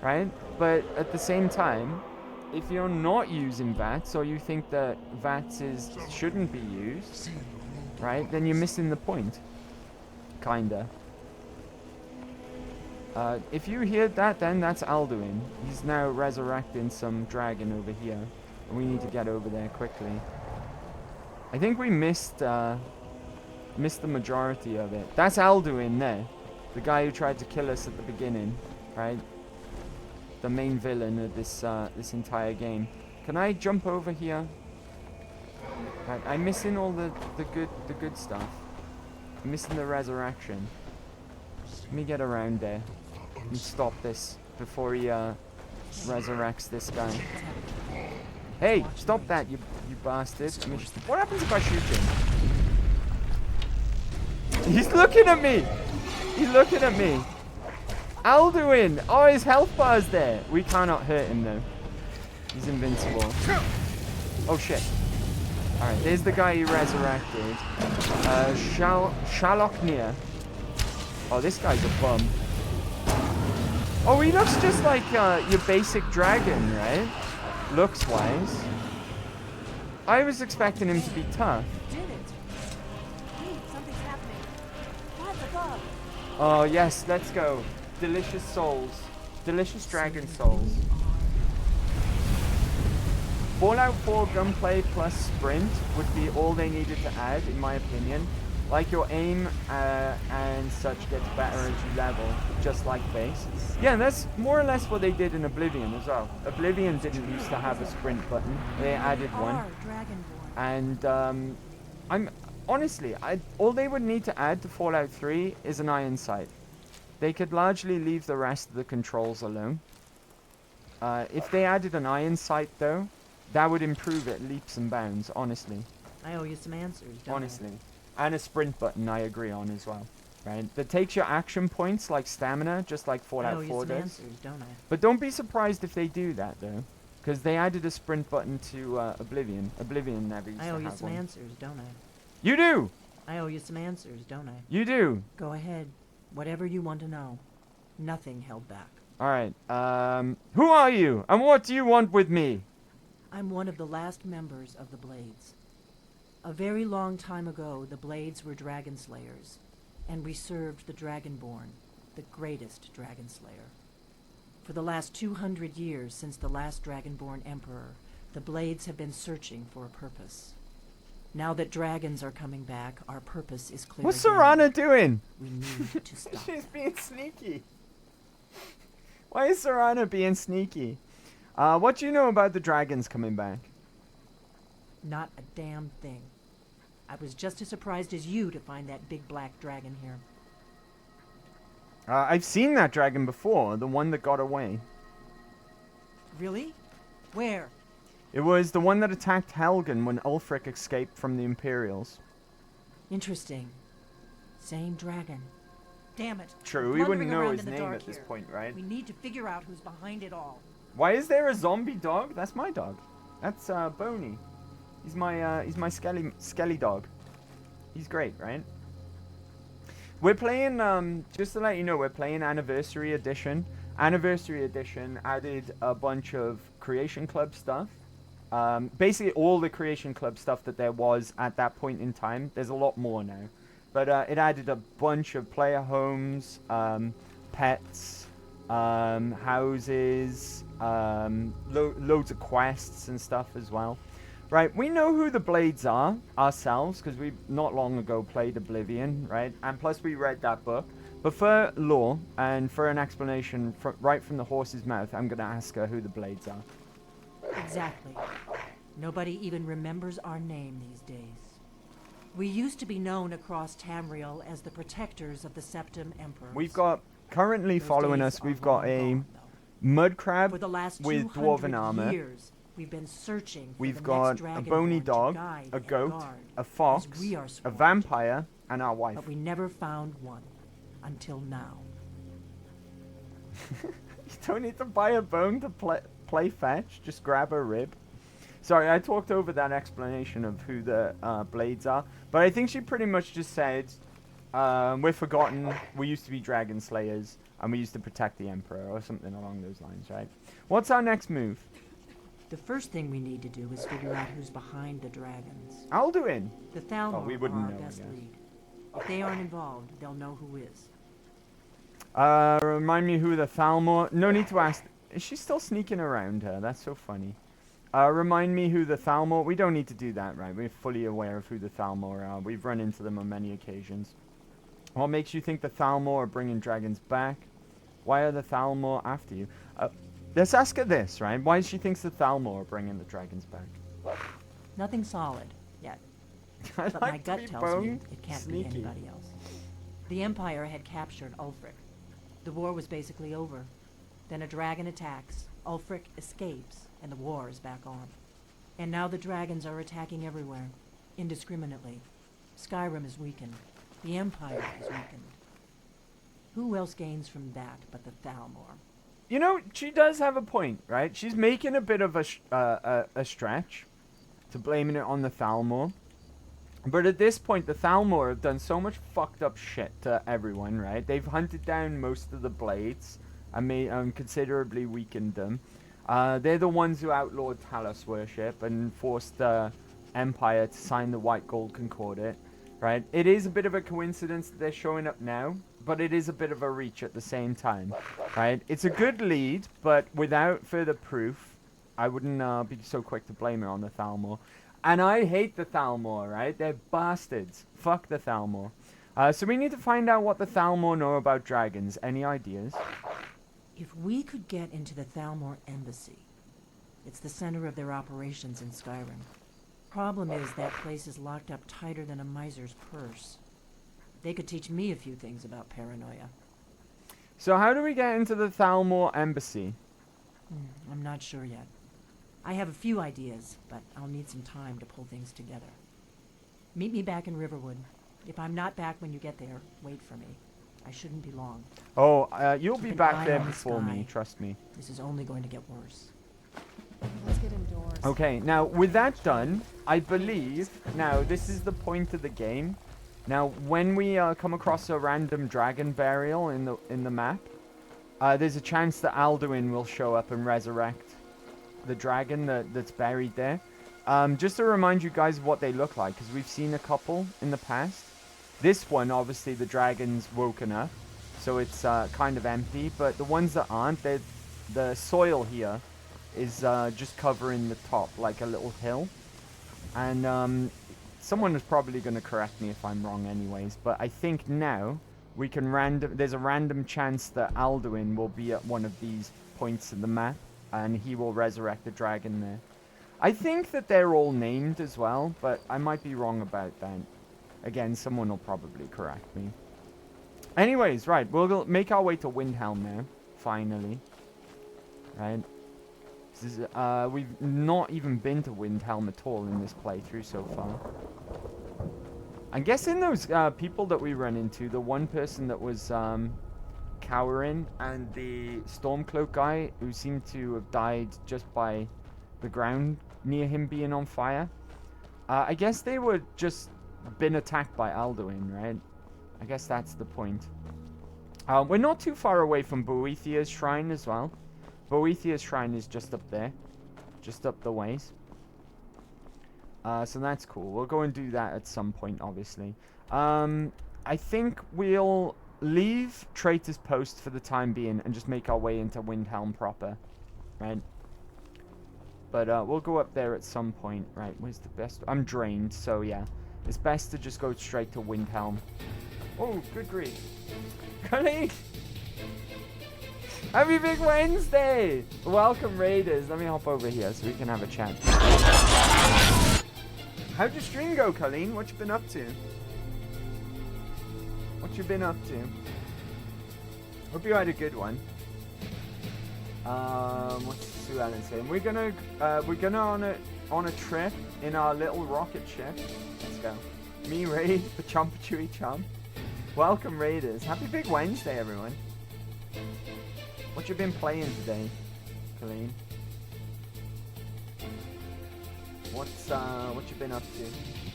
Right? But at the same time, if you're not using VATS, or you think that VATS shouldn't be used, right, then you're missing the point. Kinda. If you hear that, then that's Alduin. He's now resurrecting some dragon over here. And we need to get over there quickly. I think we missed the majority of it. That's Alduin there. The guy who tried to kill us at the beginning, right? The main villain of this this entire game. Can I jump over here? Right, I'm missing all the good stuff. I'm missing the resurrection. Let me get around there and stop this before he resurrects this guy. Hey, stop that, you bastard! I mean, what happens if I shoot him? He's looking at me. He's looking at me. Alduin! Oh, his health bar's there. We cannot hurt him though. He's invincible. Oh shit. Alright, there's the guy he resurrected. Shaloknir. Oh, this guy's a bum. Oh, he looks just like your basic dragon, right? Looks-wise. I was expecting him to be tough. Did it? Hey, something's happening. What's above? Oh, yes, let's go. Delicious souls. Delicious dragon souls. Fallout 4 gunplay plus sprint would be all they needed to add, in my opinion. Like your aim and such gets better as you level, just like base. Yeah, that's more or less what they did in Oblivion as well. Oblivion didn't used to have a sprint button. They added one. And I'm honestly, all they would need to add to Fallout 3 is an iron sight. They could largely leave the rest of the controls alone. If they added an iron sight though, that would improve it leaps and bounds, honestly. I owe you some answers, don't Honestly. And a sprint button, I agree on as well. Right? That takes your action points like stamina, just like Fallout 4 does. Answers, don't I? But don't be surprised if they do that though. Because they added a sprint button to Oblivion. Oblivion never used to have one. I owe you some answers, don't I? You do! I owe you some answers, don't I? You do! Go ahead. Whatever you want to know. Nothing held back. Alright, who are you? And what do you want with me? I'm one of the last members of the Blades. A very long time ago, the Blades were dragon slayers, and we served the Dragonborn, the greatest dragon slayer. For the last 200 years since the last Dragonborn Emperor, the Blades have been searching for a purpose. Now that dragons are coming back, our purpose is clear. What's again. Serana doing? We need to stop. She's being sneaky. Why is Serana being sneaky? What do you know about the dragons coming back? Not a damn thing. I was just as surprised as you to find that big black dragon here. I've seen that dragon before, the one that got away. Really? Where? It was the one that attacked Helgen when Ulfric escaped from the Imperials. Interesting. Same dragon. Damn it. True, we wouldn't know his name at this point, right? We need to figure out who's behind it all. Why is there a zombie dog? That's my dog. That's Boney. He's my skelly dog. He's great, right? We're playing, just to let you know, we're playing Anniversary Edition. Anniversary Edition added a bunch of Creation Club stuff. Basically all the Creation Club stuff that there was at that point in time. There's a lot more now. But it added a bunch of player homes, pets, houses, loads of quests and stuff as well. Right, we know who the Blades are ourselves, because we not long ago played Oblivion, right? And plus we read that book. But for lore, and for an explanation right from the horse's mouth, I'm going to ask her who the Blades are. Exactly. Nobody even remembers our name these days. We used to be known across Tamriel as the protectors of the Septim Emperors. We've got, currently following us, we've got a mud crab with dwarven armor. Years, we've been searching for we've got a bony dog, a goat, a fox, a vampire, and our wife. But we never found one. Until now. You don't need to buy a bone to play fetch. Just grab a rib. Sorry, I talked over that explanation of who the Blades are. But I think she pretty much just said, we're forgotten, we used to be dragon slayers, and we used to protect the Emperor, or something along those lines, right? What's our next move? The first thing we need to do is figure out who's behind the dragons. Alduin! The Thalmor we wouldn't are our know, best lead. If they aren't involved, they'll know who is. Remind me who the Thalmor... No need to ask. Is she still sneaking around her? That's so funny. Remind me who the Thalmor... We don't need to do that, right? We're fully aware of who the Thalmor are. We've run into them on many occasions. What makes you think the Thalmor are bringing dragons back? Why are the Thalmor after you? Let's ask her this, right? Why she thinks the Thalmor are bringing the dragons back? Nothing solid yet. I'd But like my to gut be tells me bone it can't sneaky. be anybody else. The Empire had captured Ulfric. The war was basically over. Then a dragon attacks, Ulfric escapes, and the war is back on. And now the dragons are attacking everywhere, indiscriminately. Skyrim is weakened. The Empire is weakened. Who else gains from that but the Thalmor? You know, she does have a point, right? She's making a bit of a stretch to blaming it on the Thalmor. But at this point, the Thalmor have done so much fucked up shit to everyone, right? They've hunted down most of the Blades and considerably weakened them. They're the ones who outlawed Talos worship and forced the Empire to sign the White Gold Concordat, right? It is a bit of a coincidence that they're showing up now, but it is a bit of a reach at the same time, right? It's a good lead, but without further proof, I wouldn't be so quick to blame it on the Thalmor. And I hate the Thalmor, right? They're bastards. Fuck the Thalmor. So we need to find out what the Thalmor know about dragons. Any ideas? If we could get into the Thalmor embassy, it's the center of their operations in Skyrim. Problem is that place is locked up tighter than a miser's purse. They could teach me a few things about paranoia. So how do we get into the Thalmor embassy? I'm not sure yet. I have a few ideas, but I'll need some time to pull things together. Meet me back in Riverwood. If I'm not back when you get there, wait for me. I shouldn't be long. Oh, you'll Keep be an back eye there on the before sky. me, trust me. This is only going to get worse. Let's get indoors. Okay, now with that done, I believe, now this is the point of the game. Now, when we come across a random dragon burial in the map, there's a chance that Alduin will show up and resurrect the dragon that's buried there. Just to remind you guys of what they look like, because we've seen a couple in the past. This one, obviously, the dragon's woken up, so it's kind of empty. But the ones that aren't, the soil here is just covering the top, like a little hill. And someone is probably going to correct me if I'm wrong anyways. But I think now we can there's a random chance that Alduin will be at one of these points in the map, and he will resurrect the dragon there. I think that they're all named as well, but I might be wrong about that. Again, someone will probably correct me. Anyways, right, we'll make our way to Windhelm now, finally. Right? This is, we've not even been to Windhelm at all in this playthrough so far. I'm guessing those people that we run into, the one person that was cowering, and the Stormcloak guy who seemed to have died just by the ground near him being on fire. I guess they were just been attacked by Alduin, right? I guess that's the point. We're not too far away from Boethia's shrine as well. Boethia's shrine is just up there. Just up the ways. So that's cool. We'll go and do that at some point, obviously. I think we'll leave Traitor's Post for the time being and just make our way into Windhelm proper. Right? But we'll go up there at some point. Right, where's the best? I'm drained, so yeah. It's best to just go straight to Windhelm. Oh, good grief. Colleen! Happy Big Wednesday! Welcome, Raiders. Let me hop over here so we can have a chat. How'd your stream go, Colleen? What you been up to? What you been up to? Hope you had a good one. What's Sue Ellen saying? We're gonna on a trip in our little rocket ship. Let's go. Me, Raid, the Chompa Chewy Chomp. Welcome, Raiders. Happy Big Wednesday, everyone. What you been playing today, Colleen? What you been up to?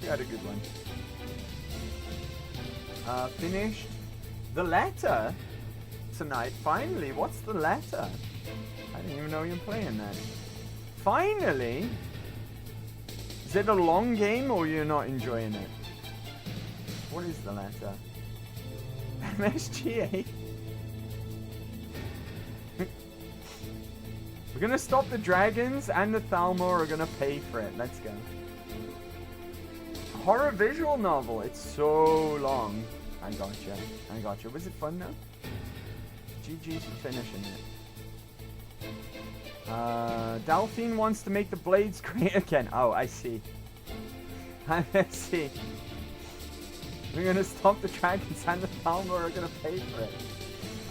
You had a good one. Finished the letter tonight. Finally, what's the letter? I didn't even know you were playing that. Finally. Is it a long game or you're not enjoying it? What is the letter? MSGA. We're gonna stop the dragons, and the Thalmor are gonna pay for it. Let's go. Horror visual novel. It's so long. I gotcha. I gotcha. Was it fun though? GG's for finishing it. Delphine wants to make the blades great again. Oh, I see. I see. We're gonna stop the dragons, and the Thalmor are gonna pay for it.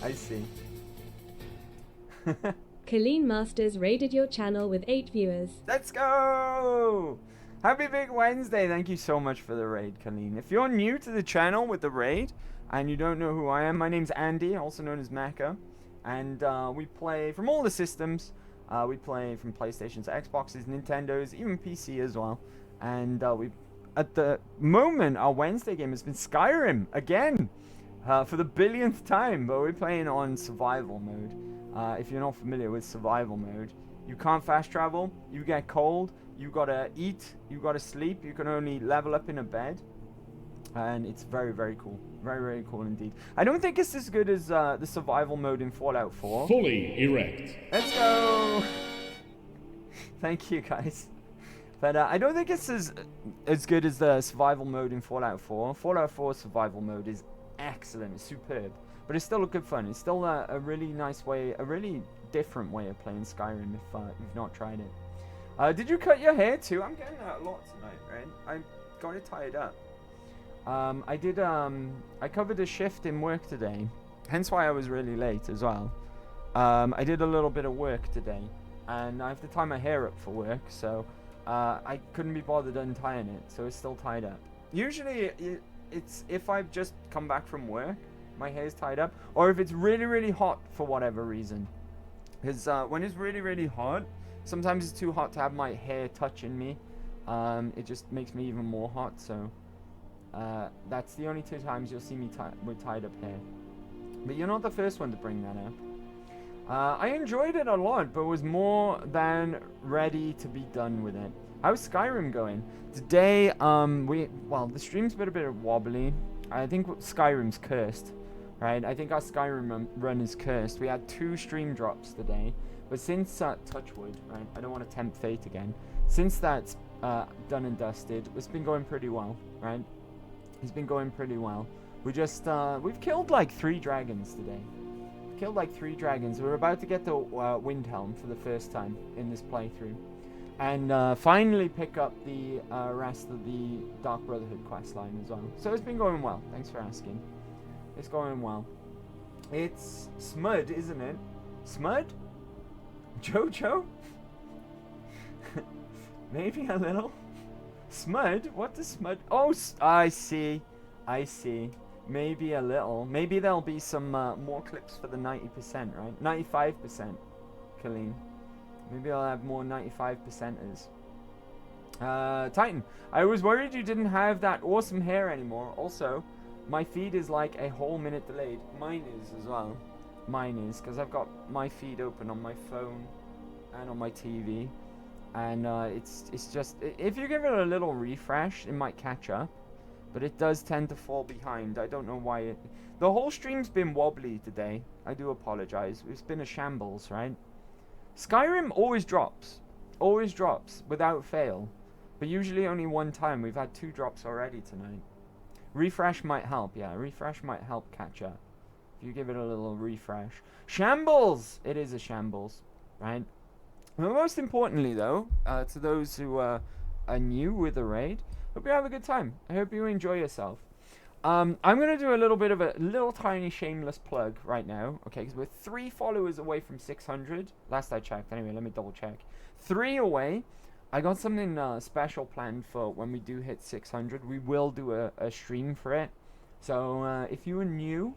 I see. Colleen Masters raided your channel with 8 viewers. Let's go! Happy Big Wednesday. Thank you so much for the raid, Colleen. If you're new to the channel with the raid, and you don't know who I am, my name's Andy, also known as Mecha. And we play from all the systems. We play from PlayStations, Xboxes, Nintendos, even PC as well. And we, at the moment, our Wednesday game has been Skyrim, again. For the billionth time, but we're playing on survival mode. If you're not familiar with survival mode, you can't fast travel, you get cold, you gotta eat, you gotta sleep, you can only level up in a bed. And it's very, very cool. Very, very cool indeed. I don't think it's as good as the survival mode in Fallout 4. Fully erect. Let's go! Thank you, guys. But I don't think it's as good as the survival mode in Fallout 4. Fallout 4 survival mode is excellent, it's superb. But it's still a good fun. It's still a really nice way, a really different way of playing Skyrim if you've not tried it. Did you cut your hair too? I'm getting that a lot tonight, right? I got it tied up. I covered a shift in work today, hence why I was really late as well. I did a little bit of work today, and I have to tie my hair up for work, so I couldn't be bothered untying it, so it's still tied up. Usually, it's if I've just come back from work, my hair's tied up, or if it's really, really hot for whatever reason. Because when it's really, really hot, sometimes it's too hot to have my hair touching me. It just makes me even more hot, so that's the only 2 times you'll see me with tied up hair. But you're not the first one to bring that up. I enjoyed it a lot, but was more than ready to be done with it. How's Skyrim going? Today, the stream's been a bit wobbly. I think Skyrim's cursed, right? I think our Skyrim run is cursed. We had 2 stream drops today, but since Touchwood, right? I don't want to tempt fate again. Since that's done and dusted, it's been going pretty well, right? It's been going pretty well. We just we've killed like 3 dragons today. Killed like 3 dragons. We're about to get the Windhelm for the first time in this playthrough, and finally pick up the rest of the Dark Brotherhood questline as well. So it's been going well. Thanks for asking. It's going well. It's Smud, isn't it? Smud? Jojo? Maybe a little. Smud? What does Smud? Oh, I see. I see. Maybe a little. Maybe there'll be some more clips for the 90%, right? 95%, Colleen. Maybe I'll have more 95%ers. Titan, I was worried you didn't have that awesome hair anymore. Also, my feed is like a whole minute delayed. Mine is as well. Mine is, because I've got my feed open on my phone and on my TV. And it's just, if you give it a little refresh, it might catch up. But it does tend to fall behind. I don't know why the whole stream's been wobbly today. I do apologize. It's been a shambles, right? Skyrim always drops without fail, but usually only 1 time. We've had 2 drops already tonight. Refresh might help. Yeah, refresh might help catch up if you give it a little refresh. Shambles! It is a shambles, right? But most importantly though, to those who are new with the raid, hope you have a good time. I hope you enjoy yourself. I'm going to do a little bit of a little tiny shameless plug right now, okay, because we're 3 followers away from 600, last I checked. Anyway, let me double check. 3 away. I got something special planned for when we do hit 600. We will do a stream for it. So if you are new,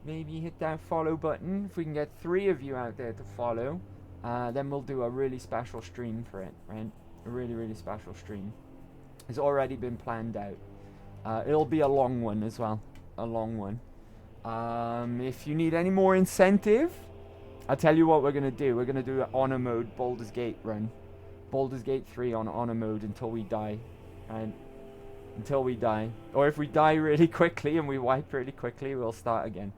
maybe hit that follow button. If we can get 3 of you out there to follow, then we'll do a really special stream for it, right? A really, really special stream. It's already been planned out. It'll be a long one as well. A long one. If you need any more incentive, I'll tell you what we're going to do. We're going to do an honor mode Baldur's Gate run. Baldur's Gate 3 on honor mode until we die. Right? Until we die. Or if we die really quickly and we wipe really quickly, we'll start again.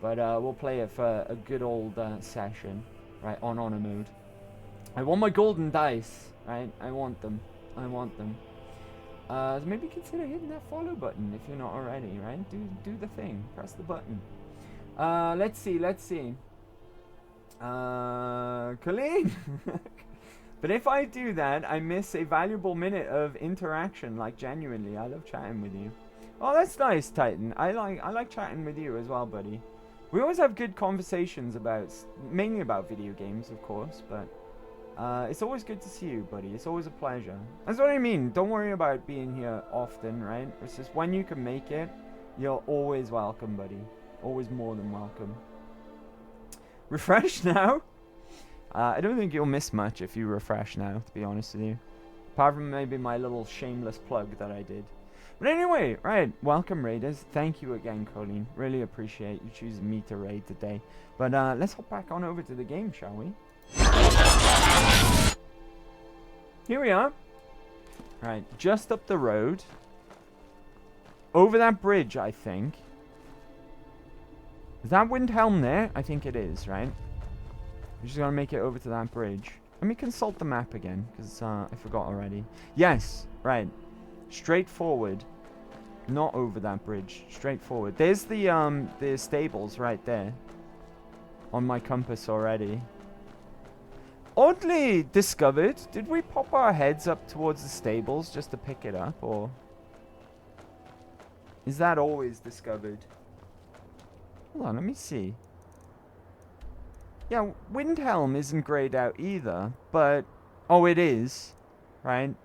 But we'll play it for a good old session. Right, on honor mode. I want my golden dice, right? I want them. I want them. So maybe consider hitting that follow button if you're not already, right? Do the thing. Press the button. Let's see. Colleen! But if I do that, I miss a valuable minute of interaction, like genuinely. I love chatting with you. Oh, that's nice, Titan. I like chatting with you as well, buddy. We always have good conversations mainly about video games, of course, but it's always good to see you, buddy. It's always a pleasure. That's what I mean. Don't worry about being here often, right? It's just when you can make it, you're always welcome, buddy. Always more than welcome. Refresh now? I don't think you'll miss much if you refresh now, to be honest with you. Apart from maybe my little shameless plug that I did. But anyway, right, welcome raiders. Thank you again, Colleen. Really appreciate you choosing me to raid today. But let's hop back on over to the game, shall we? Here we are. Right, just up the road. Over that bridge, I think. Is that Windhelm there? I think it is, right? We're just gonna make it over to that bridge. Let me consult the map again, because I forgot already. Yes, right. Straight forward. Not over that bridge. Straight forward. There's the stables right there. On my compass already. Oddly discovered. Did we pop our heads up towards the stables just to pick it up, or is that always discovered? Hold on, let me see. Yeah, Windhelm isn't grayed out either, but oh, it is, right?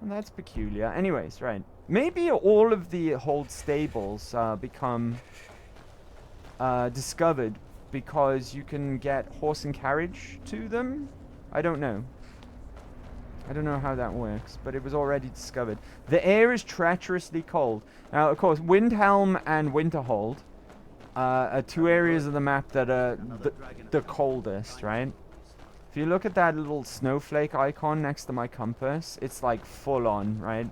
Well, that's peculiar. Anyways, right. Maybe all of the hold stables become discovered because you can get horse and carriage to them. I don't know. I don't know how that works, but it was already discovered. The air is treacherously cold. Now, of course, Windhelm and Winterhold are two areas of the map that are the coldest, right? If you look at that little snowflake icon next to my compass, it's like full on, right?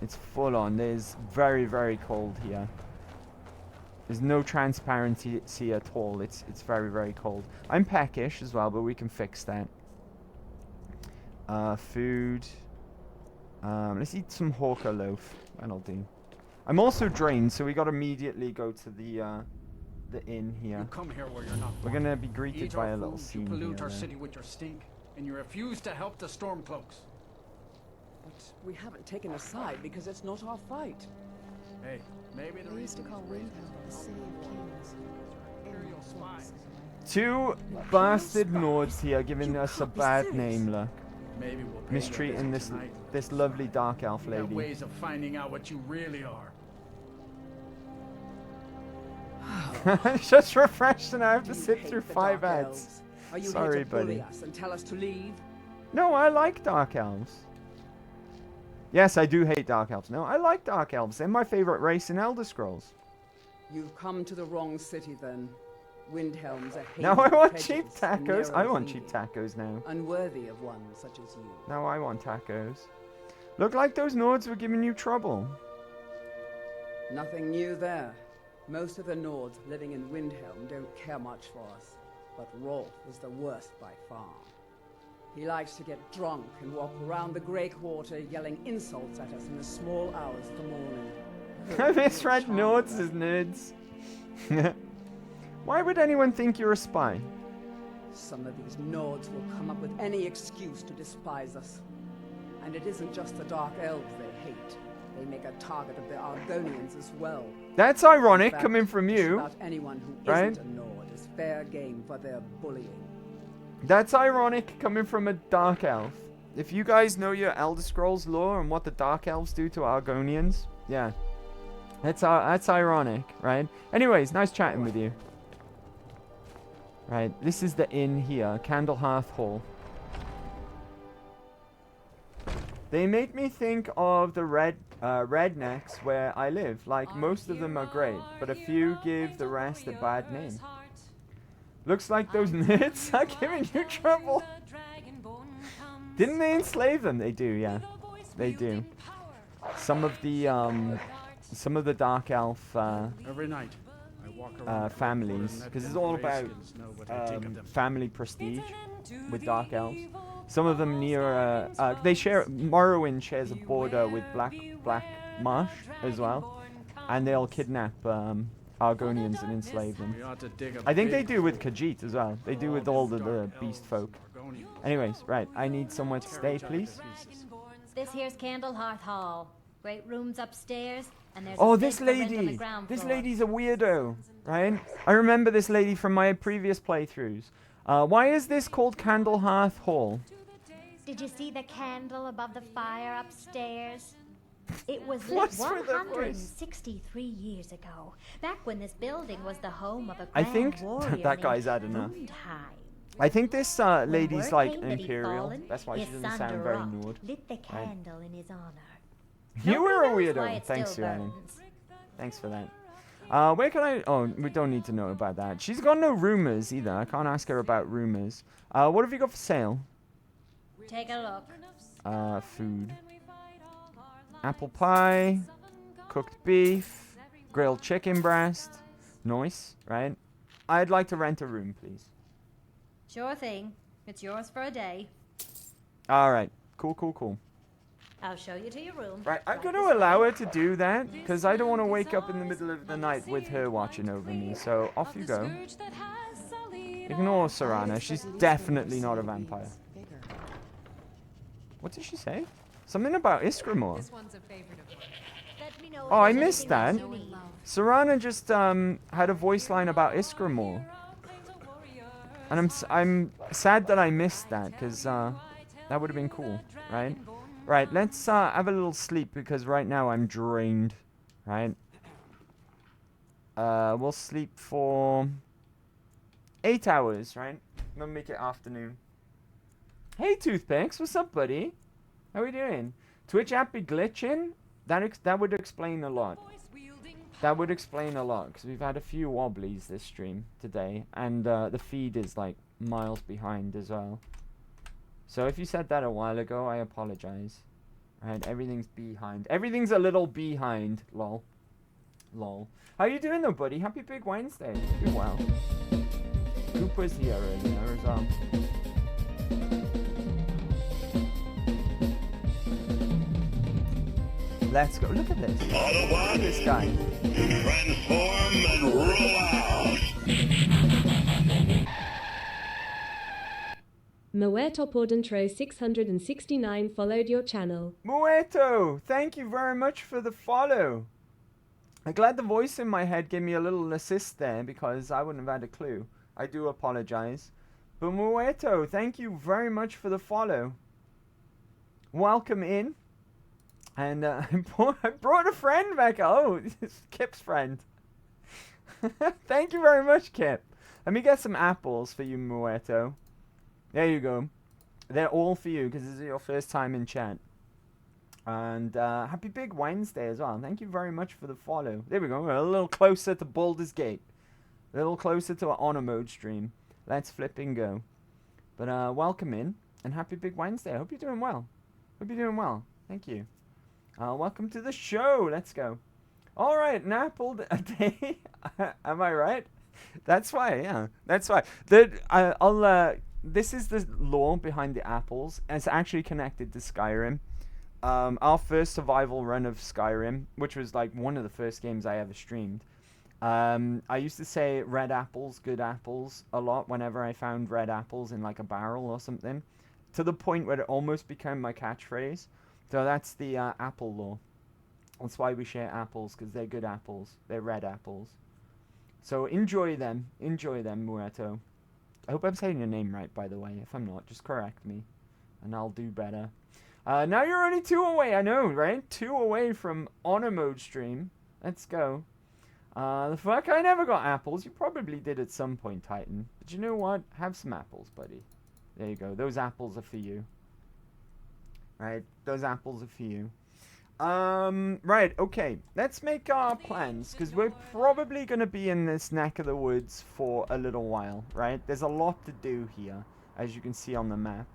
It's full on. There's very, very cold here. There's no transparency at all. It's very, very cold. I'm peckish as well, but we can fix that. Food. Let's eat some Hawker loaf. That'll do. I'm also drained, so we got to immediately go to the inn here. You come here where you're not. We're gonna be greeted Eat by our a little food, scene you pollute here, our though. city with your stink, and you refuse to help the Stormcloaks. But we haven't taken a side because it's not our fight. Hey, maybe the reason to call Windhelm the City of Kings. Imperial spies. Two bastard Nords here giving us a bad name, look. Maybe we'll pay Mistreating this lovely dark elf We have lady. ways of finding out what you really are. Just refreshed and I have to sit hate through the 5 Dark ads. Elves? Are you Sorry, here to bully buddy. us and tell us to leave? No, I like dark elves. Yes, I do hate dark elves. No, I like dark elves. They're my favorite race in Elder Scrolls. You've come to the wrong city then. Windhelm's a haven Now I of want prejudice cheap and tacos. I narrow want thinking, cheap tacos now. unworthy of one such as you. Now I want tacos. Look like those Nords were giving you trouble. Nothing new there. Most of the Nords living in Windhelm don't care much for us, but Rolf is the worst by far. He likes to get drunk and walk around the Grey Quarter yelling insults at us in the small hours of the morning. I misread Nords as nerds. Why would anyone think you're a spy? Some of these Nords will come up with any excuse to despise us. And it isn't just the Dark Elves they hate. They make a target of the Argonians as well. That's ironic, In fact, coming from just you, about anyone who right? isn't a Nord is fair game for their bullying. That's ironic coming from a dark elf. If you guys know your Elder Scrolls lore and what the dark elves do to Argonians, yeah. That's ironic, right? Anyways, nice chatting with you. Right, this is the inn here, Candlehearth Hall. They make me think of the rednecks where I live. Like, most of them are great, but a few give the rest a bad name. Looks like those nerds are giving you trouble. Didn't they enslave them? They do, yeah. They do. Some of the dark elf Every night, I families, because it's all about family prestige with Dark Elves. Some of them near, they share, Morrowind shares a border with Black Marsh as well, and they'll kidnap Argonians and enslave them. I think they do with Khajiit as well. They do with all the beast folk. Anyways, right, I need somewhere to stay, please. This here's Candlehearth Hall. Great rooms upstairs, and there's Oh, a this big for rent on the lady! ground This floor. lady's a weirdo, right? I remember this lady from my previous playthroughs. Why is this called Candlehearth Hall? Did you see the candle above the fire upstairs? It was lit What's with the voice? 163 years ago, back when this building was the home of a I grand think warrior that guy's named had enough. Wundheim. I think this When lady's word like came that he'd imperial. fallen, That's why she his doesn't son sound very Durant Nord. lit the Right. candle in his honor. You were a Nobody knows why weirdo. it Thanks, still Ellen. burns. Thanks for that. Where can I? Oh, we don't need to know about that. She's got no rumors either. I can't ask her about rumors. What have you got for sale? Take a look. Food. Apple pie, cooked beef, grilled chicken breast. Nice, right? I'd like to rent a room, please. Sure thing. It's yours for a day. All right. Cool. I'll show you to your room. Right, I'm going to allow her to do that because I don't want to wake up in the middle of the night with her watching over me. So off you go. Ignore Serana. She's definitely not a vampire. What did she say? Something about Iskramor. Oh, I missed that. Serana just had a voice line about Iskramor. And I'm sad that I missed that because that would have been cool, right? Right, let's have a little sleep because right now I'm drained, right? We'll sleep for 8 hours, right? We'll make it afternoon. Hey, Toothpicks, what's up, buddy? How we doing? Twitch app be glitching? That would explain a lot. That would explain a lot because we've had a few wobblies this stream today, and the feed is like miles behind as well. So if you said that a while ago, I apologize. Right, everything's behind. Everything's a little behind. Lol. How you doing though, buddy? Happy Big Wednesday. Doing well. Cooper's here earlier as well. Let's go. Look at this. Look at this guy. Transform and roll out. Muerto Pordentro 669 followed your channel. Muerto, thank you very much for the follow. I'm glad the voice in my head gave me a little assist there because I wouldn't have had a clue. I do apologize. But Muerto, thank you very much for the follow. Welcome in. And I brought a friend back. Oh, it's Kip's friend. Thank you very much, Kip. Let me get some apples for you, Muerto. There you go. They're all for you because this is your first time in chat. And happy Big Wednesday as well. Thank you very much for the follow. There we go. We're a little closer to Baldur's Gate. A little closer to our honor mode stream. Let's flip and go. But welcome in and happy Big Wednesday. I hope you're doing well. Hope you're doing well. Thank you. Welcome to the show. Let's go. All right, an apple a day. Am I right? That's why. Yeah, that's why. This is the lore behind the apples, and it's actually connected to Skyrim. Our first survival run of Skyrim, which was like one of the first games I ever streamed. I used to say red apples, good apples a lot whenever I found red apples in like a barrel or something, to the point where it almost became my catchphrase. So that's the apple lore. That's why we share apples, because they're good apples. They're red apples. So enjoy them. Enjoy them, Muerto. I hope I'm saying your name right, by the way. If I'm not, just correct me, and I'll do better. Now you're only 2 away. I know, right? 2 away from honor mode stream. Let's go. The fuck, I never got apples. You probably did at some point, Titan. But you know what? Have some apples, buddy. There you go. Those apples are for you. Right? Those apples are for you. Right, okay. Let's make our plans, because we're probably going to be in this neck of the woods for a little while, right? There's a lot to do here, as you can see on the map.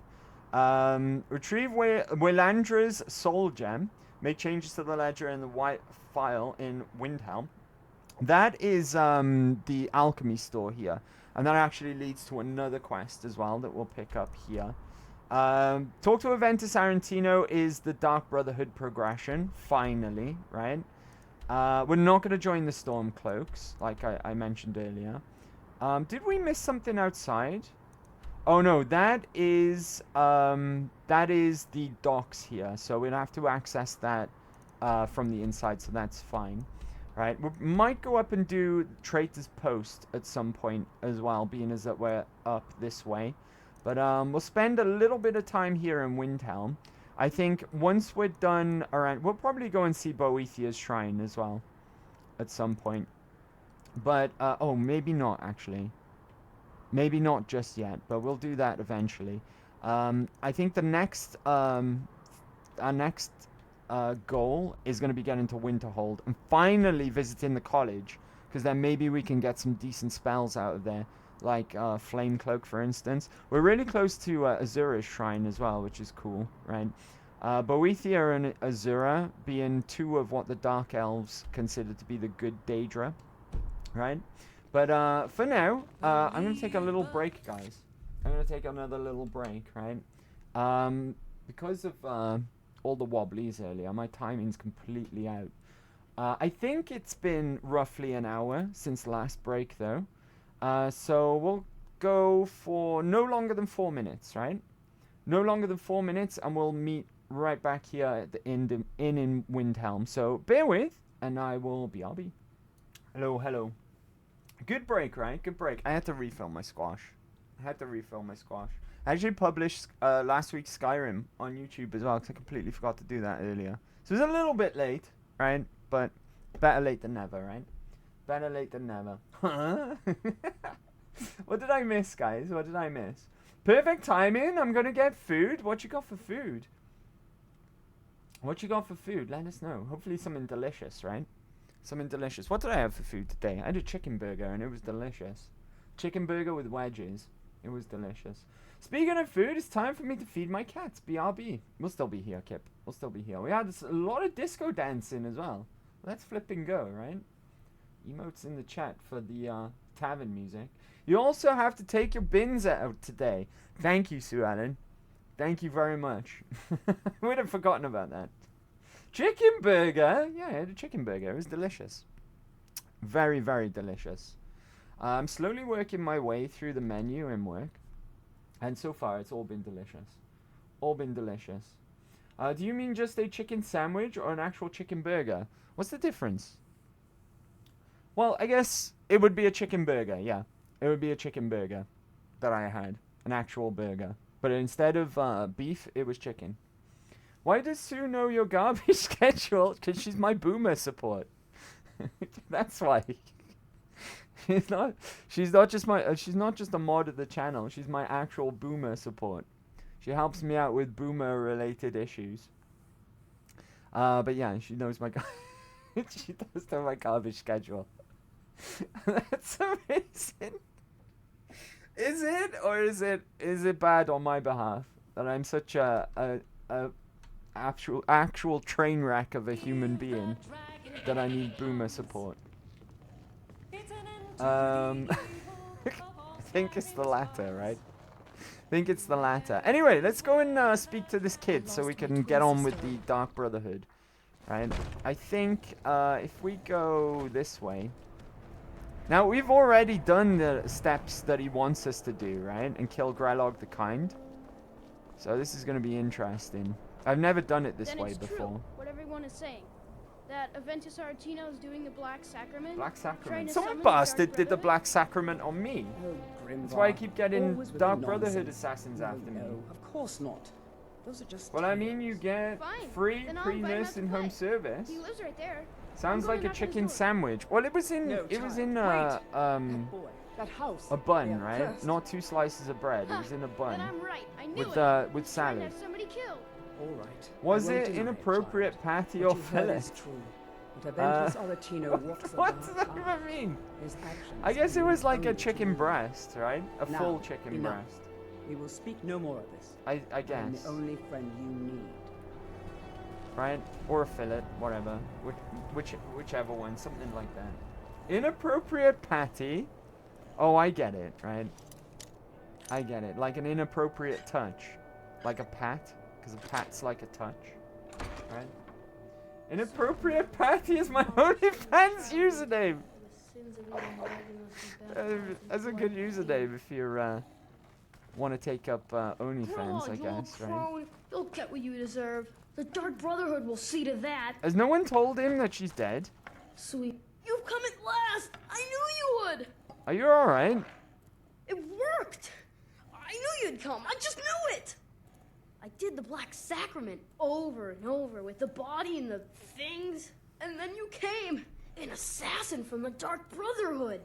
Retrieve Willandra's soul gem. Make changes to the ledger in the white file in Windhelm. That is the alchemy store here. And that actually leads to another quest as well that we'll pick up here. Talk to Aventus Arantino is the Dark Brotherhood progression, finally, right? We're not going to join the Stormcloaks, like I mentioned earlier. Did we miss something outside? Oh no, that is the docks here. So we'll have to access that from the inside, so that's fine. Right, we might go up and do Traitor's Post at some point as well, being as that we're up this way. But we'll spend a little bit of time here in Windhelm. I think once we're done around, we'll probably go and see Boethia's shrine as well at some point. But, oh, maybe not actually. Maybe not just yet, but we'll do that eventually. I think the next, our next goal is going to be getting to Winterhold and finally visiting the college, because then maybe we can get some decent spells out of there, like Flame Cloak, for instance. We're really close to Azura's shrine as well, which is cool, right? Boethia and Azura being two of what the Dark Elves consider to be the good Daedra, right? But for now, I'm going to take a little break, guys. I'm going to take another little break, right? Because of all the wobblies earlier, my timing's completely out. I think it's been roughly an hour since last break, though. So we'll go for no longer than 4 minutes, right? No longer than 4 minutes, and we'll meet right back here at the inn in Windhelm. So bear with, and I will be RB. Hello, hello. Good break, right? Good break. I had to refill my squash. I actually published last week's Skyrim on YouTube as well, because I completely forgot to do that earlier. So it was a little bit late, right? But better late than never, right? Better late than never. What did I miss, guys? What did I miss? Perfect timing. I'm going to get food. What you got for food? What you got for food? Let us know. Hopefully something delicious, right? Something delicious. What did I have for food today? I had a chicken burger, and it was delicious. Chicken burger with wedges. It was delicious. Speaking of food, it's time for me to feed my cats. BRB. We'll still be here, Kip. We'll still be here. We had a lot of disco dancing as well. Let's flip and go, right? Emotes in the chat for the tavern music. You also have to take your bins out today. Thank you, Sue Allen. Thank you very much. We'd have forgotten about that. Chicken burger. Yeah, I had a chicken burger. It was delicious. Very, very delicious. I'm slowly working my way through the menu in work. And so far, it's all been delicious. All been delicious. Do you mean just a chicken sandwich or an actual chicken burger? What's the difference? Well, I guess it would be a chicken burger, yeah. It would be a chicken burger that I had. An actual burger. But instead of beef, it was chicken. Why does Sue know your garbage schedule? Because she's my boomer support. That's why. She's not just a mod of the channel. She's my actual boomer support. She helps me out with boomer related issues. But yeah, she knows my she does know my garbage schedule. That's amazing. Is it, or is it bad on my behalf that I'm such a actual train wreck of a human being that I need boomer support? I think it's the latter, right? I think it's the latter. Anyway, let's go and speak to this kid so we can get on with the Dark Brotherhood, right? I think if we go this way. Now, we've already done the steps that he wants us to do, right? And kill Grelog the Kind. So this is going to be interesting. I've never done it this way before. True, what everyone is saying. That Aventus Arantino is doing the Black Sacrament. Black Sacrament. Some bastard did the Black Sacrament on me. That's why I keep getting Dark Brotherhood assassins after me. No, of course not. Those are just well, I mean, you get free pre-nurse and home service. He lives right there. Sounds like a chicken sandwich. Well, it was in that house. a bun, right? Not 2 slices of bread. It was in a bun. Then I'm right. I knew with salad. Have somebody killed. All right. Was it inappropriate patty or fillet? What does that even mean? I guess it was like a chicken breast, right? A full chicken breast. We will speak no more of this. I guess. I'm the only friend you need. Right? Or a fillet, whatever. Whichever one, something like that. Inappropriate patty. Oh, I get it, right? I get it. Like an inappropriate touch. Like a pat. Because a pat's like a touch. Right? Inappropriate patty is my OnlyFans username. That's a good username if you want to take up OnlyFans, I guess, right? You'll get what you deserve. The Dark Brotherhood will see to that. Has no one told him that she's dead? Sweet. You've come at last. I knew you would. Are you alright? It worked. I knew you'd come. I just knew it. I did the Black Sacrament over and over with the body and the things. And then you came. An assassin from the Dark Brotherhood.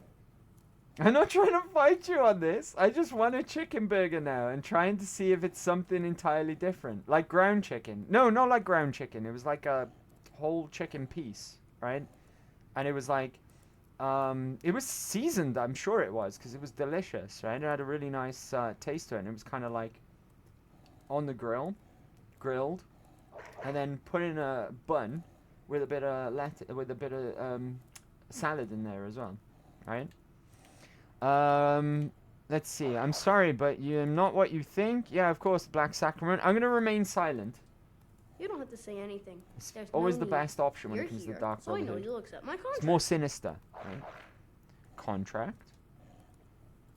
I'm not trying to fight you on this. I just want a chicken burger now and trying to see if it's something entirely different. Like ground chicken. No, not like ground chicken. It was like a whole chicken piece, right? And it was like, it was seasoned, I'm sure it was, because it was delicious, right? It had a really nice taste to it. And it was kind of like on the grill, grilled, and then put in a bun with a bit of salad in there as well, right? Let's see. I'm sorry, but you're not what you think. Yeah, of course, Black Sacrament. I'm gonna remain silent. You don't have to say anything. There's Always no the need. best option when You're it comes to here, the Dark so I know Brotherhood. you'll accept my contract. It's more sinister, right? Contract?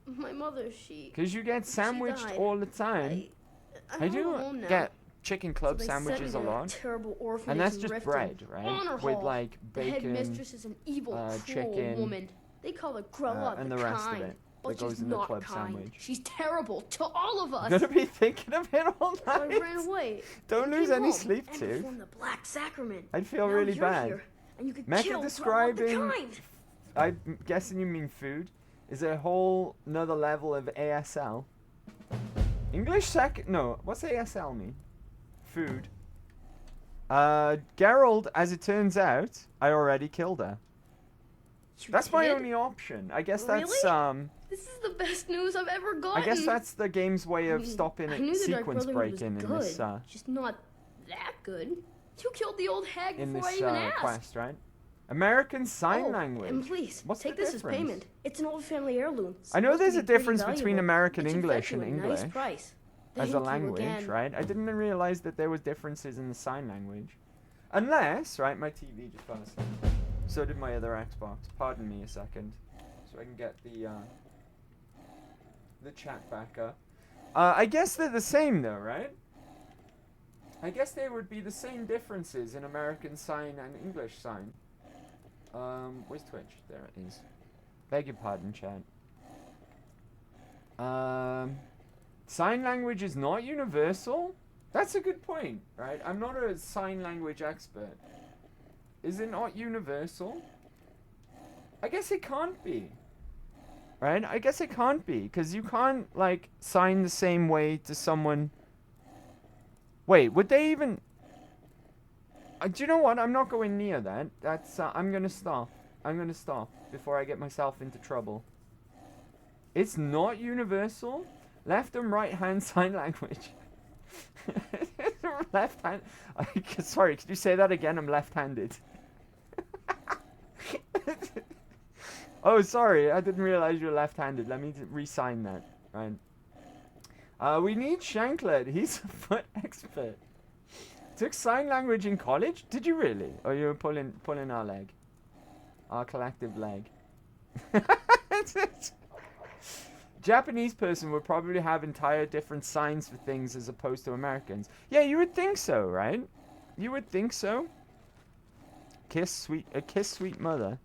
My mother, she... Because you get sandwiched died. all the time. I'm I all do alone now. get chicken club So they sent sandwiches me a to that lot. terrible orphanage And that's in just Riften. bread, right? Honor With Hall. like The head bacon, mistress is an evil, cruel chicken, woman. They call her Grella and the the rest kind. of it But that goes she's in the not club kind. sandwich. She's terrible to all of us. I'm gonna be thinking of it all So I night. ran away. Don't and lose came any home sleep, and too. performed the Black Sacrament. I'd feel Now really you're bad. here, and you could Method kill Grella the describing, kind. I'm guessing you mean food, is a whole another level of ASL. English no, what's ASL mean? Food. Geralt, as it turns out, I already killed her. That's my did? only option. I guess Really? that's This is the best news I've ever gotten. I guess that's the game's way of I mean, stopping I a knew the Dark sequence Brotherhood was breaking in good, this just not that good. You killed the old hag in before this I even asked. quest, right? American Sign Language. And please, What's take the this as difference? payment. It's an old family heirloom. I know Supposed to there's be a pretty difference between valuable. American It should English fetch and you a English nice price. as Thank a you language, again. right? I didn't realize that there was differences in the sign language. Unless, right, my TV just fell asleep. So did my other Xbox. Pardon me a second. So I can get the chat back up. I guess they're the same though, right? I guess there would be the same differences in American Sign and English Sign. Where's Twitch? There it is. Beg your pardon, chat. Sign language is not universal? That's a good point, right? I'm not a sign language expert. Is it not universal? I guess it can't be. Right? I guess it can't be, because you can't, like, sign the same way to someone... Wait, would they even... do you know what? I'm not going near that. That's, I'm gonna stop. I'm gonna stop before I get myself into trouble. It's not universal? Left and right hand sign language. Left hand... Sorry, could you say that again? I'm left-handed. Oh, sorry, I didn't realize you were left-handed. Let me re-sign that. Right. We need Shanklet. He's a foot expert. Took sign language in college? Did you really? Or you were pulling our leg? Our collective leg. Japanese person would probably have entire different signs for things as opposed to Americans. Yeah, you would think so, right? You would think so. Kiss sweet mother.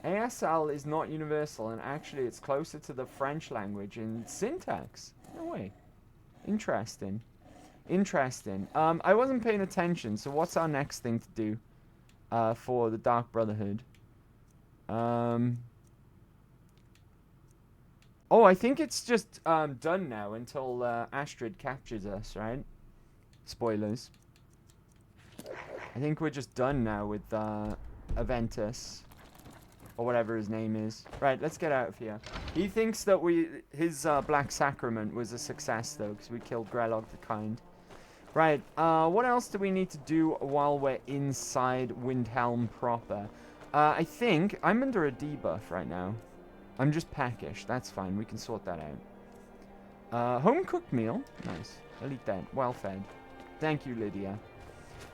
ASL is not universal, and actually it's closer to the French language in syntax. No way. Interesting. Interesting. I wasn't paying attention, so what's our next thing to do for the Dark Brotherhood? Oh, I think it's just done now until Astrid captures us, right? Spoilers. I think we're just done now with Aventus. Or whatever his name is. Right, let's get out of here. He thinks that his Black Sacrament was a success, though, because we killed Grelog the Kind. Right, what else do we need to do while we're inside Windhelm proper? I think I'm under a debuff right now. I'm just peckish. That's fine. We can sort that out. Home cooked meal. Nice. I'll eat that. Well fed. Thank you, Lydia.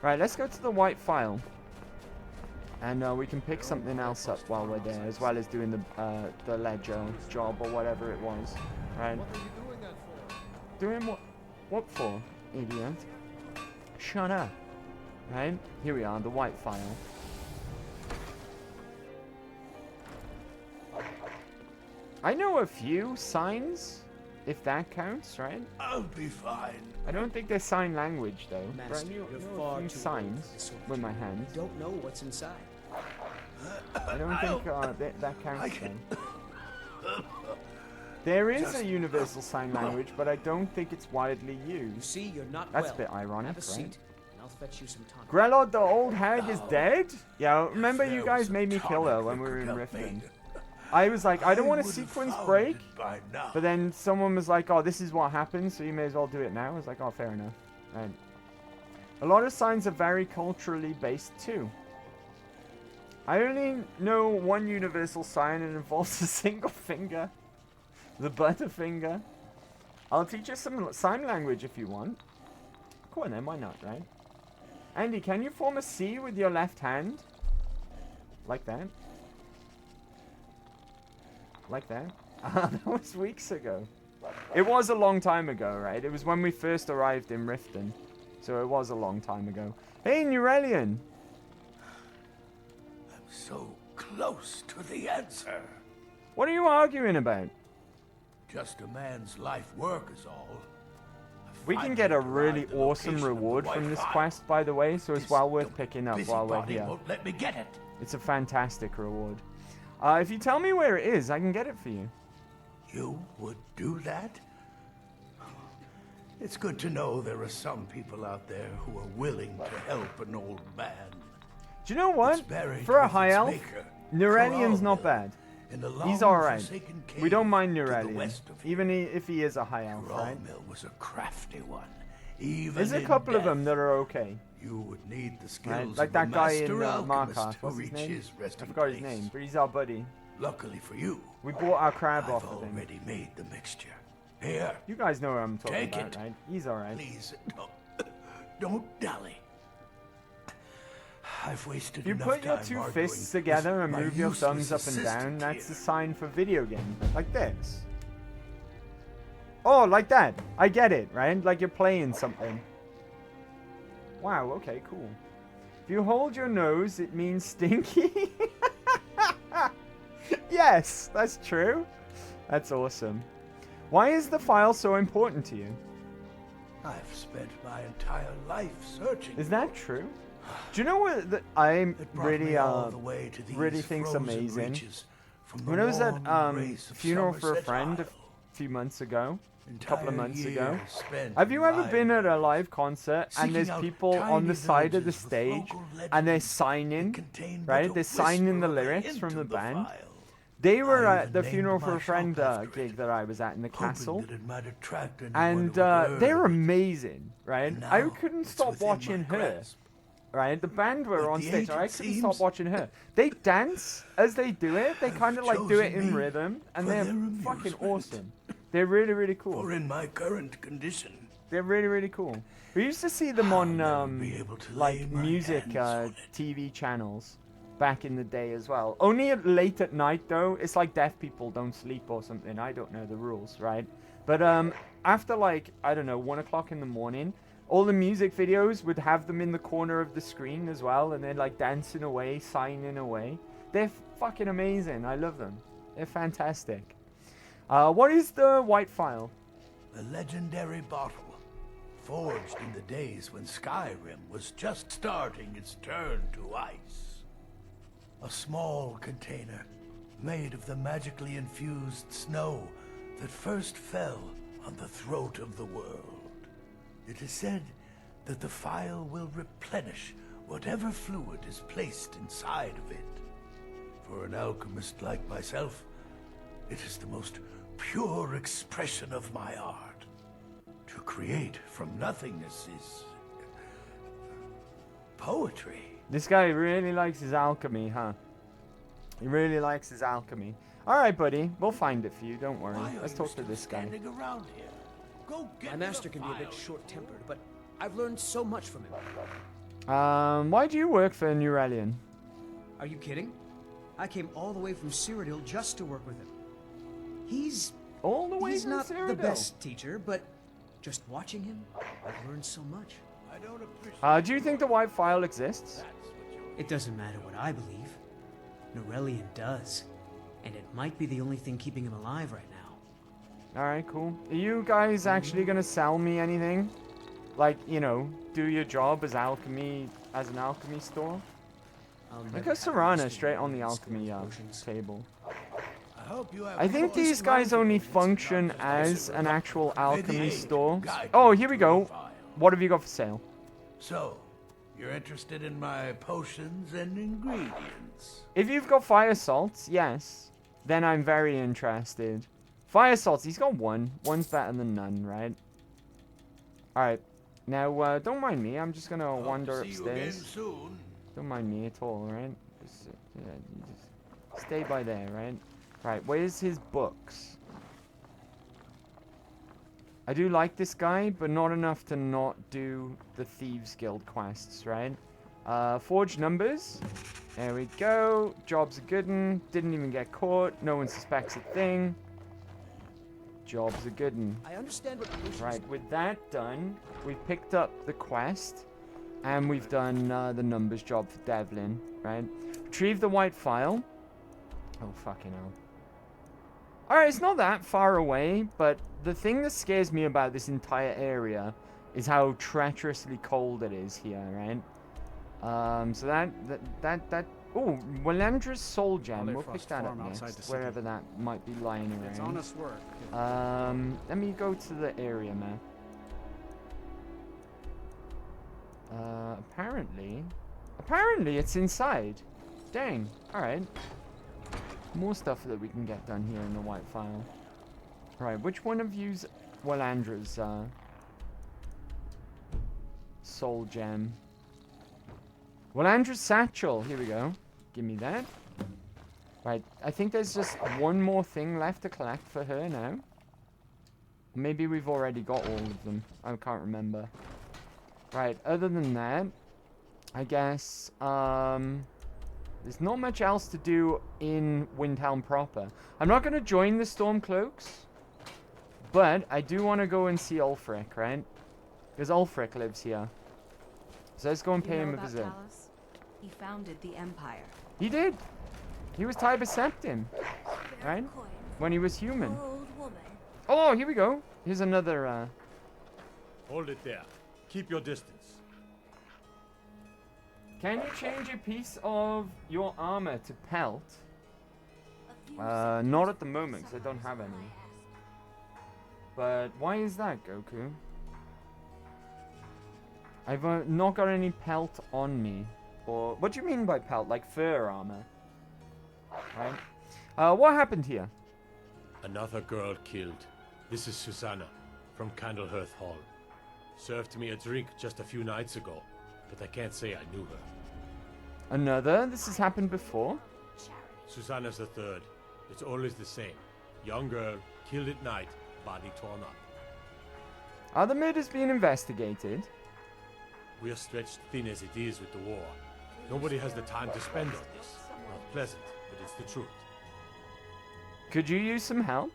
Right, let's go to the white file. And we can pick something else up while we're there, as well as doing the ledger job or whatever it was. Right. What are you doing that for? Doing what? What for, idiot? Shut up. Right? Here we are, the white file. I know a few signs, if that counts, right? I'll be fine. I don't think they're sign language, though. Master, but I you're know far a few too signs with my hands. You don't know what's inside. I don't think that counts, then. There is a universal sign language, but I don't think it's widely used. You see, you're not That's well. a bit ironic, Have a seat, right? and I'll fetch you some tonic. Grelod, the old hag, is dead? Yeah, remember you guys made me kill her when we were in Riften. I was like, I don't want to sequence break, but then someone was like, oh, this is what happens, so you may as well do it now. I was like, oh, fair enough. Right. A lot of signs are very culturally based, too. I only know one universal sign, and it involves a single finger. The butterfinger. I'll teach you some sign language if you want. Go on then, why not, right? Andy, can you form a C with your left hand? Like that. Like that. That was weeks ago. It was a long time ago, right? It was when we first arrived in Riften. So it was a long time ago. Hey, Nurelian! I'm so close to the answer. What are you arguing about? Just a man's life work is all. We can get a really awesome reward from this quest, by the way, so it's well worth picking up while we're here. Won't let me get it. It's a fantastic reward. If you tell me where it is, I can get it for you. You would do that? It's good to know there are some people out there who are willing to help an old man. Do you know what? For a high elf, Nurelian's not bad. He's alright. We don't mind Nurelian, even if he is a high elf, right? Was a crafty one. There's a couple of them that are okay. You would need the skills right? Like that guy in Markarth. What's his name? His I forgot his name, but he's our buddy. Luckily for you, we bought our crab off of him. I've already made the mixture. Here. You guys know what I'm talking Take about, it. right? He's alright. Please, don't dally. I've wasted If you enough put your time two arguing fists together and with move my your useless thumbs up and down, assistant that's here. a sign for video game. Like this. Oh, like that. I get it, right? Like you're playing something. Wow, okay, cool. If you hold your nose, it means stinky. Yes, that's true. That's awesome. Why is the file so important to you? I've spent my entire life searching. Is that true? Do you know what I'm really really think's amazing? When I was at funeral for a friend a few months ago, a couple of months ago, have you ever been at a live concert and there's people on the side of the stage and they're signing, right? They're signing the lyrics from the band. They were at the funeral for a friend gig that I was at in the castle, and they're amazing, right? I couldn't stop watching her. Right, the band were on stage. I couldn't stop watching her. They dance as they do it. They kind of like do it in rhythm, and they're fucking awesome. They're really, really cool. Or in my current condition, they're really, really cool. We used to see them on like music TV channels back in the day as well. Only late at night though. It's like deaf people don't sleep or something. I don't know the rules, right? But after like I don't know 1 o'clock in the morning. All the music videos would have them in the corner of the screen as well, and they're like dancing away, signing away. They're fucking amazing. I love them. They're fantastic. What is the white file? a legendary bottle, forged in the days when Skyrim was just starting its turn to ice. A small container made of the magically infused snow that first fell on the throat of the world. It is said that the phial will replenish whatever fluid is placed inside of it. For an alchemist like myself, it is the most pure expression of my art. To create from nothingness is poetry. This guy really likes his alchemy, huh? He really likes his alchemy. Alright, buddy. We'll find it for you. Don't worry. Let's talk to this guy. Around here. Go get My master can be a bit short-tempered, but I've learned so much from him. Why do you work for Nurelian? Are you kidding? I came all the way from Cyrodiil just to work with him. He's He's not the Cyrodiil. best teacher, but just watching him, I've learned so much. I don't appreciate Do you think the white file exists? It doesn't matter what I believe. Nurelian does. And it might be the only thing keeping him alive right now. Alright, cool. Are you guys actually gonna sell me anything? Like, you know, do your job as an alchemy store? Look at Serana straight on the alchemy table. I think these guys only function as an actual alchemy store. Oh, here we go. What have you got for sale? So, you're interested in my potions and ingredients? If you've got fire salts, yes, then I'm very interested. Fire salts, he's got one. One's better than none, right? Alright. Now, don't mind me. I'm just gonna wander upstairs. Don't mind me at all, right? Just, yeah, you just stay by there, right? Right, where's his books? I do like this guy, but not enough to not do the Thieves Guild quests, right? Forge numbers. There we go. Job's a good one. Didn't even get caught. No one suspects a thing. Job's a good one. I understand what Right, with that done, we've picked up the quest. And we've done the numbers job for Devlin, right? Retrieve the white file. Oh, fucking hell. Alright, it's not that far away, but the thing that scares me about this entire area is how treacherously cold it is here, right? So that oh, Walandra's soul gem. We'll pick that up next, wherever that might be lying around. It's honest work. Let me go to the area map. Apparently it's inside. Dang. Alright. More stuff that we can get done here in the white file. Right, which one of you's Walandra's soul gem? Walandra's satchel. Here we go. Give me that. Right, I think there's just one more thing left to collect for her now. Maybe we've already got all of them. I can't remember. Right, other than that, I guess, there's not much else to do in Windhelm proper. I'm not going to join the Stormcloaks, but I do want to go and see Ulfric, right? Because Ulfric lives here. So let's go and pay him a visit. He founded the Empire. He did. He was Tiber Septim, right? When he was human. Oh, here we go. Here's another, Hold it there. Keep your distance. Can you change a piece of your armor to pelt? Not at the moment, because I don't have any. But why is that, Goku? I've not got any pelt on me. Or what do you mean by pelt? Like fur armor? Right. What happened here? Another girl killed. This is Susanna from Candlehearth Hall. Served me a drink just a few nights ago, but I can't say I knew her. Another? This has happened before? Susanna's the third. It's always the same. Young girl, killed at night, body torn up. Are the murders being investigated? We're stretched thin as it is with the war. Nobody has the time to spend on this. Not pleasant, but it's the truth. Could you use some help?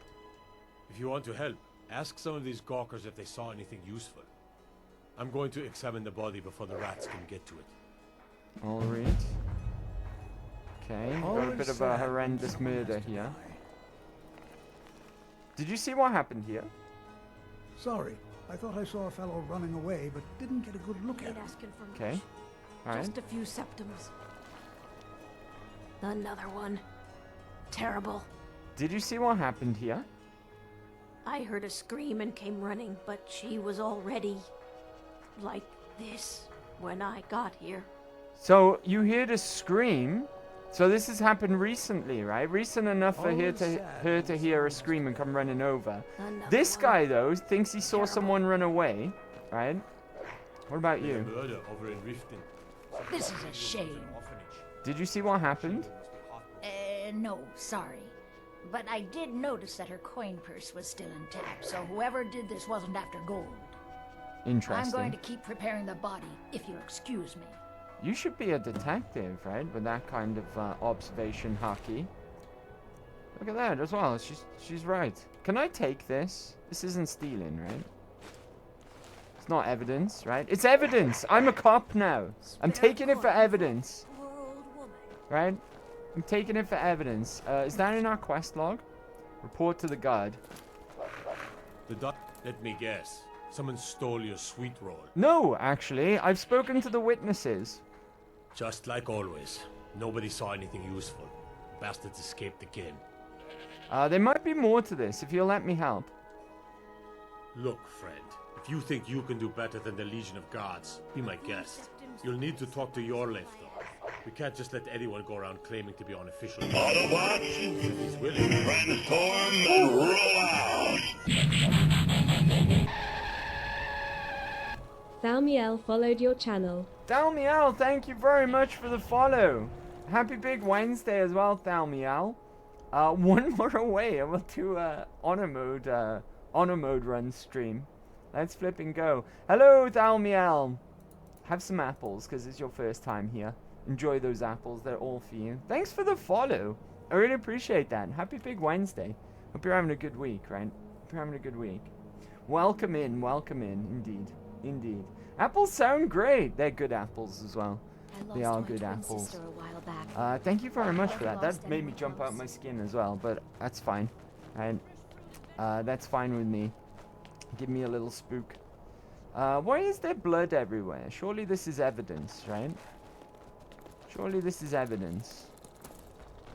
If you want to help, ask some of these gawkers if they saw anything useful. I'm going to examine the body before the rats can get to it. Alright. Okay, got a bit of a horrendous murder here. Did you see what happened here? Sorry, I thought I saw a fellow running away, but didn't get a good look at him. Okay. Alright. Just a few septums. Another one. Terrible. Did you see what happened here? I heard a scream and came running, but she was already like this when I got here. So you heard a scream. So this has happened recently, right? Recent enough for her to hear a scream and come running over. This guy though thinks he saw someone run away, right? What about you? Murder over in Riften. This is a shame. Did you see what happened? No, sorry. But I did notice that her coin purse was still intact, so whoever did this wasn't after gold. Interesting. I'm going to keep preparing the body, if you'll excuse me. You should be a detective, right? With that kind of observation hockey. Look at that as well. She's right. Can I take this? This isn't stealing, right? It's not evidence, right? It's evidence. I'm a cop now. I'm taking it for evidence. Right? I'm taking it for evidence. Is that in our quest log? Report to the guard. Let me guess. Someone stole your sweet roll. No, actually. I've spoken to the witnesses. Just like always. Nobody saw anything useful. Bastards escaped again. There might be more to this, if you'll let me help. Look, friend. If you think you can do better than the Legion of Guards, be my guest. You'll need to talk to your left, though. We can't just let anyone go around claiming to be on official... Autobots, if he's willing. transform and roll out! Thalmiel followed your channel. Thalmiel, thank you very much for the follow. Happy Big Wednesday as well, Thalmiel. One more away, and we'll do honor mode run stream. Let's flip and go. Hello, Thalmiel. Have some apples, because it's your first time here. Enjoy those apples, they're all for you. Thanks for the follow. I really appreciate that. Happy Big Wednesday. Hope you're having a good week, right? Hope you're having a good week. Welcome in, indeed. Indeed. Apples sound great. They're good apples as well. They are good apples. Thank you very much for that. That made me jump out my skin as well, but that's fine. And that's fine with me. Give me a little spook. Why is there blood everywhere? Surely this is evidence, right? Surely this is evidence.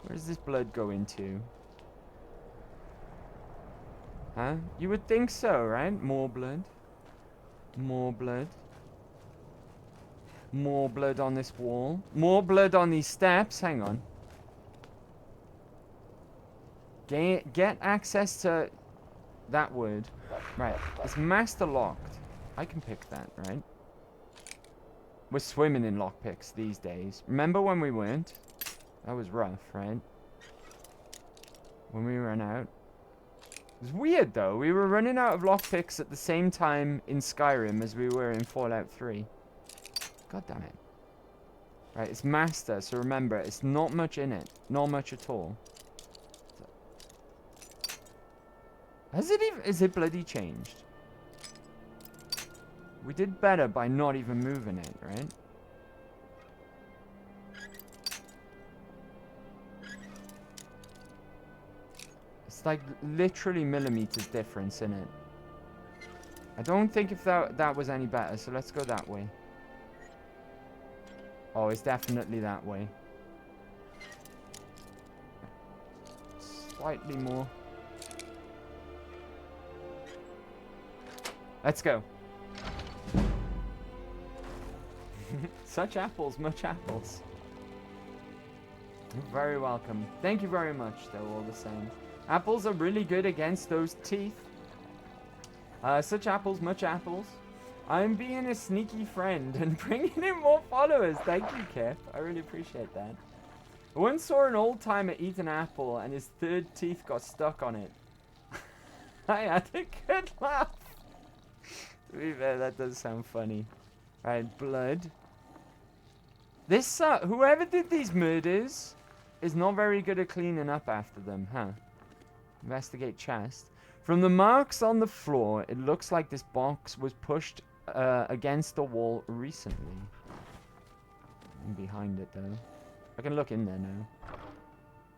Where does this blood go into? Huh? You would think so, right? More blood. More blood. More blood on this wall. More blood on these steps. Hang on. Get access to that word. Right. It's master locked. I can pick that, right? We're swimming in lockpicks these days. Remember when we weren't? That was rough, right? When we ran out. It was weird, though. We were running out of lockpicks at the same time in Skyrim as we were in Fallout 3. God damn it. Right, it's master, so remember, it's not much in it. Not much at all. Has it even... Is it bloody changed? We did better by not even moving it, right? It's like literally millimeters difference in it. I don't think if that was any better, so let's go that way. Oh, it's definitely that way. Slightly more. Let's go. Such apples, much apples. You're very welcome. Thank you very much, though, all the same. Apples are really good against those teeth. Such apples, much apples. I'm being a sneaky friend and bringing in more followers. Thank you, Kip. I really appreciate that. I once saw an old timer eat an apple and his third teeth got stuck on it. I had a good laugh. To be fair, that does sound funny. Alright, blood. This, whoever did these murders is not very good at cleaning up after them, huh? Investigate chest. From the marks on the floor, it looks like this box was pushed against the wall recently. I'm behind it, though. I can look in there now.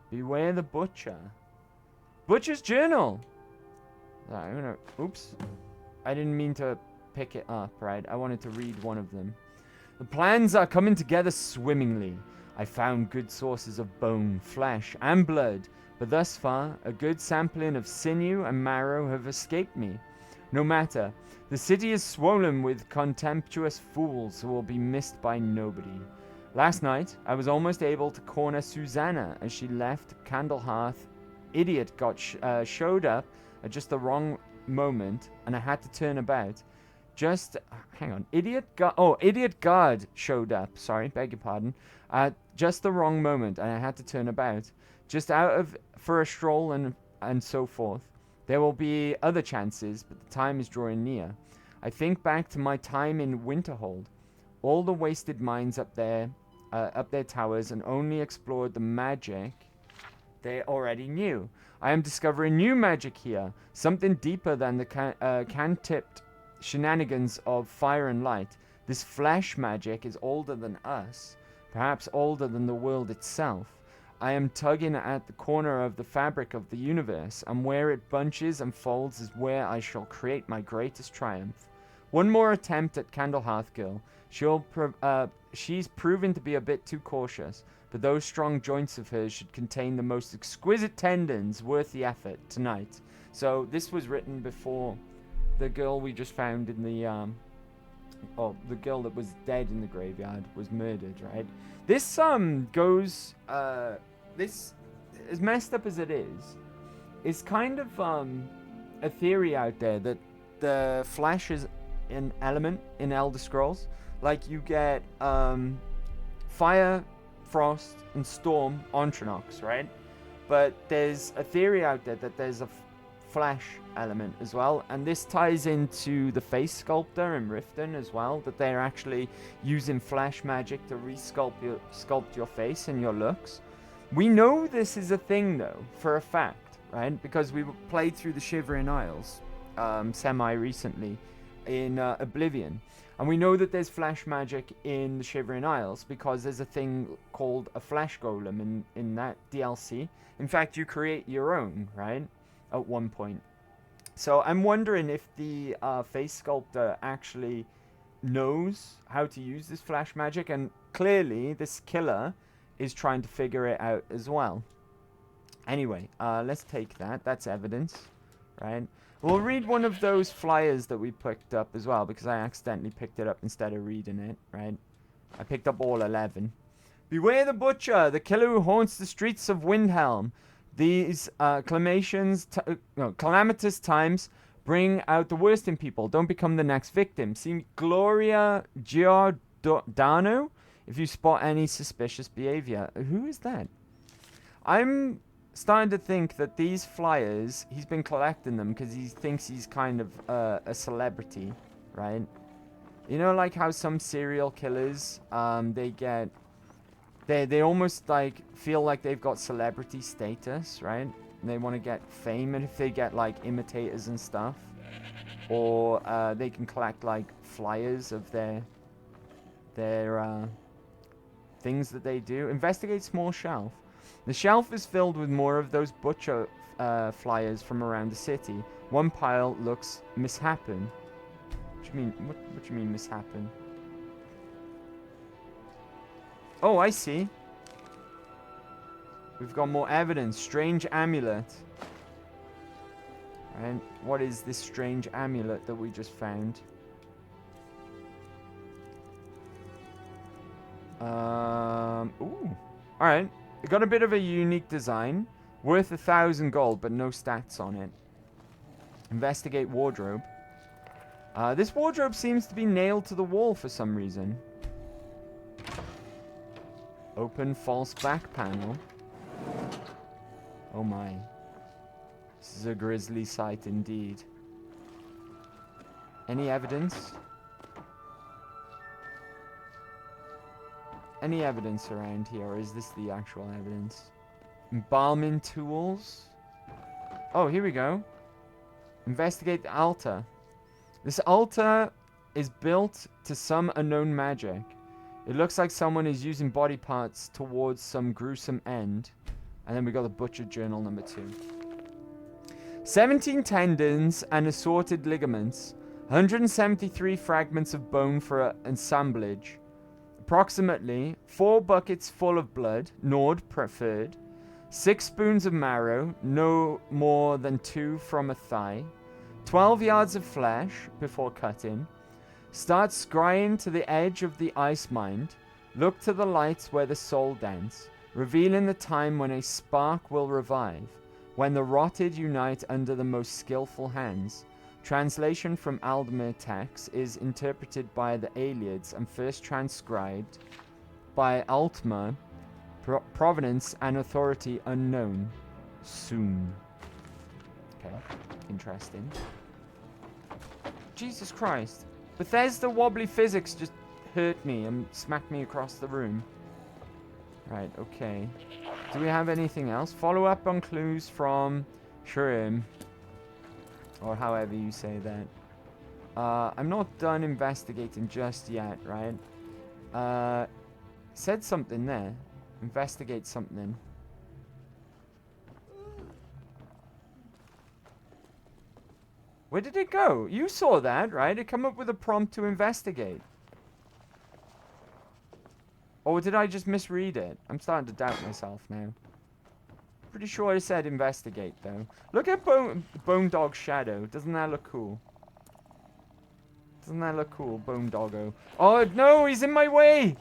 Beware the butcher. Butcher's journal! Right, I'm gonna... Oops. I didn't mean to pick it up, right? I wanted to read one of them. The plans are coming together swimmingly. I found good sources of bone, flesh, and blood, but thus far, a good sampling of sinew and marrow have escaped me. No matter. The city is swollen with contemptuous fools who will be missed by nobody. Last night, I was almost able to corner Susanna as she left Candlehearth. Idiot showed up at just the wrong moment, and I had to turn about. Hang on. Idiot guard showed up. Sorry, beg your pardon. Just the wrong moment, and I had to turn about. just out of for a stroll and so forth. There will be other chances, but the time is drawing near. I think back to my time in Winterhold. All the wasted mines up their towers and only explored the magic they already knew. I am discovering new magic here, something deeper than the can-tipped shenanigans of fire and light. This flesh magic is older than us, perhaps older than the world itself. I am tugging at the corner of the fabric of the universe, and where it bunches and folds is where I shall create my greatest triumph. One more attempt at Candlehearth Girl. She's proven to be a bit too cautious, but those strong joints of hers should contain the most exquisite tendons worth the effort tonight. So this was written before the girl we just found in the the girl that was dead in the graveyard was murdered, right? This goes this, as messed up as it is kind of a theory out there that the flesh is an element in Elder Scrolls. Like, you get fire, frost, and storm on Trinox, right? But there's a theory out there that there's a flesh element as well, and this ties into the face sculptor in Riften as well, that they're actually using flesh magic to sculpt your face and your looks. We know this is a thing, though, for a fact, right? Because we played through the Shivering Isles semi-recently in Oblivion. And we know that there's flesh magic in the Shivering Isles because there's a thing called a flesh golem in that DLC. In fact, you create your own, right? At one point. So I'm wondering if the face sculptor actually knows how to use this flesh magic, and clearly this killer is trying to figure it out as well. Anyway, let's take that. That's evidence, right? We'll read one of those flyers that we picked up as well, because I accidentally picked it up instead of reading it, right? I picked up all 11. Beware the butcher, the killer who haunts the streets of Windhelm. These calamitous times bring out the worst in people. Don't become the next victim. See Gloria Giordano if you spot any suspicious behavior. Who is that? I'm starting to think that these flyers, he's been collecting them because he thinks he's kind of a celebrity, right? You know, like how some serial killers, they almost like feel like they've got celebrity status, right? And they want to get fame, and if they get like imitators and stuff, or they can collect like flyers of their things that they do. Investigate small shelf. The shelf is filled with more of those butcher flyers from around the city. One pile looks mishappen. What do you mean? What do you mean mishappen? Oh, I see. We've got more evidence. Strange amulet. Right? What is this strange amulet that we just found? Ooh. Alright. It got a bit of a unique design. Worth 1,000 gold, but no stats on it. Investigate wardrobe. This wardrobe seems to be nailed to the wall for some reason. Open false back panel. Oh my. This is a grisly sight indeed. Any evidence? Any evidence around here, or is this the actual evidence? Embalming tools? Oh, here we go. Investigate the altar. This altar is built to some unknown magic. It looks like someone is using body parts towards some gruesome end. And then we got the Butcher Journal number 2. 17 tendons and assorted ligaments. 173 fragments of bone for an assemblage. Approximately 4 buckets full of blood, Nord preferred. 6 spoons of marrow, no more than 2 from a thigh. 12 yards of flesh before cutting. Start scrying to the edge of the ice mind. Look to the lights where the soul dance, revealing the time when a spark will revive, when the rotted unite under the most skillful hands. Translation from Aldemir text is interpreted by the Aelids and first transcribed by Altmer Provenance and authority unknown. Soon. Okay, interesting. Jesus Christ. Bethesda wobbly physics just hurt me and smacked me across the room. Right, okay. Do we have anything else? Follow up on clues from Skyrim. Or however you say that. I'm not done investigating just yet, right? Said something there. Investigate something. Where did it go? You saw that, right? It come up with a prompt to investigate. Or did I just misread it? I'm starting to doubt myself now. Pretty sure it said investigate, though. Look at Bone Dog's shadow. Doesn't that look cool? Doesn't that look cool, Bone Doggo? Oh, no, he's in my way!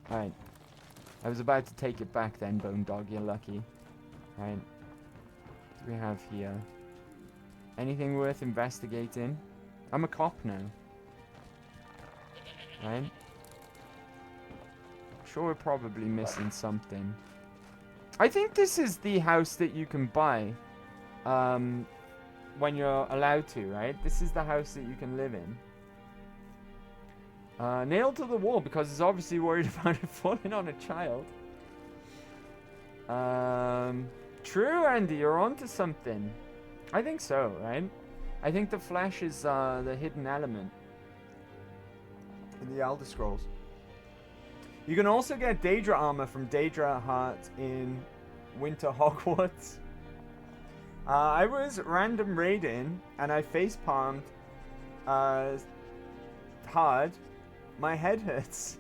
Right. I was about to take it back then, Bone Dog. You're lucky. Right. What do we have here? Anything worth investigating? I'm a cop now. Right? Sure, we're probably missing something. I think this is the house that you can buy when you're allowed to, right? This is the house that you can live in. Nailed to the wall because he's obviously worried about it falling on a child. True, Andy, you're onto something. I think so, right? I think the flesh is the hidden element in the Elder Scrolls. You can also get Daedra armor from Daedra Heart in Winter Hogwarts. I was random raiding and I facepalmed hard. My head hurts.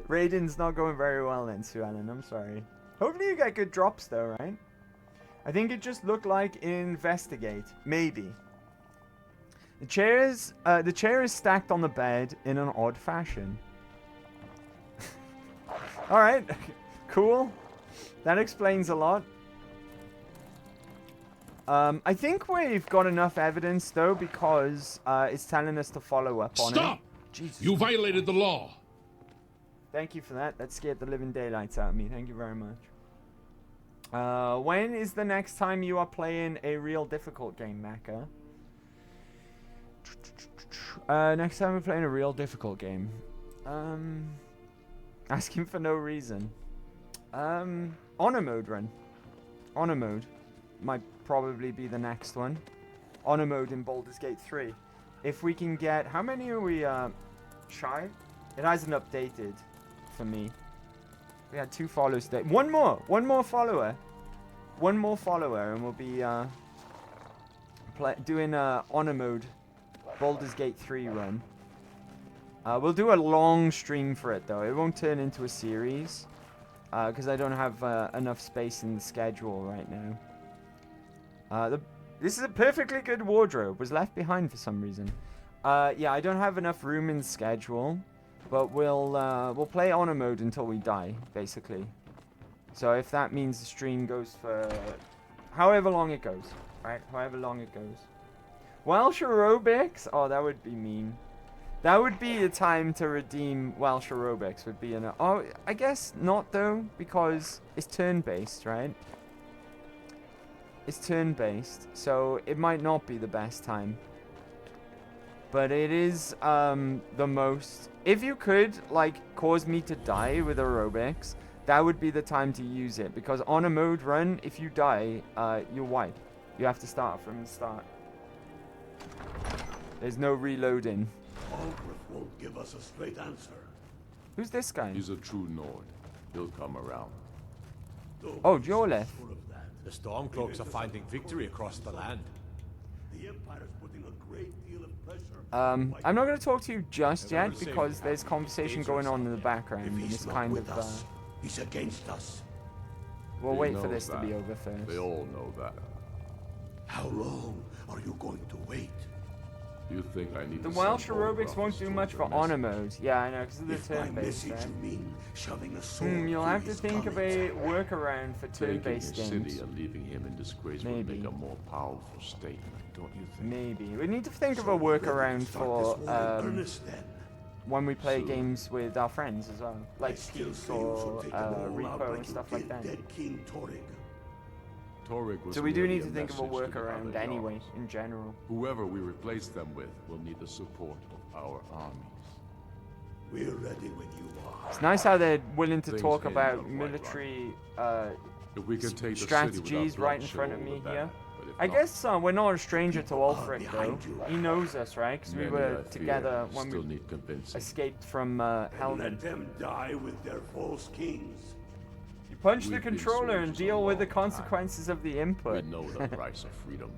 Raiding's not going very well then, Sue Ellen. I'm sorry. Hopefully you get good drops though, right? I think it just looked like investigate. Maybe. The chair is stacked on the bed in an odd fashion. Alright. Cool. That explains a lot. I think we've got enough evidence though because it's telling us to follow up on it. Stop! Jesus. You violated the law. Thank you for that. That scared the living daylights out of me. Thank you very much. When is the next time you are playing a real difficult game, Macca? Next time we're playing a real difficult game. Asking for no reason. Honor mode run. Honor mode might probably be the next one. Honor mode in Baldur's Gate 3. If we can get... How many are we shy? It hasn't updated for me. We had 2 followers today. One more follower. One more follower and we'll be doing a honor mode Baldur's Gate 3 run. We'll do a long stream for it though. It won't turn into a series because I don't have enough space in the schedule right now. This is a perfectly good wardrobe. Was left behind for some reason. Yeah, I don't have enough room in the schedule. But we'll play honor mode until we die, basically. So if that means the stream goes for however long it goes, right? However long it goes. Welsh aerobics? Oh, that would be mean. That would be the time to redeem Welsh aerobics. Would be an oh, I guess not though, because it's turn-based, right? It's turn-based, so it might not be the best time. But it is the most... If you could, like, cause me to die with aerobics, that would be the time to use it. Because on a mode run, if you die, you're white. You have to start from the start. There's no reloading. Algrith won't give us a straight answer. Who's this guy? He's a true Nord. He'll come around. Oh, Joleth. The Stormcloaks are finding victory across the land. The Empire's putting a great deal of pressure. I'm not going to talk to you just yet because there's conversation going on in the background and it's kind of he's against us. We'll wait for this to be over first. They all know that. How long are you going to wait? You think I need the Welsh aerobics won't do much for honor mode. Yeah, I know, because of the turn-based. You'll have to think of a workaround for turn-based games. Taking his city and leaving him in disgrace would make a more powerful statement, don't you think? Maybe we need to think of a workaround for when we play So- games with our friends as well, like still Peace say you or shall take them all out Repo like and you stuff like did that. dead King Torrig. Torrig was So we do merely need to think of a message to the workaround other anyway, Jarls. in general. Whoever we replace them with will need the support of our armies. We're ready when you are. It's nice how they're willing to Things talk ain't about look right, military If we can take the city strategies without right in bloodshed, front of all me the here. better. But if I not, guess we're not a stranger to Ulfric though. behind you. He knows us, right? Because we many, were I fear, together when still we need convincing. escaped from Helgen. Let them die with their false kings. You punch the We've been controller and soldiers a deal with the long time. consequences of the We input. know the price of freedom,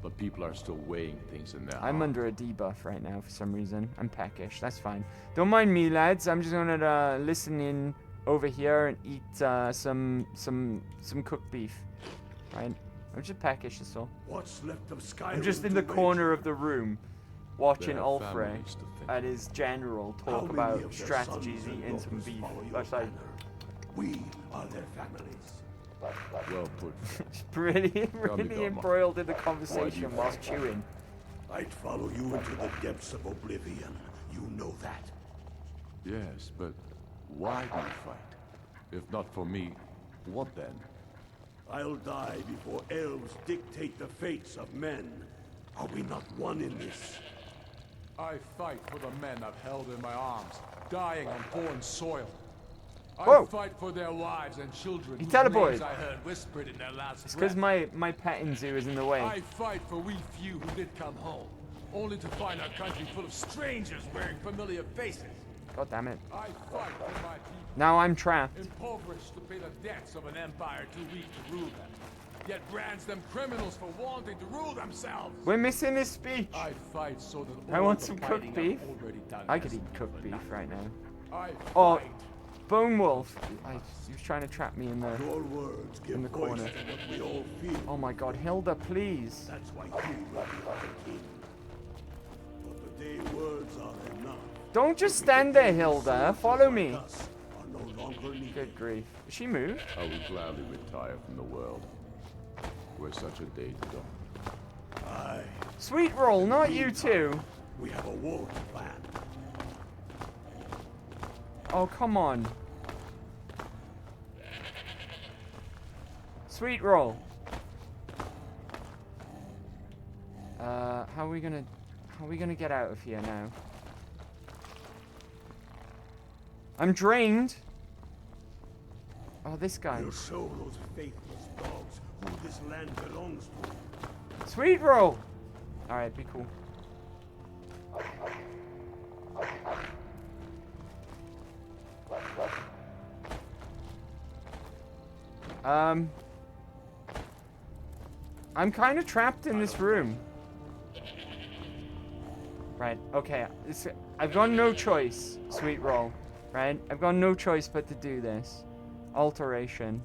but people are still weighing things in their I'm heart. under a debuff right now for some reason. I'm peckish. That's fine. Don't mind me, lads. I'm just gonna listen in over here and eat some cooked beef. Right? I'm just peckish, that's all. What's left of Skyrim I'm just in to the corner of the room, watching They have Ulfric families to think and his general How talk many about of their strategies, sons and eating some daughters beef. follow your That's like banner? We are their families. Well put. really, me, really Gama, embroiled in the why do conversation you whilst chewing. I'd follow you into the depths of oblivion. You know that. Yes, but why do you fight? If not for me, what then? I'll die before elves dictate the fates of men. Are we not one in this? I fight for the men I've held in my arms, dying on foreign soil. I Whoa. fight for their wives and children He whose teleported. names I heard whispered in their last It's because breath. my petting zoo is in the way. I fight for we few who did come home, only to find our country full of strangers wearing familiar faces. God damn it. I fight for my people, Now I'm trapped. impoverished to pay the debts of an empire too weak to rule them, yet brands them criminals for wanting to rule themselves. We're missing his speech. I fight so that I all want the some fighting cooked beef. I've already done I could has eat been cooked for beef nothing. right now. I Oh, fight. Bone Wolf. He was trying to trap me in the Your words give in the voice corner. to what we all feel. Oh my God, Hilda, please. That's why you will be our king. But the day words are enough. Don't just stand there, Hilda. Follow me. Us are no longer needed. Good grief. Did she move? I would gladly retire from the world. Were such a day to dawn. Aye. Sweet roll, not you two. We have a war to plan. Oh, come on. Sweet roll. How are we gonna get out of here now? I'm drained. Oh, this guy. We'll show those faithless dogs who this land belongs to. Sweet roll. All right, be cool. I'm kind of trapped in this room. Right, okay. I've got no choice, Sweet roll. Right? I've got no choice but to do this. Alteration.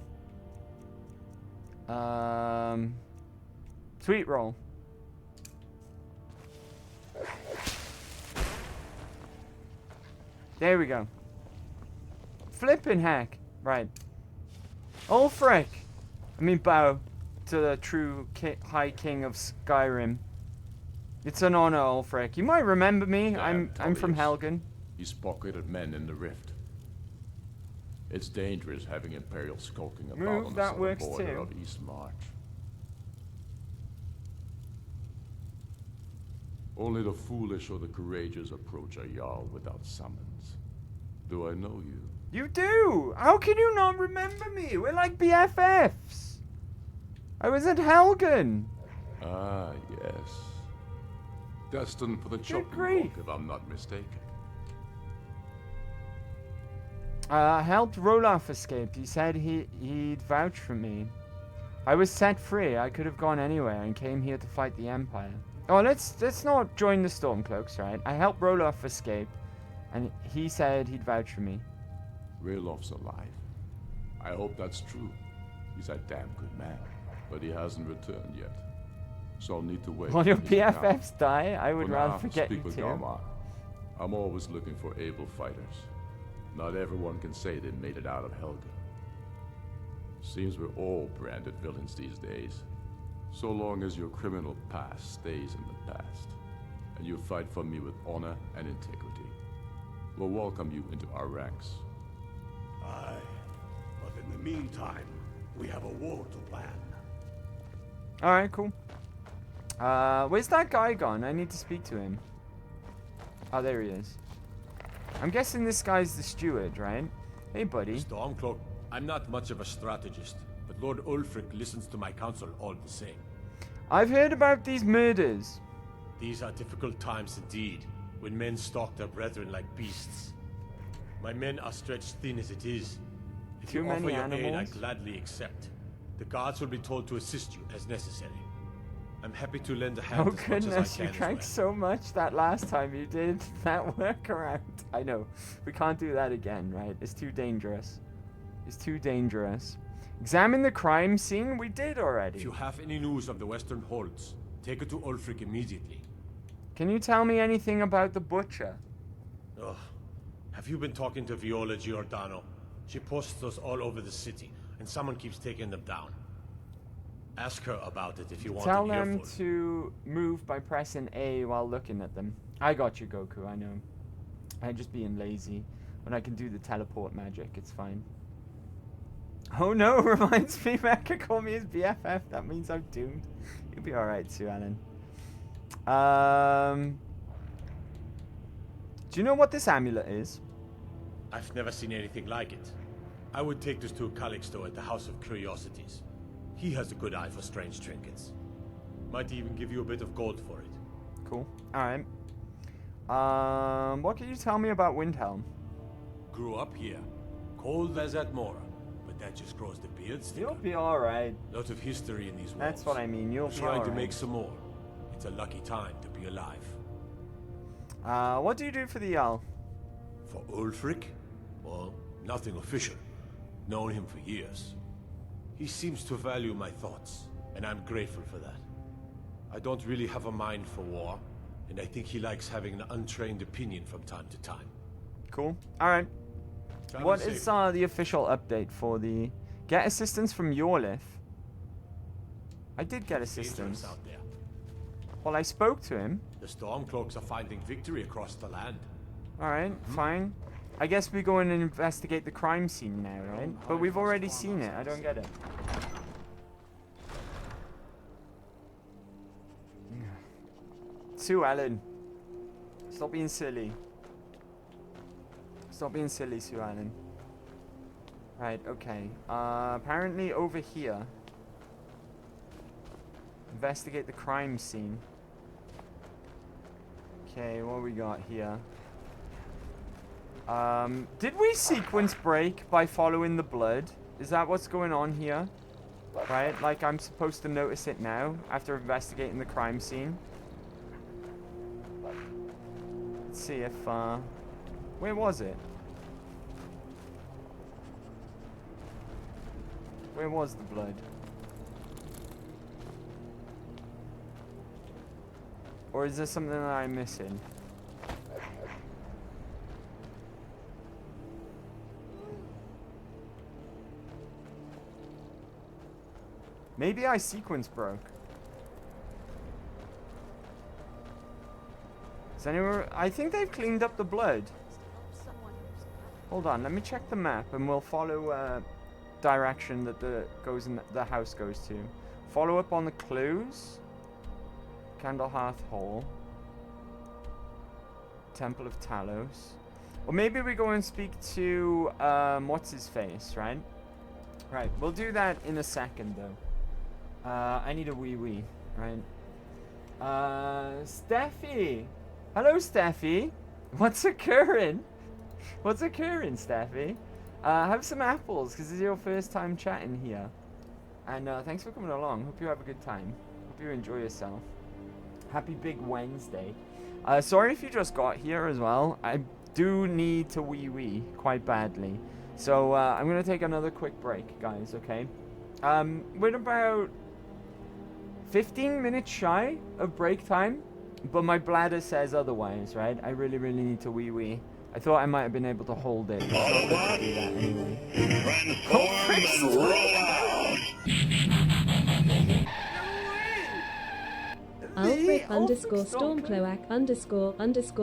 Sweet roll. There we go. Flippin' heck. Right. Ulfric. I mean, bow to the true High King of Skyrim. It's an honor, Ulfric. You might remember me. I'm from Helgen. He's pocketed men in the rift. It's dangerous having Imperials skulking about Move, on the that southern works border too. of East March. Only the foolish or the courageous approach a Jarl without summons. Do I know you? You do! How can you not remember me? We're like BFFs. I was at Helgen. Ah, yes. Destined for the chopping grief. block, if I'm not mistaken. I helped Roloff escape. He said he'd vouch for me. I was set free. I could have gone anywhere and came here to fight the Empire. Oh, let's not join the Stormcloaks, right? I helped Roloff escape, and he said he'd vouch for me. Raloff's alive. I hope that's true. He's a damn good man, but he hasn't returned yet. So I'll need to wait. While your for his account. BFFs die, I would For rather now, forget speak you with two. Gama. I'm always looking for able fighters. Not everyone can say they made it out of Helgen. Seems we're all branded villains these days. So long as your criminal past stays in the past, and you fight for me with honor and integrity. We'll welcome you into our ranks. Aye. But in the meantime, we have a war to plan. Alright, cool. Where's that guy gone? I need to speak to him. Oh, there he is. I'm guessing this guy's the steward, right? Hey, buddy. Stormcloak, I'm not much of a strategist, but Lord Ulfric listens to my counsel all the same. I've heard about these murders. These are difficult times indeed, when men stalk their brethren like beasts. My men are stretched thin as it is. If Too you offer many your aid, I animals? gladly accept. The guards will be told to assist you as necessary. I'm happy to lend a hand Oh as much as goodness, I you can drank as so much that last time you did that workaround. I know. We can't do that again, right? It's too dangerous. It's too dangerous. Examine the crime scene? We did already. If you have any news of the Western Holds, take it to Ulfric immediately. Can you tell me anything about the butcher? Ugh. Have you been talking to Viola Giordano? She posts us all over the city, and someone keeps taking them down. Ask her about it if you want Tell an them earful. to move by pressing A while looking at them. I got you, Goku, I know. I'm just being lazy. When I can do the teleport magic, it's fine. Oh no, reminds me Mecha called me his BFF. That means I'm doomed. You'll be alright, Sue Ellen. Do you know what this amulet is? I've never seen anything like it. I would take this to Calixto at the House of Curiosities. He has a good eye for strange trinkets. Might even give you a bit of gold for it. Cool. Alright. What can you tell me about Windhelm? Grew up here. Cold as at Mora. But that just grows the beard thicker. You'll be alright. Lot of history in these walls. That's what I mean, you'll be Trying to alright. make some more. It's a lucky time to be alive. What do you do for the Jarl? For Ulfric? Well, nothing official. Known him for years. He seems to value my thoughts, and I'm grateful for that. I don't really have a mind for war, and I think he likes having an untrained opinion from time to time. Cool. Alright. Travel What safe. is the official update for the... Get assistance from Yorlith? I did get assistance. Out there. Well, I spoke to him. The Stormcloaks are finding victory across the land. Alright, fine. I guess we go in and investigate the crime scene now, right? But we've already seen it. I don't get it. Sue Ellen. Stop being silly. Stop being silly, Sue Ellen. Right, okay. Apparently over here. Investigate the crime scene. Okay, what we got here? Did we sequence break by following the blood? Is that what's going on here? Right, like I'm supposed to notice it now after investigating the crime scene. Let's see if, where was it? Where was the blood? Or is there something that I'm missing? Maybe I sequence broke. Is anywhere? I think they've cleaned up the blood. Hold on, let me check the map and we'll follow direction that the house goes to. Follow up on the clues. Candlehearth Hall. Temple of Talos. Or maybe we go and speak to what's his face, right? Right, we'll do that in a second though. I need a wee, right? Steffi! Hello, Steffi! What's occurring? What's occurring, Steffi? Have some apples, because this is your first time chatting here. And thanks for coming along. Hope you have a good time. Hope you enjoy yourself. Happy Big Wednesday. Sorry if you just got here as well. I do need to wee quite badly. So I'm going to take another quick break, guys, okay? We're about 15 minutes shy of break time, but my bladder says otherwise, right? I really need to wee. I thought I might have been able to hold it. It's not good to do that anyway. Alfred _Stormcloak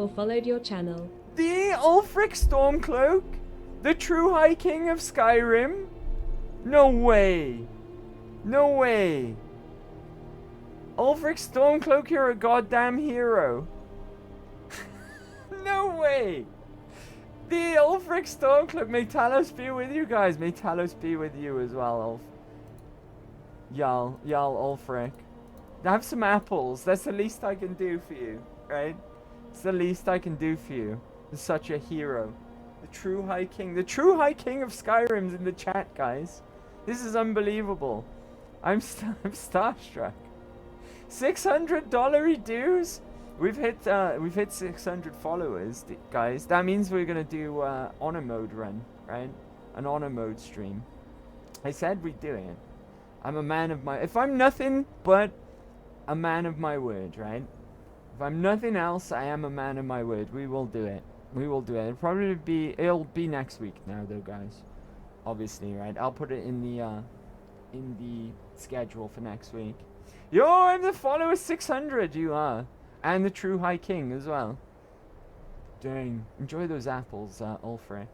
_ followed your channel. The Ulfric Stormcloak? The true High King of Skyrim? No way. No way. Ulfric Stormcloak, you're a goddamn hero. No way. The Ulfric Stormcloak. May Talos be with you guys. May Talos be with you as well, Ulf. Y'all Ulfric. Have some apples. That's the least I can do for you, right? It's the least I can do for you. You're such a hero. The true High King. The true High King of Skyrim's in the chat, guys. This is unbelievable. I'm starstruck. $600 dues. We've hit 600 followers, guys. That means we're gonna do honor mode run, right? An honor mode stream. I said we'd do it. I'm a man of my. If I'm nothing but a man of my word, right? If I'm nothing else, I am a man of my word. We will do it. We will do it. It'll be next week now, though, guys. Obviously, right? I'll put it in the schedule for next week. Yo, I'm the follower 600. You are, and the true High King as well. Dang, enjoy those apples, Ulfric.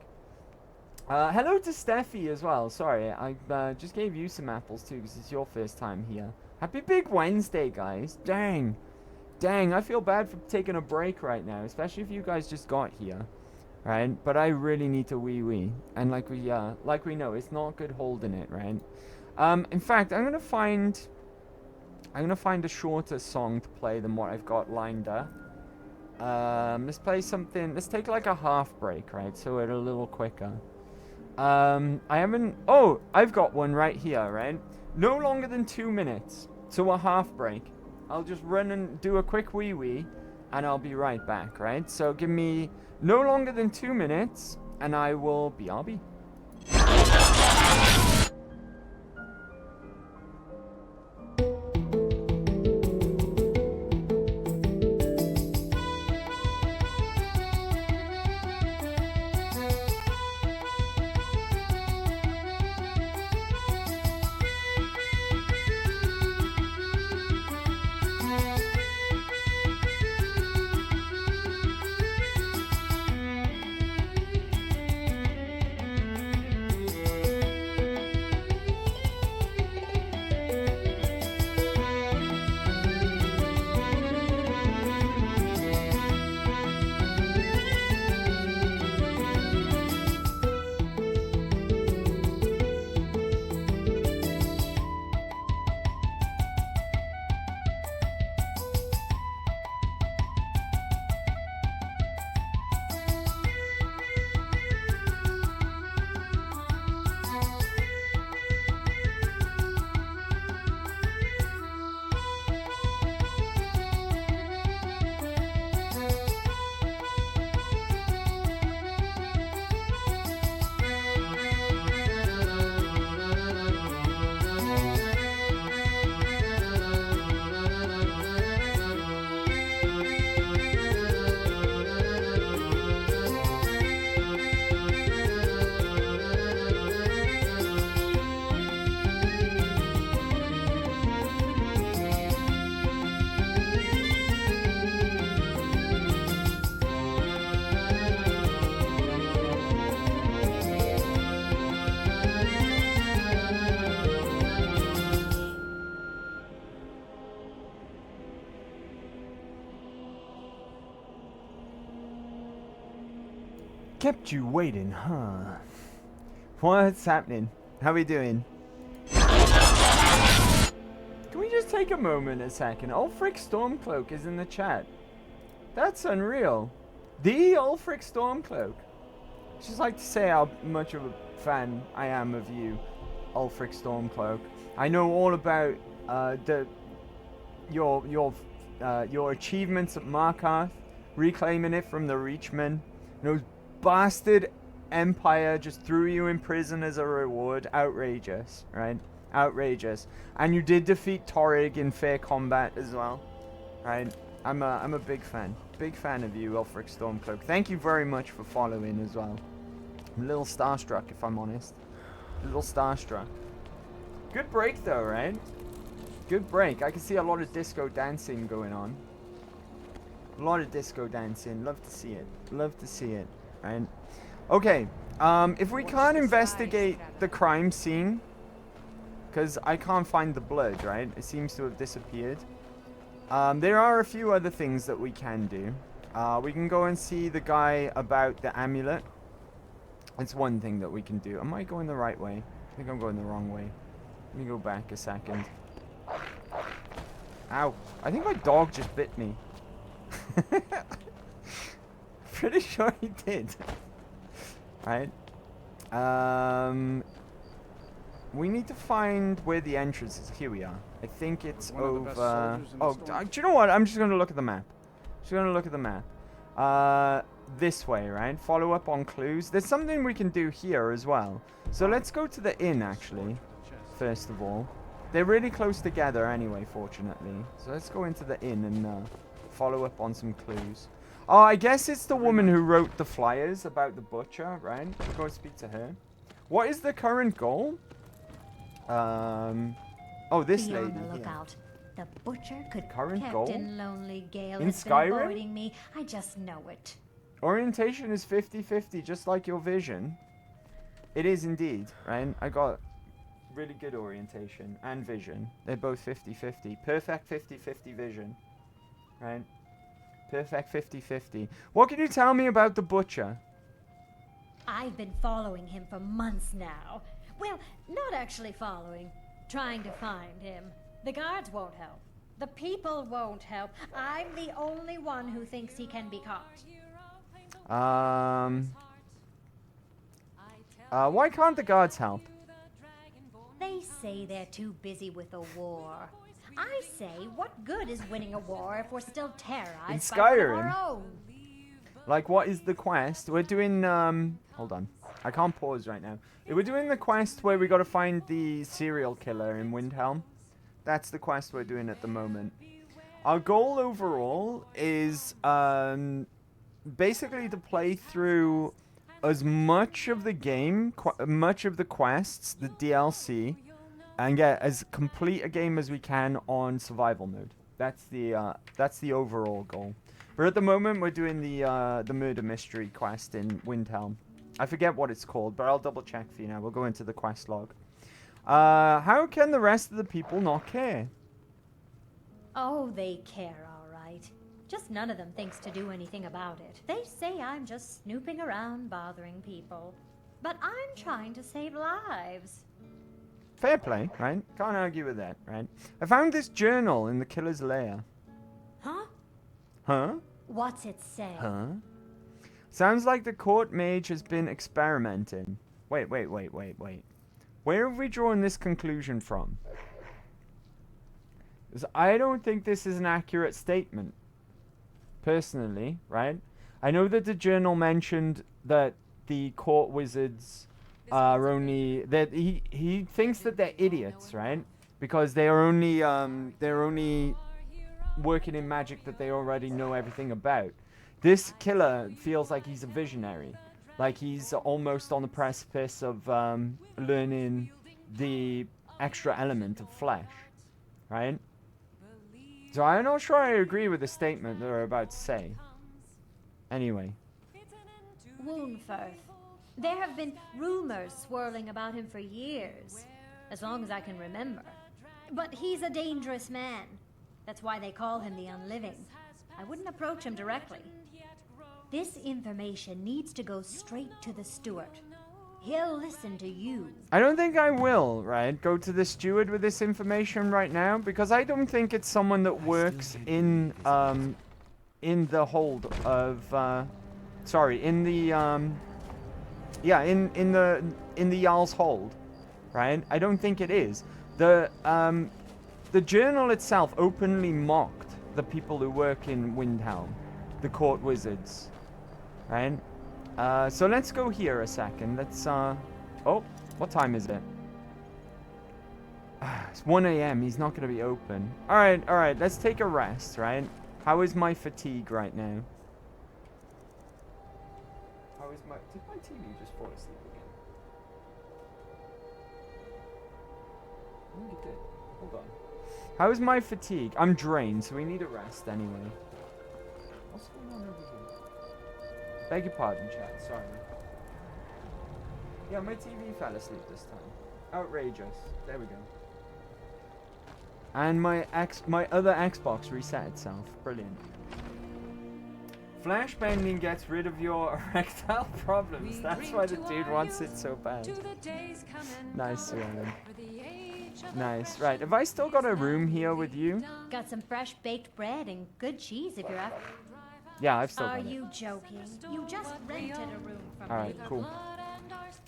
Hello to Steffi as well. Sorry, I just gave you some apples too because it's your first time here. Happy Big Wednesday, guys. Dang, I feel bad for taking a break right now, especially if you guys just got here, right? But I really need to wee, and like we know, it's not good holding it, right? In fact, I'm gonna find a shorter song to play than what I've got lined up. Let's play something. Let's take like a half break, right? So we're a little quicker. I've got one right here, right? No longer than 2 minutes. So a half break. I'll just run and do a quick wee, and I'll be right back, right? So give me no longer than 2 minutes, and I'll be. Kept you waiting, huh? What's happening? How we doing? Can we just take a moment a second? Ulfric Stormcloak is in the chat. That's unreal. The Ulfric Stormcloak. Just like to say how much of a fan I am of you, Ulfric Stormcloak. I know all about your achievements at Markarth, reclaiming it from the Reachmen. Those bastard Empire just threw you in prison as a reward. Outrageous, right? Outrageous. And you did defeat Torrig in fair combat as well, right? I'm a big fan. Big fan of you, Ulfric Stormcloak. Thank you very much for following as well. I'm a little starstruck, if I'm honest. A little starstruck. Good break though, right? Good break. I can see a lot of disco dancing going on. A lot of disco dancing. Love to see it. Love to see it. Right? Okay. If we can't investigate the crime scene, because I can't find the blood, right? It seems to have disappeared. There are a few other things that we can do. We can go and see the guy about the amulet. It's one thing that we can do. Am I going the right way? I think I'm going the wrong way. Let me go back a second. Ow. I think my dog just bit me. Pretty sure he did. Right? We need to find where the entrance is. Here we are. I think it's over... Oh, do you know what? I'm just going to look at the map. Just going to look at the map. This way, right? Follow up on clues. There's something we can do here as well. So let's go to the inn, actually. First of all. They're really close together anyway, fortunately. So let's go into the inn and follow up on some clues. Oh, I guess it's the woman who wrote the flyers about the butcher, right? We'll go speak to her. What is the current goal? Oh, this lady. Be on the lookout. The butcher could Current Captain goal? Lonely Gale In has been Skyrim? avoiding me. I just know it. Orientation is 50-50, just like your vision. It is indeed, right? I got really good orientation and vision. They're both 50-50. Perfect 50-50 vision. Right? Perfect 50-50. What can you tell me about the butcher? I've been following him for months now. Well, not actually following. Trying to find him. The guards won't help. The people won't help. I'm the only one who thinks he can be caught. Why can't the guards help? They say they're too busy with a war. I say, what good is winning a war if we're still terrorized In by Skyrim? our own? Like, what is the quest? We're doing, hold on. I can't pause right now. We're doing the quest where we gotta find the serial killer in Windhelm. That's the quest we're doing at the moment. Our goal overall is, basically to play through as much of the game, much of the quests, the DLC, and get as complete a game as we can on survival mode. That's the overall goal. But at the moment, we're doing the murder mystery quest in Windhelm. I forget what it's called, but I'll double check for you now. We'll go into the quest log. How can the rest of the people not care? Oh, they care, all right. Just none of them thinks to do anything about it. They say I'm just snooping around bothering people. But I'm trying to save lives. Fair play, right? Can't argue with that, right? I found this journal in the killer's lair. Huh? Huh? What's it say? Huh? Sounds like the court mage has been experimenting. Wait. Where have we drawn this conclusion from? 'Cause I don't think this is an accurate statement. Personally, right? I know that the journal mentioned that the court wizards are only... that he thinks that they're idiots, right? Because they're only working in magic that they already know everything about. This killer feels like he's a visionary. Like he's almost on the precipice of learning the extra element of flesh. Right? So I'm not sure I agree with the statement that they're about to say. Anyway. Woundfirth. There have been rumors swirling about him for years. As long as I can remember. But he's a dangerous man. That's why they call him the Unliving. I wouldn't approach him directly. This information needs to go straight to the steward. He'll listen to you. I don't think I will, right, go to the steward with this information right now, because I don't think it's someone that works in the hold of, sorry, in the, yeah, in the Jarl's hold, right? I don't think it is. The journal itself openly mocked the people who work in Windhelm, the court wizards, right? So let's go here a second. Let's, oh, what time is it? It's 1 AM. He's not going to be open. All right. Let's take a rest, right? How is my fatigue right now? How is my... Did my TV just fall asleep again? I think it did. Hold on. How is my fatigue? I'm drained, so we need a rest anyway. Beg your pardon, chat. Sorry. Yeah, my TV fell asleep this time. Outrageous. There we go. And my other Xbox reset itself. Brilliant. Flash bending gets rid of your erectile problems. That's why the dude wants it so bad. Nice, Suellen. Nice. Right, have I still got a room here with you? Got some fresh baked bread and good cheese if you're up. Yeah, I've still Are got it. you joking? You just rented a room from Alright, me. cool.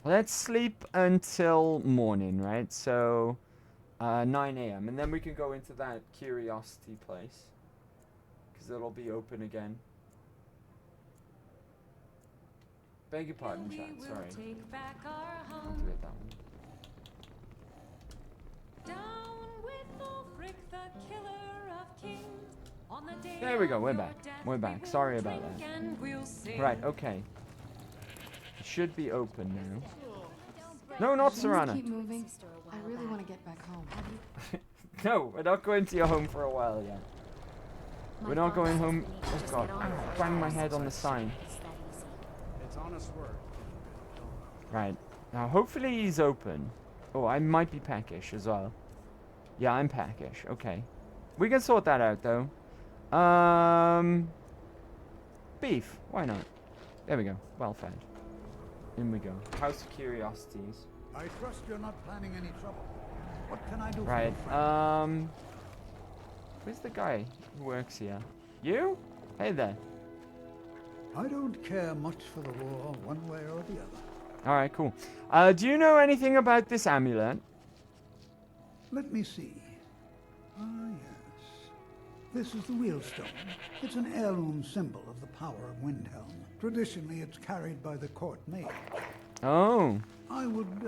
Let's sleep until morning, right? So, 9 a.m. And then we can go into that curiosity place. Because it'll be open again. Beg your pardon, chat. Sorry. I'll do it that one. There we go. We're back. We're back. Sorry about that. Right. Okay. It should be open now. No, not Serana. Keep moving. I really want to get back home. No, we're not going to your home for a while yet. We're not going home. Oh god, I banged my head on the sign. It's honest work. Right. Now, hopefully he's open. Oh, I might be peckish as well. Yeah, I'm peckish. Okay. We can sort that out, though. Beef. Why not? There we go. Well fed. In we go. House of Curiosities. I trust you're not planning any trouble. What can I do Right. for you, friend? Where's the guy who works here? You? Hey there. I don't care much for the war, one way or the other. Alright, cool. Do you know anything about this amulet? Let me see. Ah, yes. This is the wheelstone. It's an heirloom symbol of the power of Windhelm. Traditionally, it's carried by the court mage. Oh. I would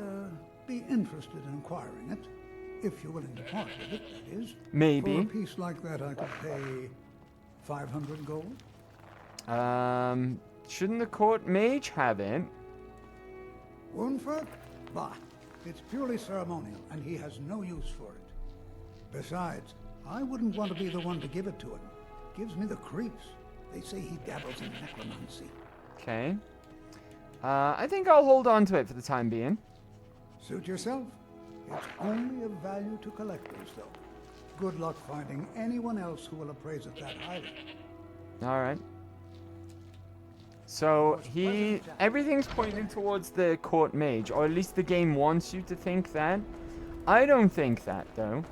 be interested in acquiring it, if you're willing to part with it, that is. Maybe. For a piece like that, I could pay 500 gold. Shouldn't the court mage have it? Wunfert? Bah, it's purely ceremonial, and he has no use for it. Besides, I wouldn't want to be the one to give it to him. Gives me the creeps. They say he dabbles in necromancy. Okay. I think I'll hold on to it for the time being. Suit yourself. It's only of value to collectors, though. Good luck finding anyone else who will appraise it that highly. Alright. So, everything's pointing towards the court mage, or at least the game wants you to think that. I don't think that, though.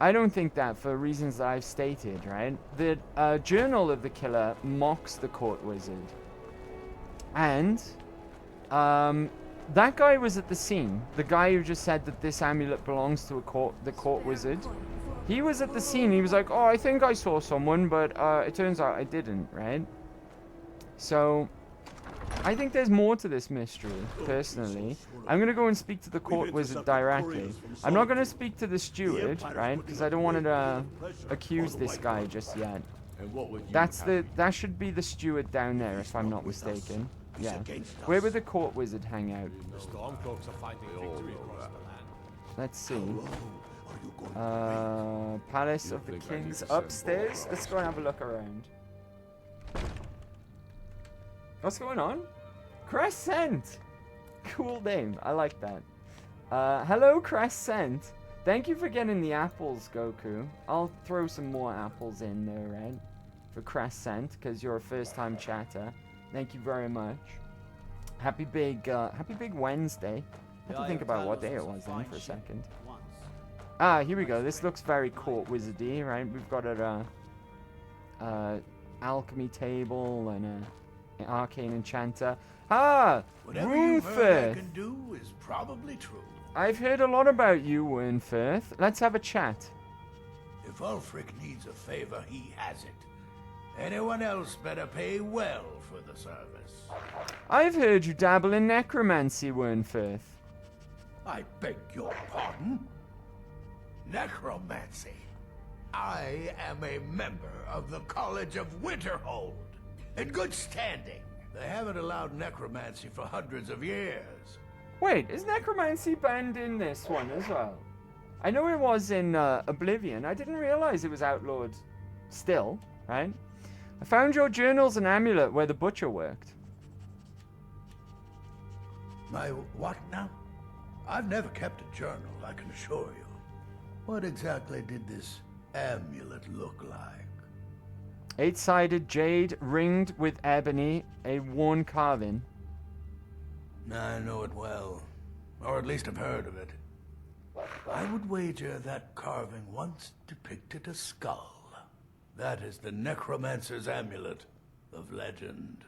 I don't think that for reasons that I've stated, right? The Journal of the Killer mocks the court wizard. And, that guy was at the scene. The guy who just said that this amulet belongs to the court wizard. He was at the scene. He was like, oh, I think I saw someone, but it turns out I didn't, right? So, I think there's more to this mystery, personally. I'm going to go and speak to the court wizard directly. I'm not going to speak to the steward, right? Because I don't want to accuse this guy just yet. That should be the steward down there, if I'm not mistaken. Yeah. Where would the court wizard hang out? The Stormcloaks are fighting victory across the land. Let's see. Palace of the Kings upstairs. Let's go and have a look around. What's going on? Crescent! Cool name. I like that. Hello, Crescent. Thank you for getting the apples, Goku. I'll throw some more apples in there, right? For Crescent, because you're a first-time chatter. Thank you very much. Happy big Wednesday. I have to think about what day it was then for a second. Ah, here we go. This looks very court wizardy, right? We've got a alchemy table and an arcane enchanter. Ah, Whatever you've heard I Runefirth. can do is probably true. I've heard a lot about you, Runefirth. Let's have a chat. If Ulfric needs a favor, he has it. Anyone else better pay well for the service. I've heard you dabble in necromancy, Runefirth. I beg your pardon? Necromancy. I am a member of the College of Winterhold. In good standing. They haven't allowed necromancy for hundreds of years. Wait, is necromancy banned in this one as well? I know it was in Oblivion. I didn't realize it was outlawed still, right? I found your journals and amulet where the butcher worked. My what now? I've never kept a journal, I can assure you. What exactly did this amulet look like? 8-sided jade ringed with ebony, a worn carving. I know it well, or at least I've heard of it. I would wager that carving once depicted a skull. That is the necromancer's amulet of legend.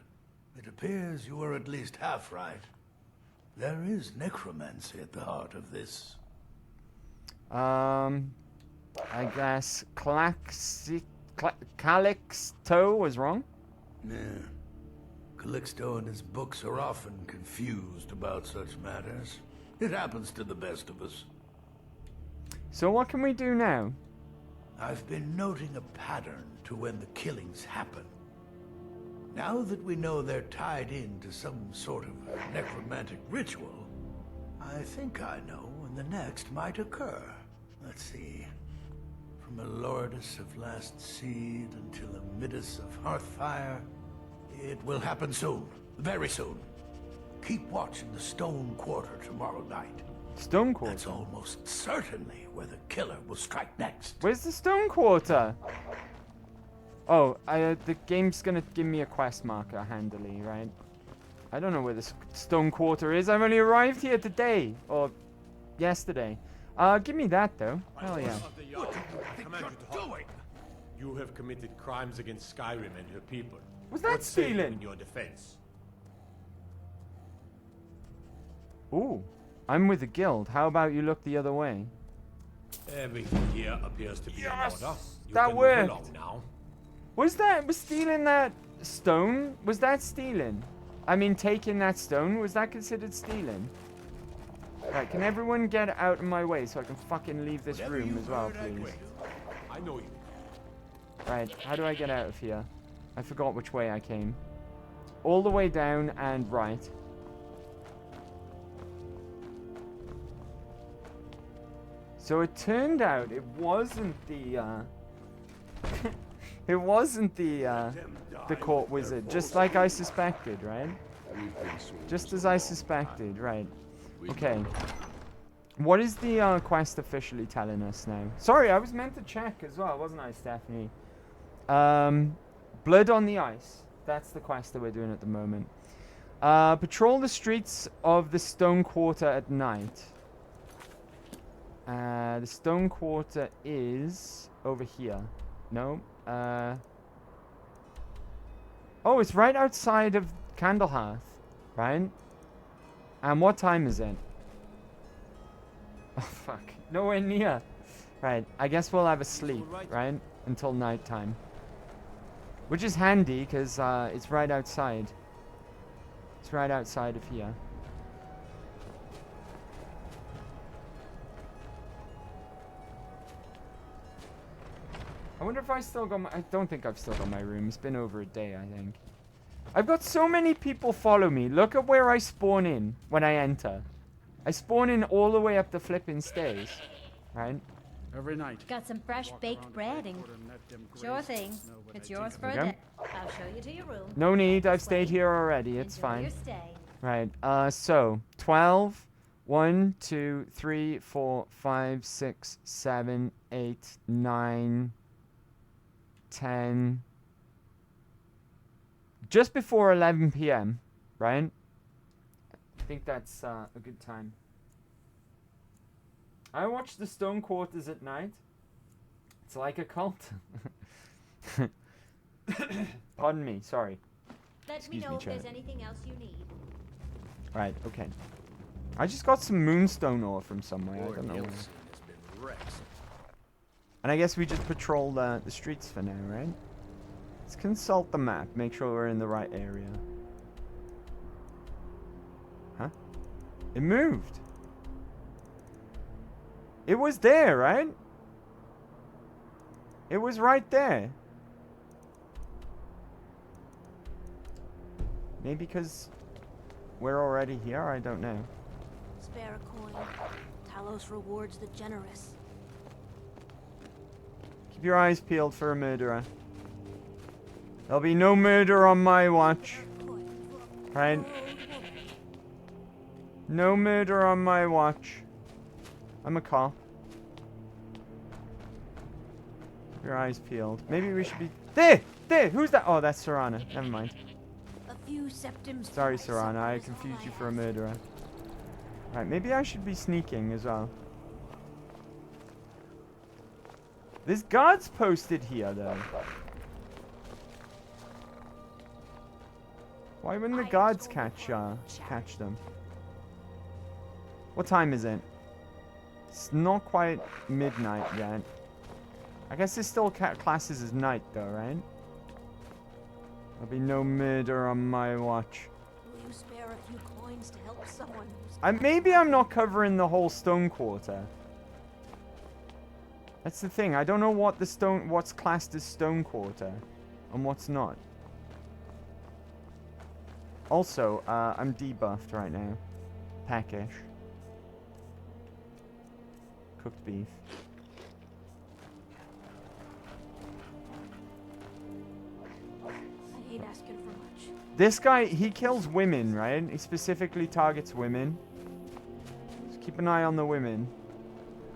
It appears you were at least half right. There is necromancy at the heart of this. I guess Calixto was wrong. Yeah. Calixto and his books are often confused about such matters. It happens to the best of us. So what can we do now? I've been noting a pattern to when the killings happen. Now that we know they're tied into some sort of necromantic ritual, I think I know when the next might occur. Let's see. From a Lordus of Last Seed until a Midas of Hearthfire, it will happen soon. Very soon. Keep watch in the Stone Quarter tomorrow night. Stone Quarter? That's almost certainly where the killer will strike next. Where's the Stone Quarter? Oh, the game's gonna give me a quest marker handily, right? I don't know where the Stone Quarter is. I've only arrived here today. Or yesterday. Give me that, though. Hell yeah. What do you think you're doing? You have committed crimes against Skyrim and her people. Was that What say you stealing? in your defense? Ooh, I'm with the guild. How about you look the other way? Everything here appears to be in order. You That can worked. move along now. Was stealing that stone? Was that stealing? I mean, taking that stone, was that considered stealing? Right, can everyone get out of my way so I can fucking leave this room as well, please? I know you. Right, how do I get out of here? I forgot which way I came. All the way down and right. So it turned out it wasn't the it wasn't the court wizard, just like I suspected, right? Just as I suspected, right? Okay. What is the quest officially telling us now? Sorry, I was meant to check as well, wasn't I, Stephanie? Blood on the Ice. That's the quest that we're doing at the moment. Patrol the streets of the Stone Quarter at night. The Stone Quarter is over here. No. Oh, it's right outside of Candlehearth, right? And what time is it? Oh, fuck. Nowhere near. Right, I guess we'll have a sleep, right? Until nighttime. Which is handy, because it's right outside. It's right outside of here. I wonder if I still got my... I don't think I've still got my room. It's been over a day, I think. I've got so many people follow me. Look at where I spawn in when I enter. I spawn in all the way up the flipping stairs. Right? Every night. Got some fresh baked bread and... Sure thing. It's yours for a Okay. day. I'll show you to your room. No need. I've stayed here already. It's Enjoy fine. your stay. Right. So 12. 1, 2, 3, 4, 5, 6, 7, 8, 9, 10. Just before 11 p.m. Right? I think that's a good time. I watch the Stone Quarters at night. It's like a cult. Pardon me, sorry. Let Excuse me know me, if chat. there's anything else you need. Right, okay. I just got some moonstone ore from somewhere. I don't know where. And I guess we just patrol the streets for now, right? Let's consult the map. Make sure we're in the right area. Huh? It moved. It was there, right? It was right there. Maybe because we're already here? I don't know. Spare a coin. Talos rewards the generous. Keep your eyes peeled for a murderer. There'll be no murder on my watch. Right? No murder on my watch. I'm a cop. Your eyes peeled. Maybe we should be... There! There! Who's that? Oh, that's Serana. Never mind. A few septims. Sorry, Serana. I confused you for a murderer. Right, maybe I should be sneaking as well. There's guards posted here, though. Why wouldn't the guards catch them? What time is it? It's not quite midnight yet. I guess this still classes as night, though, right? There'll be no murder on my watch. Will you spare a few coins to help someone who's... Maybe I'm not covering the whole stone quarter. That's the thing. I don't know what's classed as stone quarter and what's not. Also, I'm debuffed right now. Peckish. Cooked beef. I hate asking for much. This guy, he kills women, right? He specifically targets women. Just keep an eye on the women.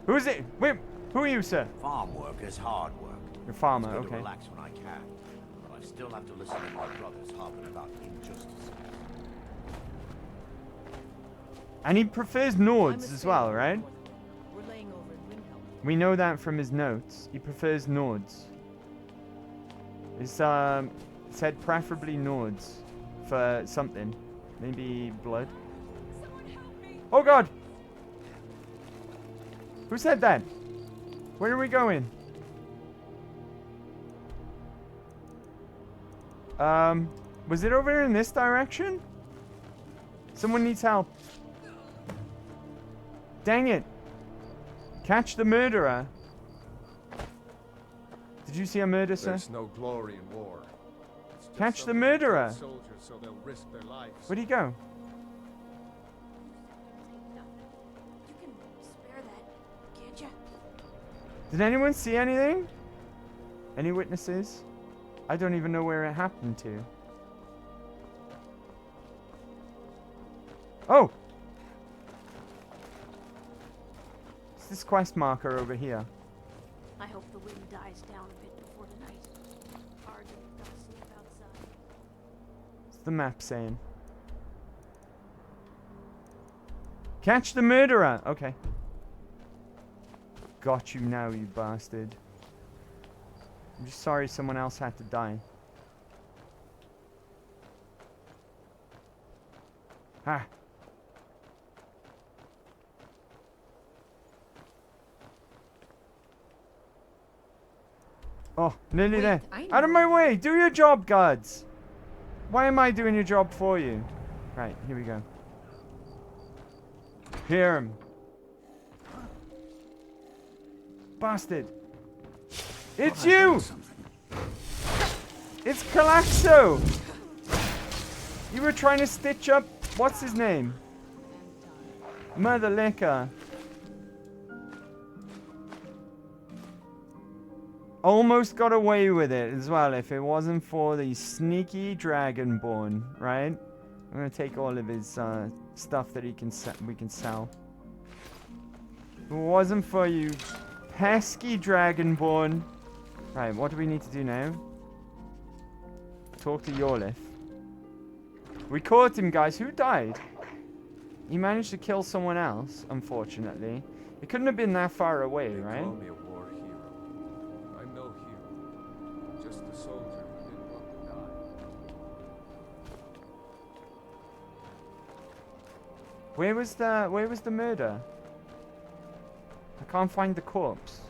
Who is it? Who are you, sir? Farm work is hard work. You're a farmer, It's good okay. to relax when I can, but I still have to listen to my brothers harping about injustice. And he prefers Nords as well, right? We're laying over in Windhelm. We know that from his notes. He prefers Nords. It's said preferably Nords for something. Maybe blood. Oh god! Who said that? Where are we going? Was it over in this direction? Someone needs help. Dang it. Catch the murderer. Did you see a murder, sir? There's no glory in war. It's just Catch the something murderer. to soldiers so they'll risk their lives. Where'd he go? You can spare that, can't you? Did anyone see anything? Any witnesses? I don't even know where it happened to. Oh! It's this quest marker over here. I hope the wind dies down a bit before the night. Hard to sleep outside. What's the map saying? Catch the murderer! Okay. Got you now, you bastard. I'm just sorry someone else had to die. Ah. Oh, nearly there. Out of my way! Do your job, guards! Why am I doing your job for you? Right, here we go. Hear him. Bastard. It's you! It's Calaxo! You were trying to stitch up... What's his name? Mother Liquor. Almost got away with it as well if it wasn't for the sneaky Dragonborn, right? I'm gonna take all of his stuff that we can sell. If it wasn't for you pesky Dragonborn. Right, what do we need to do now? Talk to Yorlith. We caught him, guys. Who died? He managed to kill someone else, unfortunately. It couldn't have been that far away, right? Call me a war hero. I'm no hero. Just a soldier who didn't want to die. Where was the murder? I can't find the corpse.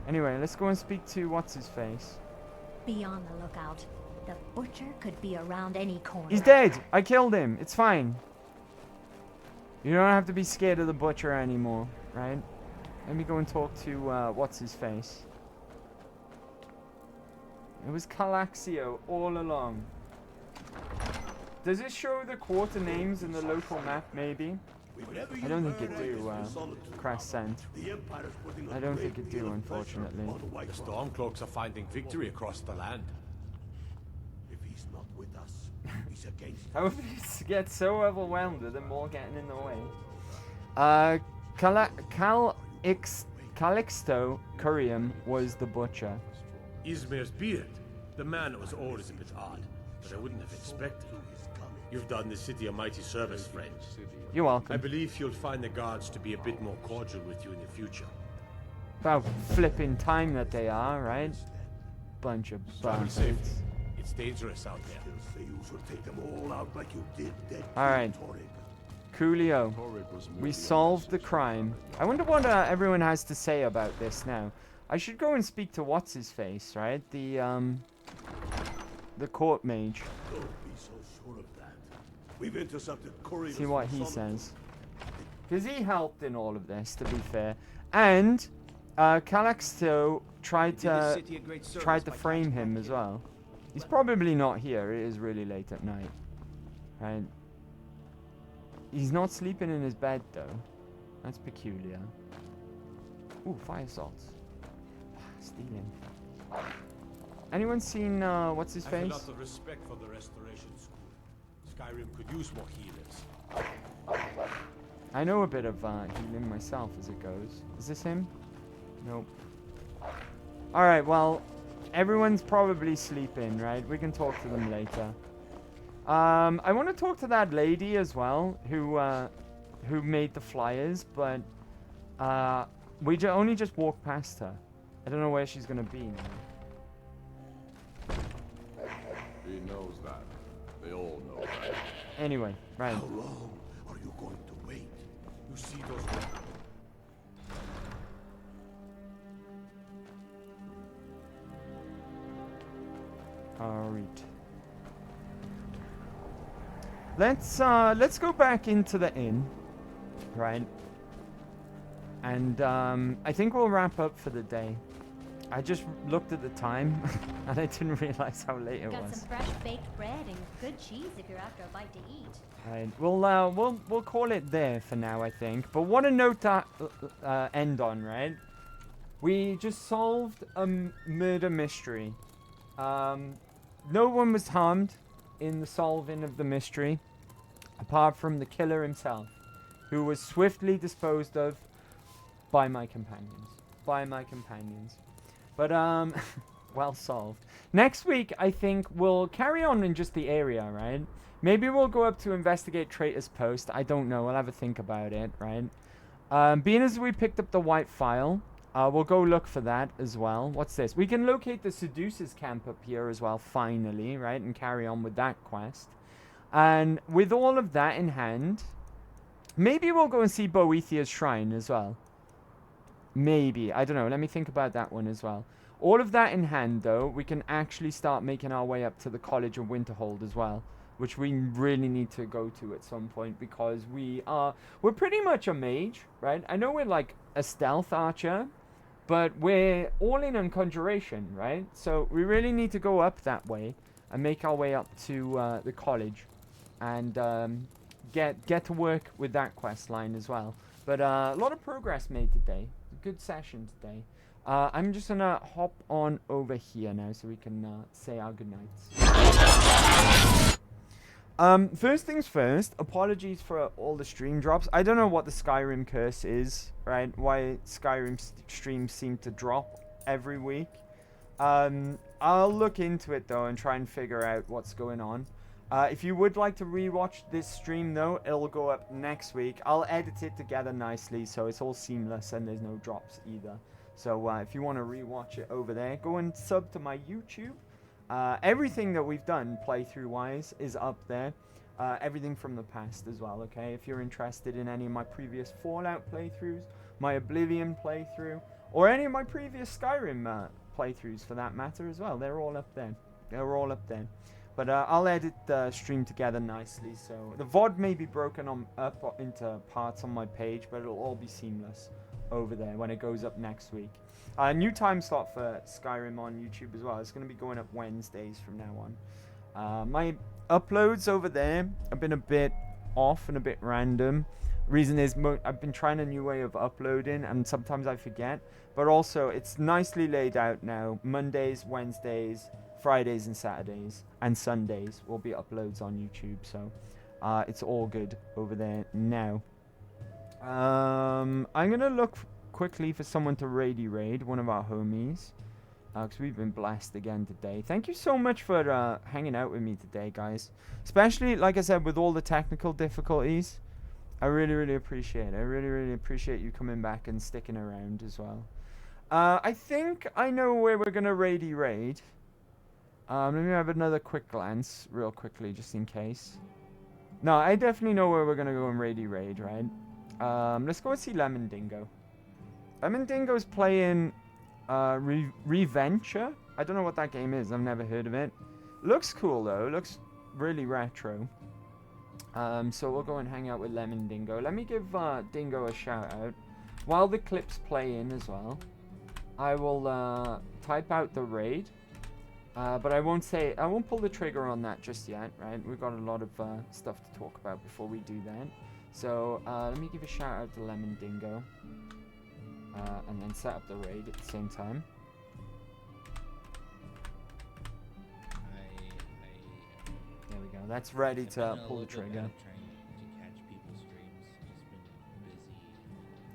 Anyway, let's go and speak to what's-his-face. Be on the lookout. The butcher could be around any corner. He's dead! I killed him. It's fine. You don't have to be scared of the butcher anymore, right? Let me go and talk to, what's-his-face. It was Calaxio all along. Does it show the quarter names in the local map, maybe? I don't think it do, Crescent. I don't think it do, unfortunately. The Stormcloaks are finding victory across the land. If he's not with us, trophies against Trophies get so overwhelmed with them all getting in the way. Calixto Curium was the butcher. Ismir's beard. The man was always a bit odd, but I wouldn't have expected. You've done the city a mighty service, friend. You're welcome. I believe you'll find the guards to be a bit more cordial with you in the future. About flipping time that they are, right? Bunch of bastards. It's dangerous out there. You should take them all out like you did that. Alright. Coolio. We solved the crime. I wonder what everyone has to say about this now. I should go and speak to what's-his-face, right? The court mage. Don't be so sure of that. We've intercepted Coriolis. See what he says. Because he helped in all of this, to be fair. And Calaxto tried to frame him as well. He's probably not here. It is really late at night. Right? He's not sleeping in his bed, though. That's peculiar. Ooh, fire salts. Stealing. Anyone seen, what's his I face? have a lot of respect for the restoration school. Skyrim could use more healers. I know a bit of healing myself as it goes. Is this him? Nope. Alright, well, everyone's probably sleeping, right? We can talk to them later. I want to talk to that lady as well, who made the flyers, but we only just walked past her. I don't know where she's gonna be now. He knows that. They all know that. Anyway, right. How long are you going to wait? You see those... Alright. Let's go back into the inn, right? And I think we'll wrap up for the day. I just looked at the time and I didn't realize how late it was. Got some fresh baked bread and good cheese if you're after a bite to eat. Right. We'll call it there for now, I think. But what a note to end on, right? We just solved a murder mystery. No one was harmed in the solving of the mystery, apart from the killer himself, who was swiftly disposed of by my companions. But, well solved. Next week, I think we'll carry on in just the area, right? Maybe we'll go up to investigate Traitor's Post. I don't know. We'll have a think about it, right? Being as we picked up the white file, we'll go look for that as well. What's this? We can locate the Seducer's camp up here as well, finally, right? And carry on with that quest. And with all of that in hand, maybe we'll go and see Boethia's shrine as well. Maybe. I don't know. Let me think about that one as well. All of that in hand, though, we can actually start making our way up to the College of Winterhold as well, which we really need to go to at some point because we're pretty much a mage, right? I know we're like a stealth archer, but we're all in on conjuration, right? So we really need to go up that way and make our way up to the college and get to work with that quest line as well. But a lot of progress made today. Good session today. I'm just gonna hop on over here now so we can say our goodnights. First things first, apologies for all the stream drops. I don't know what the Skyrim curse is, right? Why Skyrim streams seem to drop every week. I'll look into it though and try and figure out what's going on. If you would like to rewatch this stream though, it'll go up next week. I'll edit it together nicely so it's all seamless and there's no drops either. So if you want to rewatch it over there, go and sub to my YouTube. Everything that we've done playthrough wise is up there. Everything from the past as well, okay? If you're interested in any of my previous Fallout playthroughs, my Oblivion playthrough, or any of my previous Skyrim playthroughs for that matter as well, they're all up there. But I'll edit the stream together nicely, so the VOD may be broken up into parts on my page, but it'll all be seamless over there when it goes up next week. New time slot for Skyrim on YouTube as well. It's going to be going up Wednesdays from now on. My uploads over there have been a bit off and a bit random. Reason is I've been trying a new way of uploading and sometimes I forget. But also it's nicely laid out now. Mondays, Wednesdays, Fridays and Saturdays and Sundays will be uploads on YouTube. So it's all good over there now. I'm gonna look quickly for someone to raid one of our homies, because we've been blessed again today. Thank you so much for hanging out with me today, guys. Especially, like I said, with all the technical difficulties. I really appreciate it. I really appreciate you coming back and sticking around as well. I think I know where we're gonna raid. Let me have another quick glance real quickly just in case. No, I definitely know where we're gonna go and raid, right? Let's go and see Lemon Dingo. Lemon Dingo's playing Reventure. I don't know what that game is. I've never heard of it. Looks cool though. Looks really retro. So we'll go and hang out with Lemon Dingo. Let me give Dingo a shout out while the clip's playing as well. I will type out the raid, but I won't pull the trigger on that just yet, right? We've got a lot of stuff to talk about before we do that. So let me give a shout out to Lemon Dingo, and then set up the raid at the same time. There we go. That's ready to pull the trigger.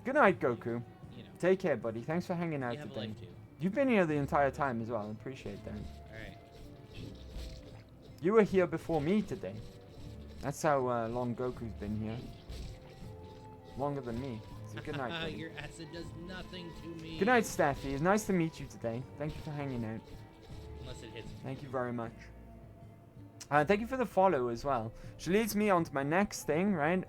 Good night, Goku. Take care, buddy. Thanks for hanging out today. You've been here the entire time as well. I appreciate that. Alright. You were here before me today. That's how long Goku's been here. Longer than me. So good night, buddy. Your acid does nothing to me. Good night, Steffi. It's nice to meet you today. Thank you for hanging out. Unless it hits me. Thank you very much. Thank you for the follow as well. Which leads me on to my next thing, right?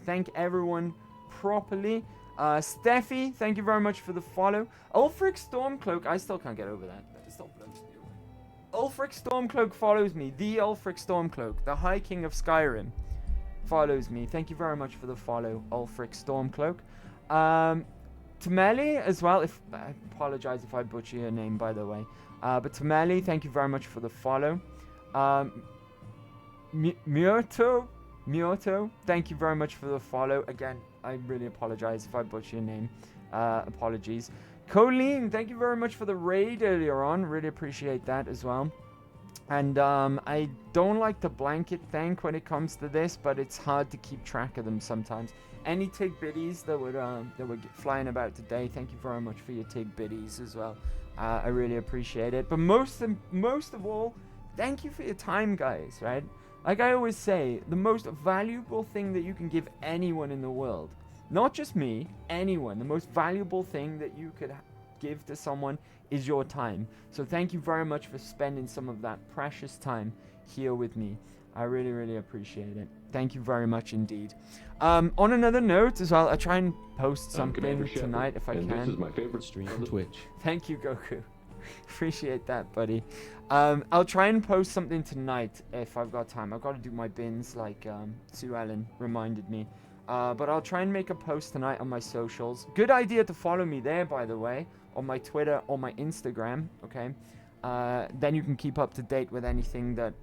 Thank everyone properly. Steffi, thank you very much for the follow. Ulfric Stormcloak, I still can't get over that. Stop blows me away. Ulfric Stormcloak follows me. The Ulfric Stormcloak, the High King of Skyrim, follows me. Thank you very much for the follow, Ulfric Stormcloak. Tameli as well. I apologize if I butcher your name, by the way. But Tameli, thank you very much for the follow. Myoto, thank you very much for the follow. Again, I really apologize if I butcher your name. Apologies. Colleen, thank you very much for the raid earlier on. Really appreciate that as well. And I don't like to blanket thank when it comes to this, but it's hard to keep track of them sometimes. Any Tig Biddies that were flying about today, thank you very much for your Tig Biddies as well. I really appreciate it. But most of all, thank you for your time, guys, right? Like I always say, the most valuable thing that you can give anyone in the world, not just me, anyone, the most valuable thing that you could give to someone is your time. So thank you very much for spending some of that precious time here with me. I really appreciate it. Thank you very much indeed. On another note as well, I try and post something tonight if I can. This is my favorite stream on Twitch. Thank you, Goku. Appreciate that, buddy. I'll try and post something tonight if I've got time. I've got to do my bins like Sue Ellen reminded me. But I'll try and make a post tonight on my socials. Good idea to follow me there, by the way, on my Twitter or my Instagram, okay? Then you can keep up to date with anything that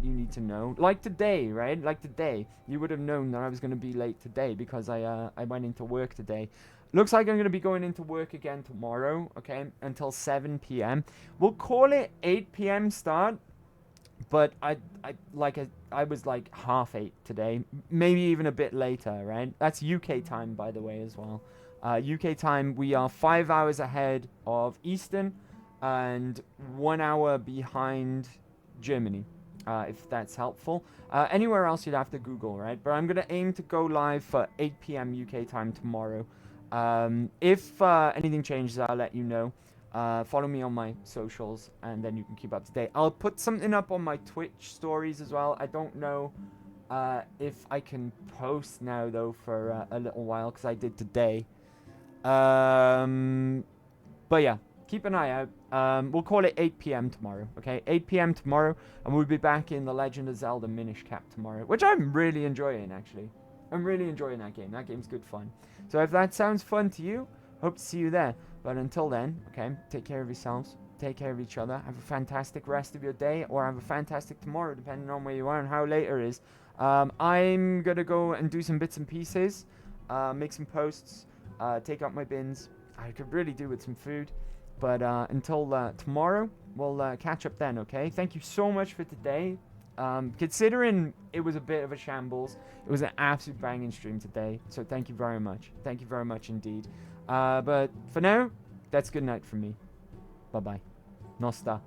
you need to know. Like today, right? Like today. You would have known that I was going to be late today because I went into work today. Looks like I'm going to be going into work again tomorrow, okay, until 7 p.m. We'll call it 8 p.m. start, but I was like 8:30 today, maybe even a bit later, right? That's UK time, by the way, as well. UK time, we are 5 hours ahead of Eastern and 1 hour behind Germany, if that's helpful. Anywhere else you'd have to Google, right? But I'm going to aim to go live for 8 p.m. UK time tomorrow. If anything changes, I'll let you know. Follow me on my socials and then you can keep up to date. I'll put something up on my Twitch stories as well. I don't know if I can post now though for a little while because I did today. But yeah, keep an eye out. We'll call it 8 p.m. tomorrow, okay? 8 p.m. tomorrow, and we'll be back in The Legend of Zelda Minish Cap tomorrow, which I'm really enjoying, actually. I'm really enjoying that game. That game's good fun. So if that sounds fun to you, hope to see you there. But until then, okay, take care of yourselves. Take care of each other. Have a fantastic rest of your day, or have a fantastic tomorrow, depending on where you are and how late it is. I'm going to go and do some bits and pieces, make some posts, take out my bins. I could really do with some food. But until tomorrow, we'll catch up then, okay? Thank you so much for today. Considering it was a bit of a shambles, it was an absolute banging stream today. So thank you very much. Thank you very much indeed. But for now, that's good night from me. Bye-bye. Nosta.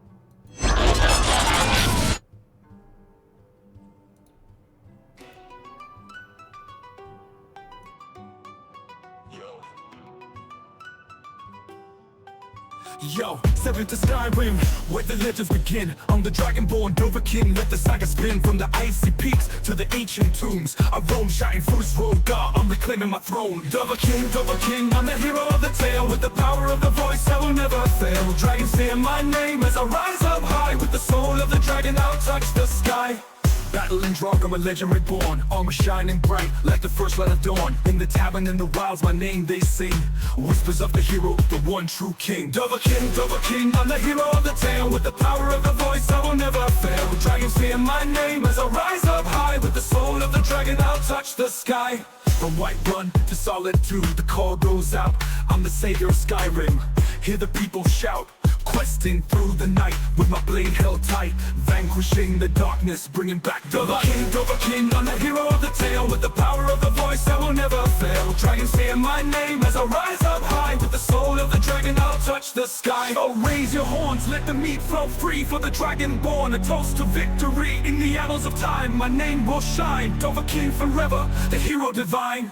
Yo, step to Skyrim, where the legends begin. I'm the Dragonborn Dovahkiin, let the saga spin. From the icy peaks to the ancient tombs, I roam shouting through this world, God, I'm reclaiming my throne. Dovahkiin, Dovahkiin, I'm the hero of the tale. With the power of the voice, I will never fail. Dragons say my name as I rise up high. With the soul of the dragon, I'll touch the sky. Battling Drog, I'm a legend reborn. Armor shining bright, like the first light of dawn. In the tavern, in the wilds, my name they sing. Whispers of the hero, the one true king. Dovahkiin, Dovahkiin, I'm the hero of the tale. With the power of the voice, I will never fail. Dragons fear my name as I rise up high. With the soul of the dragon, I'll touch the sky. From Whiterun to Solitude, the call goes out. I'm the savior of Skyrim. Hear the people shout, questing through the night with my blade held tight, vanquishing the darkness, bringing back Dovahkiin, Dovahkiin, I'm the hero of the tale. With the power of the voice, I will never fail. Dragons fear my name as I rise up high. With the soul of the dragon, I'll touch the sky. Oh, raise your horns, let the meat flow free for the Dragonborn. A toast to victory in the annals of time. My name will shine, Dovahkiin forever, the hero divine.